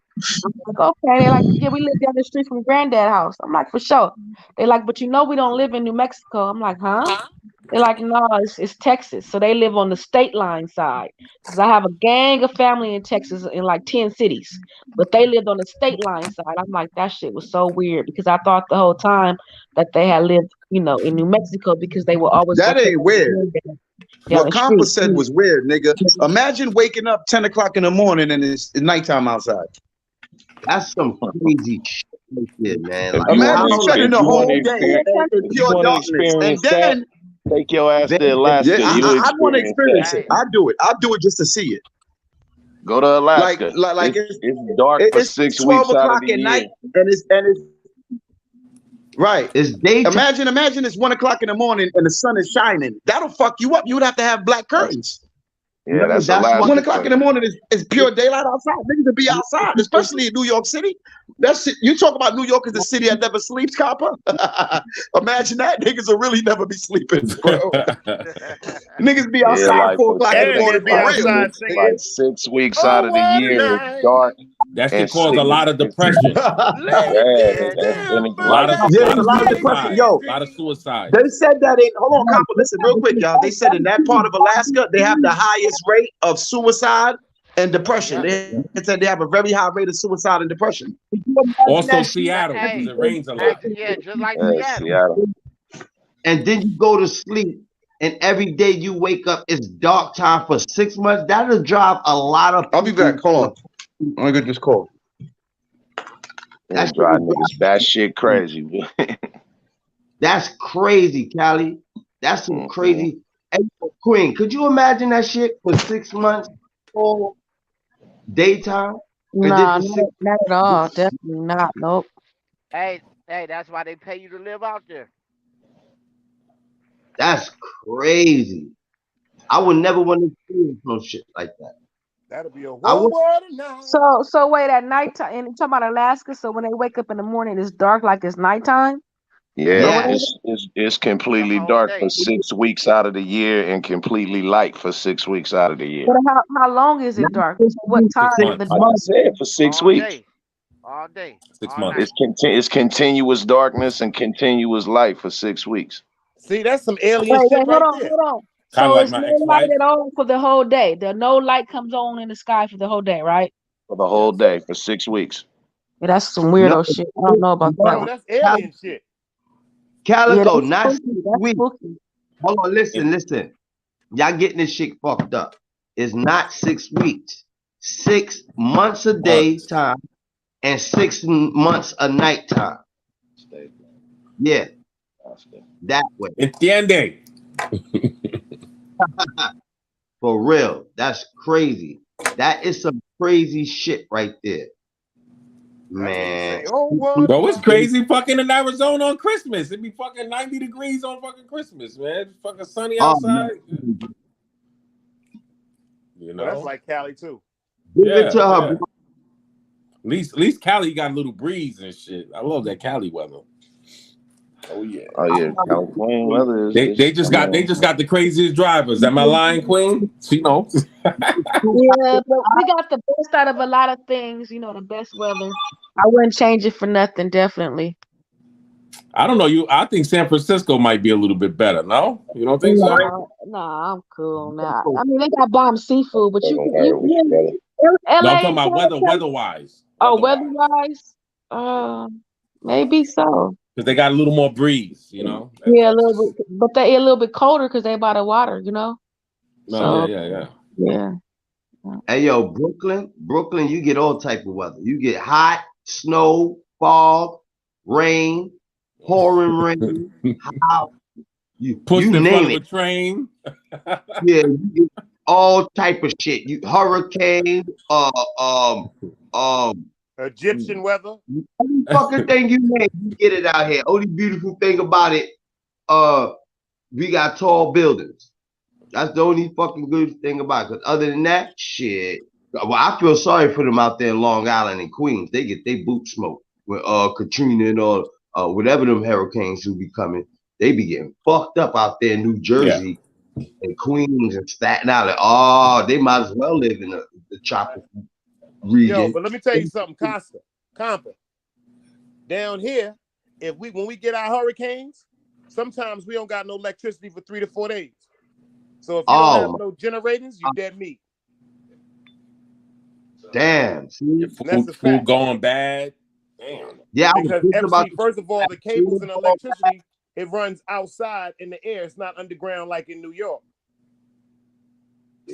I'm like, okay. They're like, yeah, we live down the street from Granddad's house. I'm like, for sure. They're like, but we don't live in New Mexico. I'm like, huh? They're like, no, it's Texas. So they live on the state line side. Because I have a gang of family in Texas in like 10 cities. But they lived on the state line side. I'm like, that shit was so weird. Because I thought the whole time that they had lived, in New Mexico because they were always. That ain't weird. What Compa said was weird, nigga. Imagine waking up 10 o'clock in the morning and it's nighttime outside. That's some crazy shit right there, man. Like, imagine spending the whole day in pure darkness, and then take your ass to Alaska. Yeah, I want to experience it. I'll do it. I'll do it just to see it. Go to Alaska. Like it's dark for 6 weeks out of the year. night, and it's right. It's daytime. Imagine it's 1 o'clock in the morning and the sun is shining. That'll fuck you up. You would have to have black curtains. Yeah, that's 1 o'clock in the morning is pure daylight outside. Niggas will be outside, especially in New York City. That's it. You talk about New York as a city that never sleeps, Copper. Imagine that. Niggas will really never be sleeping, bro. Niggas be outside 4 o'clock in the morning. Be outside like 6 weeks out of the year. It's dark. That should cause a lot of depression. A lot of depression. Yo, a lot of suicide. They said that hold on, Copper, listen real quick, y'all. They said in that part of Alaska, they have the highest rate of suicide and depression. They said they have a very high rate of suicide and depression. Also Seattle, because it rains a lot. Yeah, just like Seattle. And then you go to sleep, and every day you wake up, it's dark time for 6 months. That'll drive a lot of people. I'll be back. Hold on. I'm gonna get this call. That's driving niggas batshit crazy. That's crazy, Callie. That's some crazy. Hey, Queen, could you imagine that shit for 6 months all daytime? Nah, not at all. Definitely not. Nope. Hey, that's why they pay you to live out there. That's crazy. I would never want to experience no shit like that. That'll be a whole world of night. So wait, at nighttime, and you talking about Alaska, so when they wake up in the morning, it's dark like it's nighttime? Yeah, it's completely dark for 6 weeks out of the year and completely light for 6 weeks out of the year. But how long is it dark? What time of the day? I said for 6 weeks. All day. 6 months. It's continuous darkness and continuous light for 6 weeks. See, that's some alien shit right there. Hold on. Kind of So like it's my no ex-wife. light at all for the whole day. There no light comes on in the sky for the whole day, right? For the whole day for 6 weeks. Yeah, that's some weirdo shit. I don't know about that. No, that's alien shit. Calico, Yeah, not spooky. 6 weeks. Spooky. Hold on, listen. Y'all getting this shit fucked up. It's not 6 weeks. 6 months a day time and 6 months a night time. Yeah. That way. Entiende. For real. That's crazy. That is some crazy shit right there. Man. Bro, it's crazy fucking in Arizona on Christmas. It be fucking 90 degrees on fucking Christmas, man. It's fucking sunny outside. You know? That's like Cali too. Yeah. At least Cali got a little breeze and shit. I love that Cali weather. Oh yeah. California weather is they just got the craziest drivers. Am I lying, Queen? She knows. Yeah, but we got the best out of a lot of things, the best weather. I wouldn't change it for nothing, definitely. I don't know. I think San Francisco might be a little bit better, no? You don't think so? Nah, I'm cool now. I mean, they got bomb seafood, but LA, I'm talking about weather-wise. Oh, weather-wise? Maybe so. Because they got a little more breeze, Yeah, a little bit, but they're a little bit colder because they by the water, No, so, yeah. Hey, yo, Brooklyn, you get all type of weather. You get hot, snow, fog, rain, pouring rain, you pushed in name front it. Of a train. Yeah, you get all type of shit. Hurricane, Egyptian weather. Every fucking thing you name, you get it out here. Only beautiful thing about it, we got tall buildings. That's the only fucking good thing about it. Because other than that, shit. Well, I feel sorry for them out there in Long Island and Queens. They get their boot smoked with Katrina and whatever them hurricanes who be coming. They be getting fucked up out there in New Jersey and Queens and Staten Island. Oh, they might as well live in the tropical region. Yo, but let me tell you something, Compa. Down here, when we get our hurricanes, sometimes we don't got no electricity for 3 to 4 days. So if you don't have no generators, you dead meat. Damn. Your food going bad. Damn. Yeah, because first of all, the cables and electricity, it runs outside in the air. It's not underground like in New York.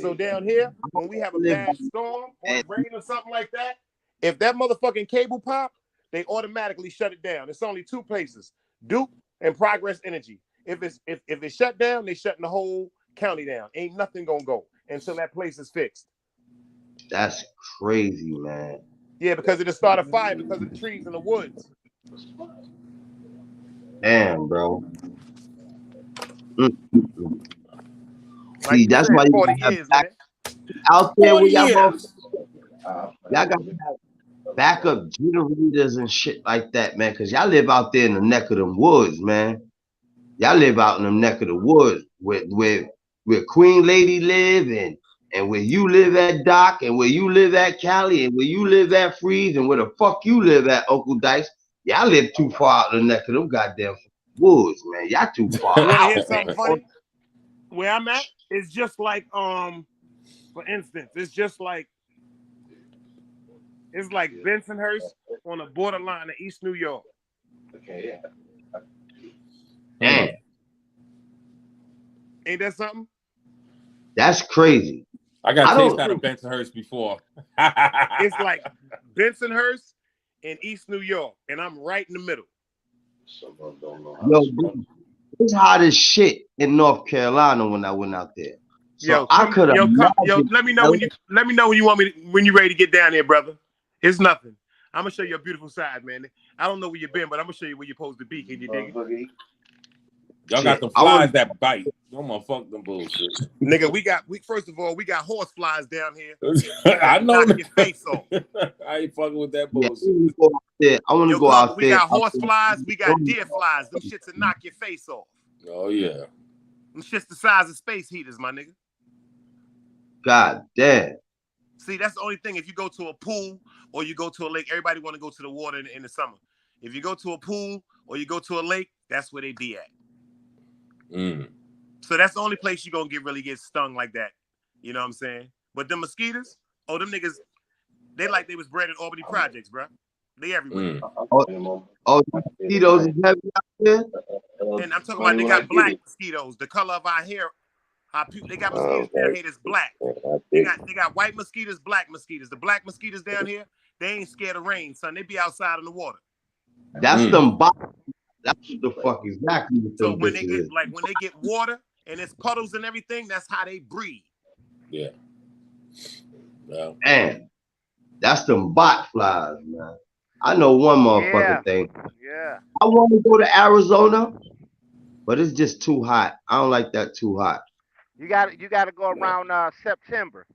So down here, when we have a bad storm or it rain or something like that, if that motherfucking cable pop, they automatically shut it down. It's only two places, Duke and Progress Energy. If it's shut down, they shutting the whole county down. Ain't nothing gonna go until that place is fixed. That's crazy, man. Yeah, because it started a fire because of the trees in the woods. Damn, bro. Like See, that's said, why you 40 gotta have years, man. out there with y'all, years. y'all gotta have backup generators and shit like that, man. Cause y'all live out there in the neck of them woods, man. Y'all live out in the neck of the woods where Queen Lady live and where you live at Doc and where you live at Cali and where you live at Freeze and where the fuck you live at Uncle Dice. Y'all live too far out in the neck of them goddamn woods, man. Y'all too far You want to out, hear man. something funny? Where I'm at, it's just like for instance, it's like Bensonhurst on the borderline of East New York. Okay, yeah. Damn. Ain't that something? That's crazy. I got chased out of Bensonhurst before. It's like Bensonhurst in East New York, and I'm right in the middle. Yo, it's hot as shit in North Carolina when I went out there. So I could have. Let me know when you want me when you're ready to get down there, brother. It's nothing. I'm gonna show you a beautiful side, man. I don't know where you've been, but I'm gonna show you where you're supposed to be. Can you dig it? Y'all got the flies that bite. Don't wanna fuck them bullshit. Nigga, first of all, we got horse flies down here. I know. Knock your face off. I ain't fucking with that bullshit. Yeah, I want to go out there. We got horse flies, we got deer flies. Them shits will knock your face off. Oh yeah. Them shits the size of space heaters, my nigga. God damn. See, that's the only thing. If you go to a pool or you go to a lake, everybody want to go to the water in the summer. If you go to a pool or you go to a lake, that's where they be at. So that's the only place you're going to really get stung like that. You know what I'm saying? But the mosquitoes, them niggas, they like they was bred in Albany Projects, bro. They everywhere. Mosquitoes is heavy out there? And I'm talking about they got black mosquitoes. The color of our hair, they got mosquitoes down here that's black. They got white mosquitoes, black mosquitoes. The black mosquitoes down here, they ain't scared of rain, son. They be outside in the water. That's them box. That's what the fuck exactly what so them when they is. get water and it's puddles and everything, that's how they breed. Yeah. Well, man, that's them bot flies, man. I know one motherfucking thing. Yeah. I want to go to Arizona, but it's just too hot. I don't like that too hot. You got to go around September.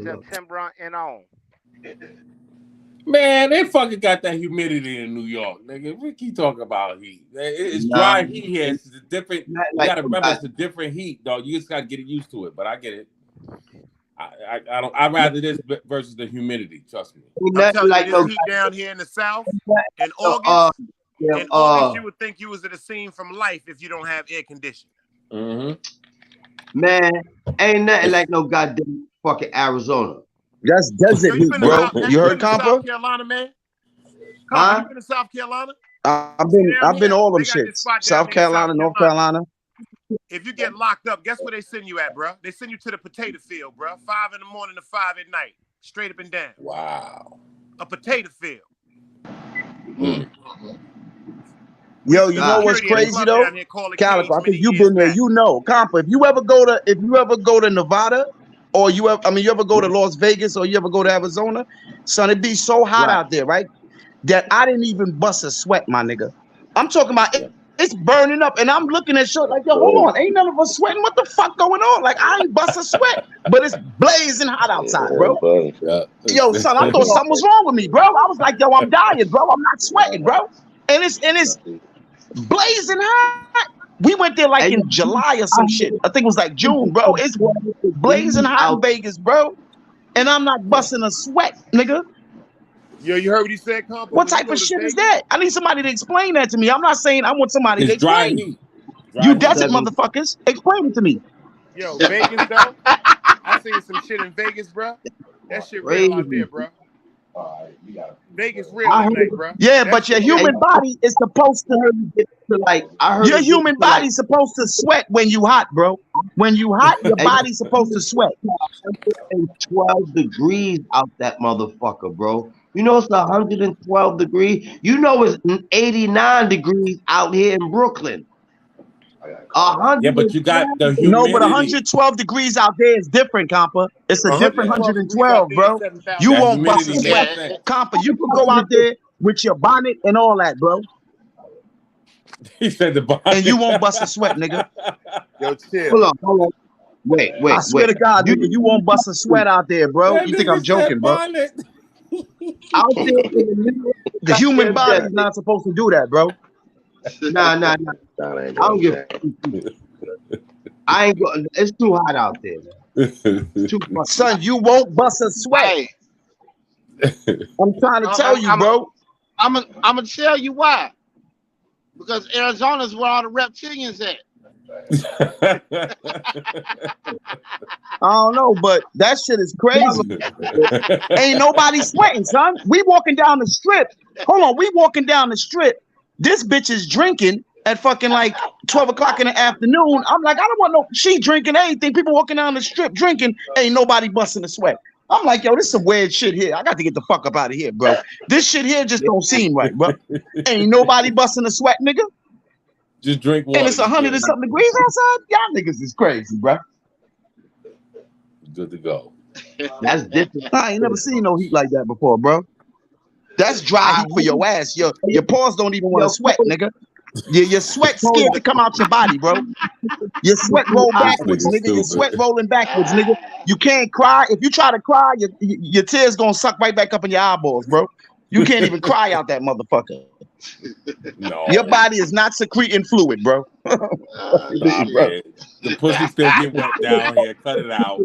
September and on. Man, they fucking got that humidity in New York, nigga. We keep talking about heat. It's dry heat here. It's a different. You gotta remember, it's a different heat, dog. You just gotta get used to it. But I get it. I don't. I'd rather this versus the humidity. Trust me. I'm telling you, this heat down here in the South in August. In August, you would think you was at a scene from Life if you don't have air conditioning. Mm-hmm. Man, ain't nothing like no goddamn fucking Arizona. That's desert heat, bro. You heard, Compa? South Carolina, man. Compa, you been to South Carolina? I've been all them shits. South Carolina, North Carolina. If you get locked up, guess where they send you at, bro? They send you to the potato field, bro. 5 in the morning to 5 at night, straight up and down. Wow. A potato field. Yo, you know what's crazy though? Calico, I think you've been there. You know, Compa. If you ever go to Nevada, or you ever go to Las Vegas, or you ever go to Arizona, son, it be so hot out there, right? That I didn't even bust a sweat, my nigga. I'm talking about it's burning up, and I'm looking at shit like, yo, hold on, ain't none of us sweating. What the fuck going on? Like, I ain't bust a sweat, but it's blazing hot outside, bro. Yo, son, I thought something was wrong with me, bro. I was like, yo, I'm dying, bro. I'm not sweating, bro. And it's blazing hot. We went there like in July or some shit. I think it was like June, bro. It's blazing hot in Vegas, bro. And I'm not busting a sweat, nigga. Yo, you heard what he said, Compa? What type of shit is that? I need somebody to explain that to me. I'm not saying I want somebody to explain. You desert motherfuckers, explain it to me. Yo, Vegas though. I seen some shit in Vegas, bro. That shit real out there, bro. Vegas real tonight, bro. Yeah, but your human body is supposed to I heard your human body's supposed to sweat when you hot, bro. When you hot, your body's supposed to sweat. 112 degrees out that motherfucker, bro. You know it's 112 degrees. You know it's 89 degrees out here in Brooklyn. Yeah, but you got the No, but humidity. 112 degrees out there is different, Compa. It's a different 112, bro. You That won't bust a humidity sweat, makes sense. Compa. You could go out there with your bonnet and all that, bro, He said the bonnet. and you won't bust a sweat, nigga. Yo, chill. Hold on. Wait. I swear to God, nigga, you won't bust a sweat out there, bro. That You think nigga I'm joking, said bro? bonnet. Out there in the middle of The human goddamn body's not supposed to do that, bro. Nah. I don't give. I ain't going. It's too hot out there, man. It's too fucking Son, hot. you won't bust a sweat. Hey, I'm trying to tell you, bro. I'm gonna tell you why. Because Arizona's where all the reptilians at. I don't know, but that shit is crazy. Ain't nobody sweating, son. We walking down the strip. Hold on, we walking down the strip. This bitch is drinking at fucking like 12 o'clock in the afternoon. I'm like, I don't want no, she drinking anything. People walking down the strip drinking, ain't nobody busting a sweat. I'm like, yo, this is some weird shit here. I got to get the fuck up out of here, bro. This shit here just don't seem right, bro. Ain't nobody busting a sweat, nigga. Just drink water. And it's 100 and something degrees outside. Y'all niggas is crazy, bro. Good to go. That's different. I ain't never seen no heat like that before, bro. That's dry heat for your ass. Your paws don't even want to sweat, nigga. Your sweat scared to come out your body, bro. Your sweat roll backwards, nigga. Your sweat rolling backwards, nigga. You can't cry. If you try to cry, your tears gonna suck right back up in your eyeballs, bro. You can't even cry out that motherfucker. No. Your body is not secreting fluid, bro. Nah, man. The pussy still get wet down here. Cut it out.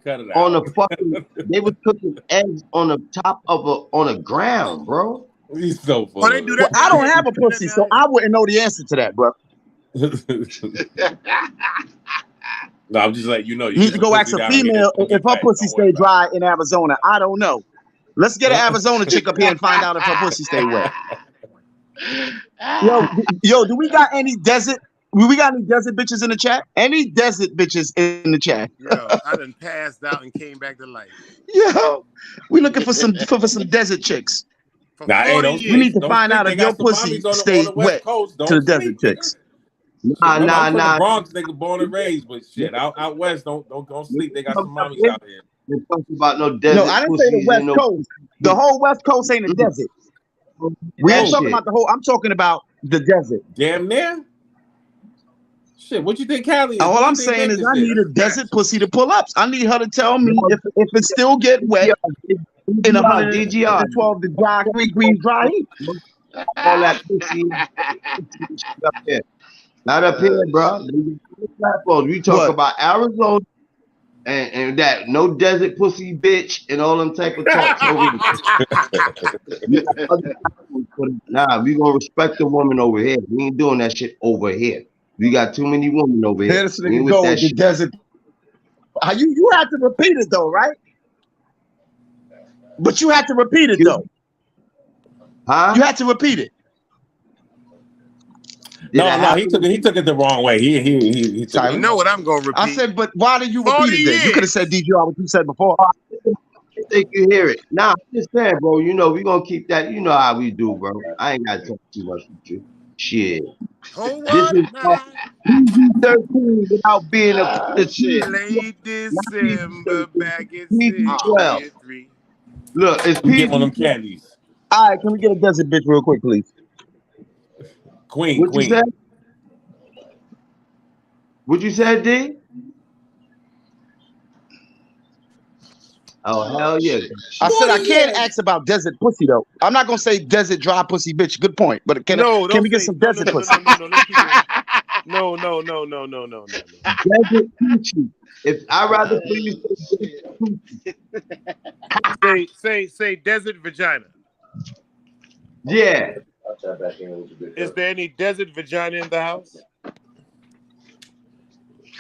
Cut it out. On the fucking, they was cooking eggs on the top of on the ground, bro. He's so funny. Oh, they do that. Well, I don't have a pussy, so I wouldn't know the answer to that, bro. No, I'm just letting you know. You need to go ask a female if her pussy stay dry in Arizona. I don't know. Let's get an Arizona chick up here and find out if her pussy stay wet. Yo, do we got any desert? We got any desert bitches in the chat? Any desert bitches in the chat? Yo, I done passed out and came back to life. Yo, we looking for some desert chicks. Nah, hey, we need to find out if your pussy stay wet to the desert chicks. Nah. I'm from the Bronx, nigga, born and raised, but shit, out west, don't sleep. They got some mommies out here. They talking about no desert. No, I didn't say the West Coast. The whole West Coast ain't a desert. We ain't talking about the whole. I'm talking about the desert. Damn near. Shit, what you think Cali is? All I'm saying is I need a desert pussy to pull up. I need her to tell me if it still get wet in 112 degree dry heat. All that pussy up there. Not up here, bro. We talk about Arizona and that no desert pussy bitch and all them type of talks over here. Nah, we gonna respect the woman over here. We ain't doing that shit over here. We got too many women over here. This nigga go with the desert. You had to repeat it though, right? But you had to repeat it though. Huh? You had to repeat it. No, he took it the wrong way. He took it. You know what I'm gonna repeat. I said, but why did you repeat it then? You could have said DGR what you said before. I think you hear it. Nah, I'm just saying, bro, you know, we gonna keep that. You know how we do, bro. I ain't gotta talk too much with you. Shit. This is 13 without being a shit. Late December back in 12. Look, it's get one of them candies. All right, can we get a desert bitch real quick, please? Queen. You said? What you said, D? Oh, hell yeah. I said I can't ask about desert pussy though. I'm not gonna say desert dry pussy bitch. Good point. But can we get some desert pussy? No. Desert pussy. If I rather for you say desert vagina. Yeah. Is there any desert vagina in the house?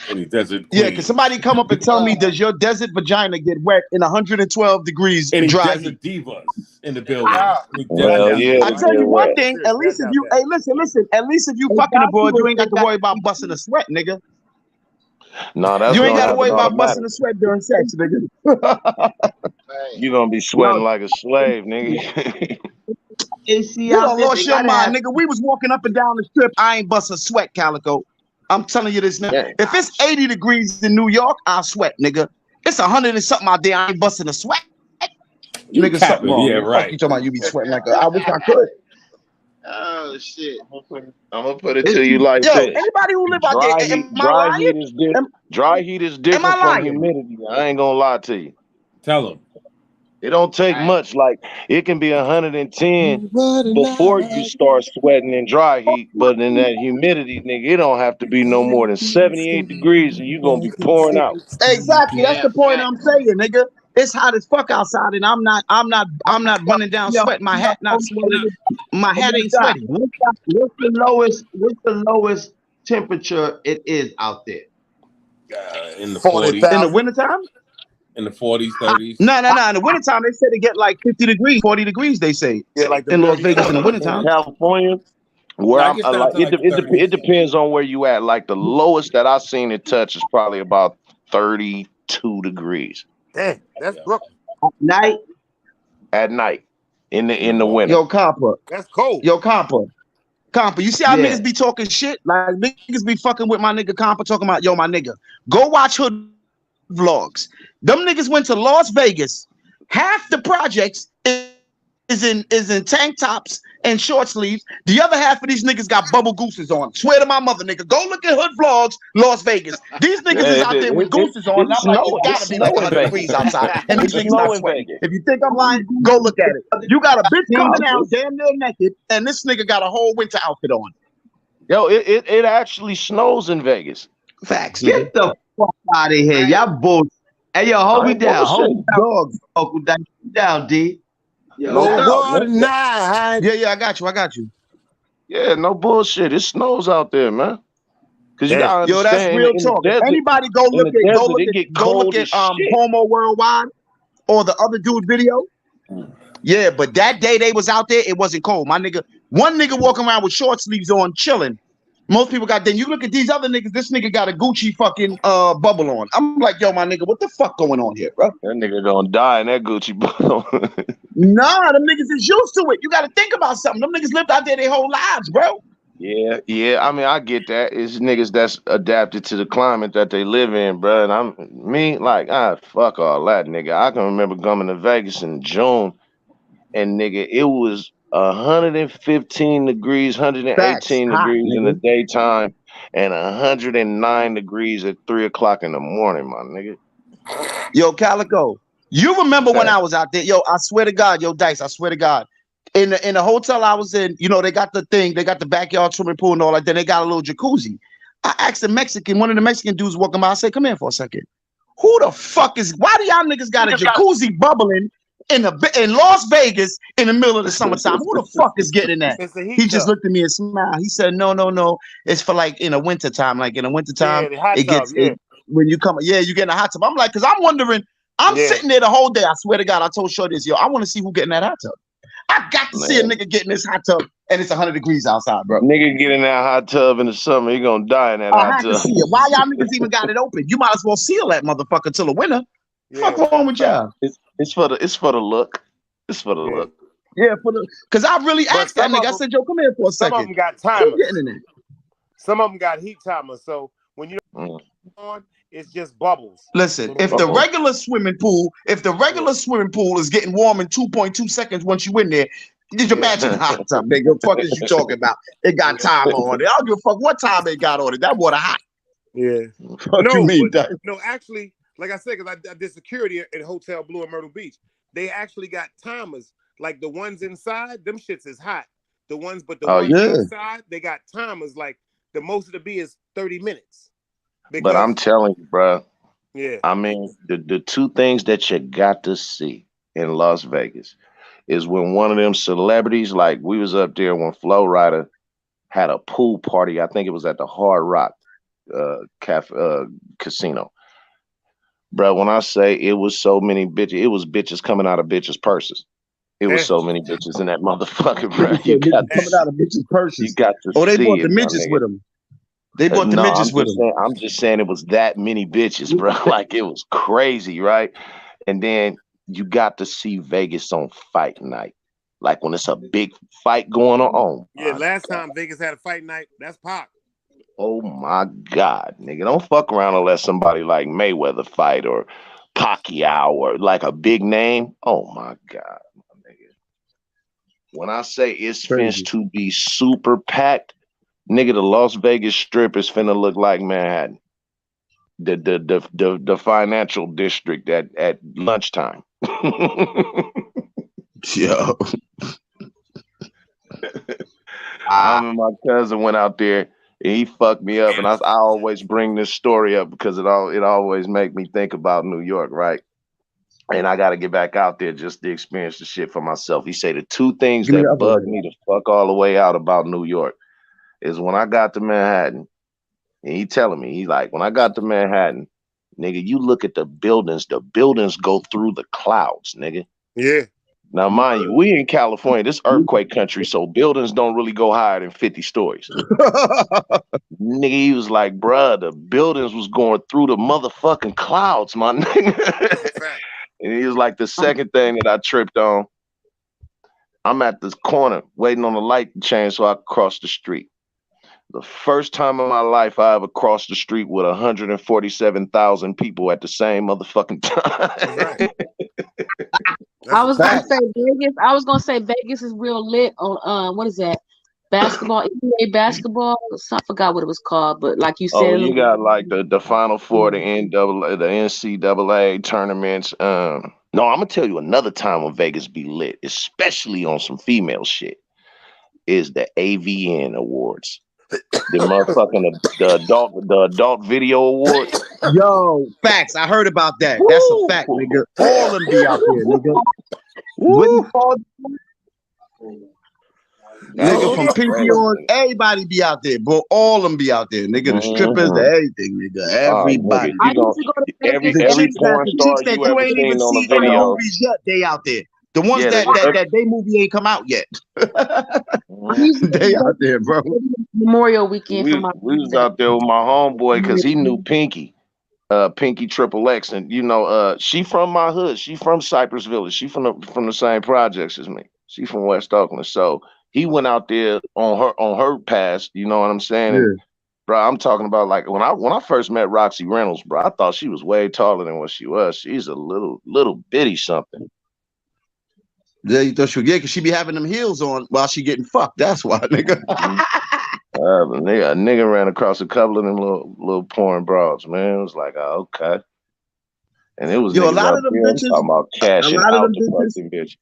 Any desert Yeah, queen. can somebody come up and tell me, does your desert vagina get wet in 112 degrees Any dry desert heat? divas in the building? Any Well, desert yeah, I divas? tell you one wet. thing, at least if you, hey, listen, at least if you fucking abroad, you ain't got to worry about busting a sweat, nigga. No, that's You ain't gonna got to happen worry about automatic. busting a sweat during sex, nigga. You're gonna be sweating like a slave, nigga. AC You out done there, lost they your gotta mind, have. nigga. We was walking up and down the strip. I ain't bust a sweat, Calico. I'm telling you this now. Yeah. If it's 80 degrees in New York, I'll sweat, nigga. It's 100 and something out there. I ain't busting a sweat. You Nigga, something capping, wrong. yeah, Nigga. Fuck right. you talking about you be sweating like a, I wish I could. Oh shit. I'm gonna put it to you like Yo, this: anybody who live out there, am I dry lying? heat is dry heat is Am different I from lying? humidity. I ain't gonna lie to you. Tell them. It don't take much. Like it can be 110 before you start sweating in dry heat, but in that humidity, nigga, it don't have to be no more than 78 degrees, and you gonna be pouring out. Exactly. That's Yeah, the point fact. I'm saying, nigga. It's hot as fuck outside, and I'm not running down sweat. My hat not sweating. My hat ain't sweaty. What's the lowest temperature it is out there? In the 40s. In the wintertime? In the 40s, 30s. No. In the wintertime, they say they get like 50 degrees, 40 degrees, they say. Yeah, like In them Las dirty Vegas in the summers. In wintertime. California, where Yeah, I I'm get down like to like the 30s. it depends on where you at. Like the lowest that I seen it touch is probably about 32 degrees Damn, that's Brooklyn. Night. at night in the winter. Yo, Copper. That's cold. Yo, Compa, you see how Yeah. niggas be talking shit? Like niggas be fucking with my nigga Compa talking about, yo, my nigga, go watch hood vlogs. Them niggas went to Las Vegas. Half the projects is in tank tops and short sleeves. The other half of these niggas got bubble gooses on. Swear to my mother, nigga. Go look at hood vlogs, Las Vegas. These niggas is out there with gooses on. And I'm like, it gotta be like 100 degrees outside. And these niggas not sweating. If you think I'm lying, go look at it. You got a bitch coming out damn near naked, and this nigga got a whole winter outfit on. Yo, it actually snows in Vegas. Facts, nigga. Get the fuck out of here. Y'all bullshit. Hey, yo, hold I me ain't down. Hold me bullshit. down. Dogs. Uncle down. Down, D. No No doubt. water tonight. Yeah, I got you. Yeah, no bullshit. It snows out there, man. Cause you Damn. gotta Yo, that's understand real in the talk. If desert, anybody go look it get at cold as shit. Homo Worldwide or the other dude video. Yeah, but that day they was out there, it wasn't cold. My nigga, one nigga walking around with short sleeves on, chilling. Most people got. Then you look at these other niggas. This nigga got a Gucci fucking bubble on. I'm like, yo, my nigga, what the fuck going on here, bro? That nigga gonna die in that Gucci bottle. Nah, them niggas is used to it. You got to think about something. Them niggas lived out there their whole lives, bro. Yeah. I mean, I get that. It's niggas that's adapted to the climate that they live in, bro. And like, fuck all that, nigga. I can remember coming to Vegas in June, and nigga, it was 115 degrees, Facts, 118 hot, degrees in the nigga. daytime, and 109 degrees at 3 o'clock in the morning, my nigga. Yo, Calico, you remember when I was out there? Yo, I swear to God, yo, Dice, I swear to God. In the hotel I was in, you know, they got the thing, they got the backyard swimming pool and all that. Then they got a little jacuzzi. I asked the Mexican, one of the Mexican dudes walking by, I said, come here for a second. Who the fuck why do y'all niggas got a jacuzzi bubbling in Las Vegas in the middle of the summertime? Who the fuck is getting that? It's a heat He just tub. looked at me and smiled. He said, no. It's for like in the wintertime. Like in the wintertime, Yeah, the hot it tub, gets yeah. when you come, yeah, you get in a hot tub. I'm like, because I'm wondering, I'm sitting there the whole day. I swear to God, I told Shorty this, yo, I want to see who get in that hot tub. I got to see a nigga get in this hot tub and it's 100 degrees outside, bro. Nigga get in that hot tub in the summer, he gonna die in that I hot had to tub. see it. Why y'all niggas even got it open? You might as well seal that motherfucker till the winter. Yeah. Fuck wrong with y'all? It's for the look. It's for the look. Yeah, because I really asked that nigga. I said, yo, come here for a second. Some of them got Who timers. getting in there? Some of them got heat timers. So when you on, it's just bubbles. Listen, if the regular swimming pool is getting warm in 2.2 seconds once you in there, just imagine a hot tub, nigga. What the fuck is you talking about? It got timer on it. I don't give a fuck what time it got on it. That water hot. Yeah. Fuck you mean, Doug? No, actually, like I said, because I did security at Hotel Blue in Myrtle Beach. They actually got timers. Like the ones inside, them shits is hot. The ones outside, they got timers. Like the most of the B is 30 minutes. But I'm telling you, bro. Yeah. I mean, the two things that you got to see in Las Vegas is when one of them celebrities, like we was up there when Flo Rida had a pool party. I think it was at the Hard Rock. casino. Bro, when I say it was so many bitches, it was bitches coming out of bitches' purses. It was so many bitches in that motherfucker, bro. You got coming out of bitches' purses. got to Oh, they see brought it, the my midgets nigga. with them. They brought the No, midgets with them. I'm just saying it was that many bitches, bro. Like it was crazy, right? And then you got to see Vegas on fight night. Like when it's a big fight going on. Oh, Yeah, my last God. time Vegas had a fight night, that's Pac. Oh my God, nigga. Don't fuck around and let somebody like Mayweather fight or Pacquiao or like a big name. Oh my God, my nigga. When I say it's Crazy. finna to be super packed, nigga, the Las Vegas Strip is finna look like Manhattan. The financial district at lunchtime. Yo. I remember my cousin went out there and he fucked me up, and I always bring this story up because it always make me think about New York, right? And I got to get back out there just to experience the shit for myself. He said the two things Give me the that other bugged one. me the fuck all the way out about New York is when I got to Manhattan, and he telling me, he like, when I got to Manhattan, nigga, you look at the buildings go through the clouds, nigga. Yeah. Now, mind you, we in California, this earthquake country, so buildings don't really go higher than 50 stories. Nigga, he was like, bruh, the buildings was going through the motherfucking clouds, my nigga. And he was like, the second thing that I tripped on, I'm at this corner waiting on the light to change so I can cross the street. The first time in my life I ever crossed the street with 147,000 people at the same motherfucking time. I was gonna say Vegas. I was gonna say Vegas is real lit on what is that? Basketball, NBA basketball. I forgot what it was called, but like you Oh, said, you got like the Final Four, the NCAA tournaments. No, I'm gonna tell you another time when Vegas be lit, especially on some female shit, is the AVN Awards. The motherfucking the adult video awards. Yo, facts. I heard about that. That's a fact, nigga. All them be out there, nigga. Woo. Nigga, from Pinky on, everybody be out there, bro. All them be out there, nigga. The strippers, the everything, nigga. Everybody. I used to go to Vegas. Every porn star that you you ever ain't seen even on a seen in the video. movies yet, they out there. The ones Yeah, that they movie ain't come out yet. They out there, bro. Memorial weekend we for my was out there with my homeboy because he knew Pinky. Pinky Triple X, and you know, she from my hood. She from Cypress Village. She from the same projects as me. She from West Oakland. So he went out there on her past. You know what I'm saying? Yeah. And bro, I'm talking about like when I first met Roxy Reynolds, bro. I thought she was way taller than what she was. She's a little bitty something. Yeah, you thought she would get because she be having them heels on while she getting fucked. That's why, nigga. A nigga ran across a couple of them little porn broads, man. It was like, oh, okay. And it was Yo, a niggas lot out of them there. I'm bitches. talking about A cashing lot of out them the bitches. fucking bitch.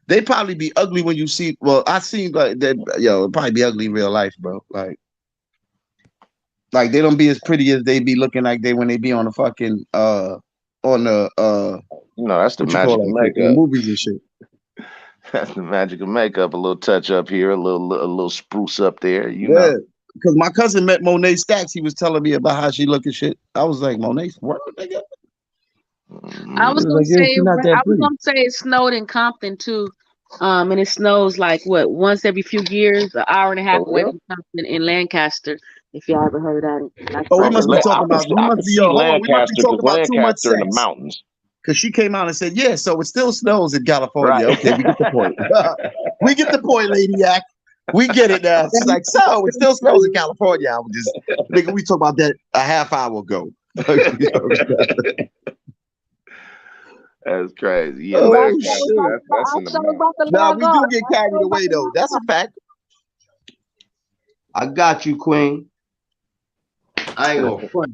They probably be ugly when you see. Well, I seen like that. Yo, it probably be ugly in real life, bro. Like they don't be as pretty as they be looking like they when they be on the fucking on the You know, that's the what you call magic of that shit, in the makeup. movies and shit. That's the magic of makeup. A little touch up here, a little spruce up there. You Yeah, know. because my cousin met Monet Stacks. He was telling me about how she look and shit. I was like, Monet, what, nigga? I was He was gonna like, yeah, say she not that I was pretty. gonna say it snowed in Compton too. And it snows like what once every few years, an hour and a half For away real? from Compton in Lancaster. If y'all ever heard that, like, Oh, we Okay, must be talking about. We I must can be see hold on. We must be Lancaster talking because about too much Lancaster in the sex. mountains. Because she came out and said, yeah, so it still snows in California. Right. Okay, we get the point. We get the point, Lady. We get it now. She's like, so it still snows in California. I was just, nigga, we talked about that a half hour ago. That's crazy. Yeah, Oh, Lancaster. shit. That's in the mountains. Nah, we do get carried away, though. That's a fact. I got you, Queen. I ain't gonna front.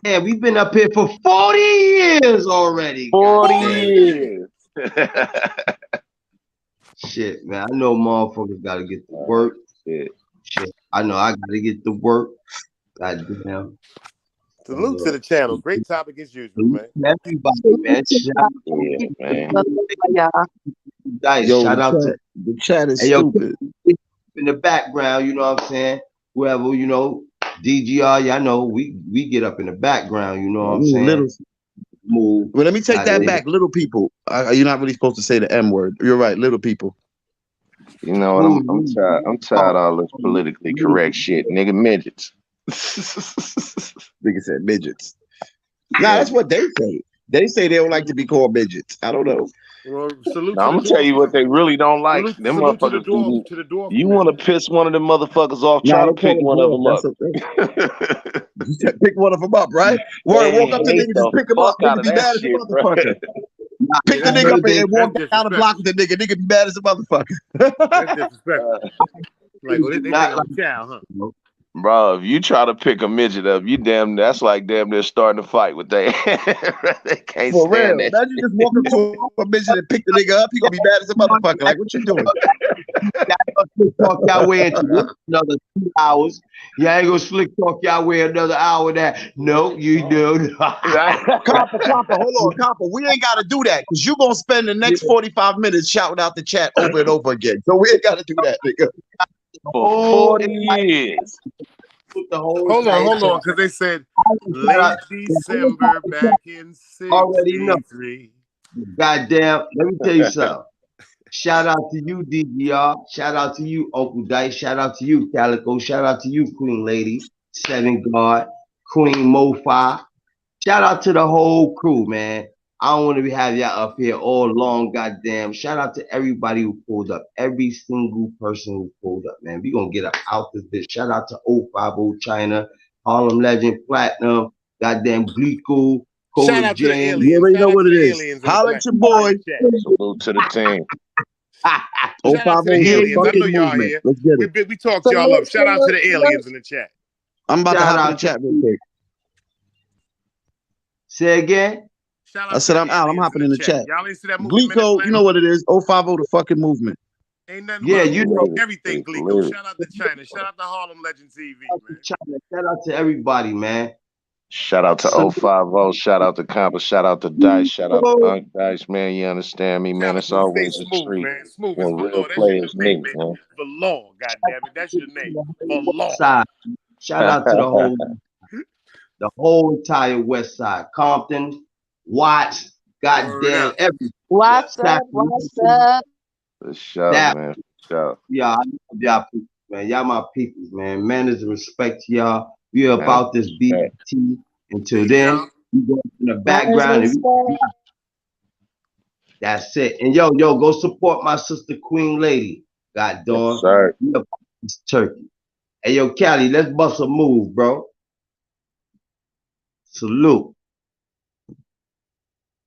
Damn, we've been up here for 40 years already. 40 goddamn. years. Shit, man. I know motherfuckers gotta get to work. Shit. I know I gotta get to work. Goddamn. Salute to the channel. Great topic as usual, man. Everybody, man. Shout out to the chat is hey, yo, stupid. in the background, you know what I'm saying? Whoever, you know, DGR, y'all know we get up in the background. You know what I'm saying? Little. Move. Well, let me take that back. Little people. You're not really supposed to say the M word. You're right. Little people. You know what? I'm tired of all this politically correct shit, nigga. Midgets. Nigga said midgets. Nah, that's what they say. They say they don't like to be called midgets. I don't know. Well, salute Now, to I'm the gonna tell you what dwarf. they really don't like. Salute, Them salute to the motherfuckers. dwarf. To the dwarf. You want to piss one of them motherfuckers off? Nah, Try to don't call pick them one of dwarf. them That's up. okay. You said pick one of them up, right? Word, They walk up to hate nigga, the just pick him up. fuck out Nigga of be that mad as a shit, bro. motherfucker. Pick the that's nigga up and walk that's down the block with the nigga. Nigga be mad as a motherfucker. That's disrespectful. Like, oh, they think I'm a child, huh? Bro, if you try to pick a midget up, that's like damn near starting a fight with they. They can't For stand real. that. Imagine you just walk up to a midget and pick the nigga up. He gonna be mad as a motherfucker. Like, what you doing? Talk y'all way into this another 2 hours. You ain't gonna slick talk y'all way another hour. That no, you do. Copper, hold on, Copper. We ain't gotta do that because you gonna spend the next 45 minutes shouting out the chat over and over again. So we ain't gotta do that, nigga. For 40 years. Hold on, because they said late December back in Already know. '63. Goddamn, let me tell you something. Shout out to you, DGR. Shout out to you, Uncle Dice. Shout out to you, Calico. Shout out to you, Queen Lady, Seven Guard, Queen Mofi. Shout out to the whole crew, man. I don't want to have y'all up here all long, goddamn. Shout out to everybody who pulled up. Every single person who pulled up, man. We gonna get up out this bitch. Shout out to 050 China, Harlem Legend, Platinum, goddamn Glico, Shout Coda out to the Jam. You aliens. already Shout know out what to it the is. aliens Holla at your boy. Salute to the team. Shout out to the Yeah, aliens. I know fucking y'all movement. here. Let's get it. We talked y'all up. Shout out to the aliens in the chat. I'm about to Shout hop in the out chat real quick. Say again. Shout out I said to I'm the out. I'm aliens hopping in the chat. Y'all ain't see that movie Minute Glico, Planet? you know what it is. 050 the fucking movement. Ain't nothing Yeah, but you know everything, Glico. Shout out to China. Shout out to Harlem Legend TV, man. Shout out to everybody, man. Shout out to 050. Shout out to Compa. Shout out to Dice. Shout out to Unc Dice, man. You understand me, man. It's Calico, stay always a smooth, treat man. Smooth is when for real law. That's your players name, meet, man. man. For law, goddammit. That's your name. For law. Side. Shout out to the whole entire West Side. Compton, Watts, goddamn every What's up? What's up? For sure, that, man. For sure. yeah, I love y'all people, man. Y'all my peoples, man. Manners and respect to y'all. We are about this BT. Until then, we go in the background and that's it. And yo, go support my sister Queen Lady. God Yes, darn. sir. We about this turkey. Hey yo, Cali, let's bust a move, bro. Salute.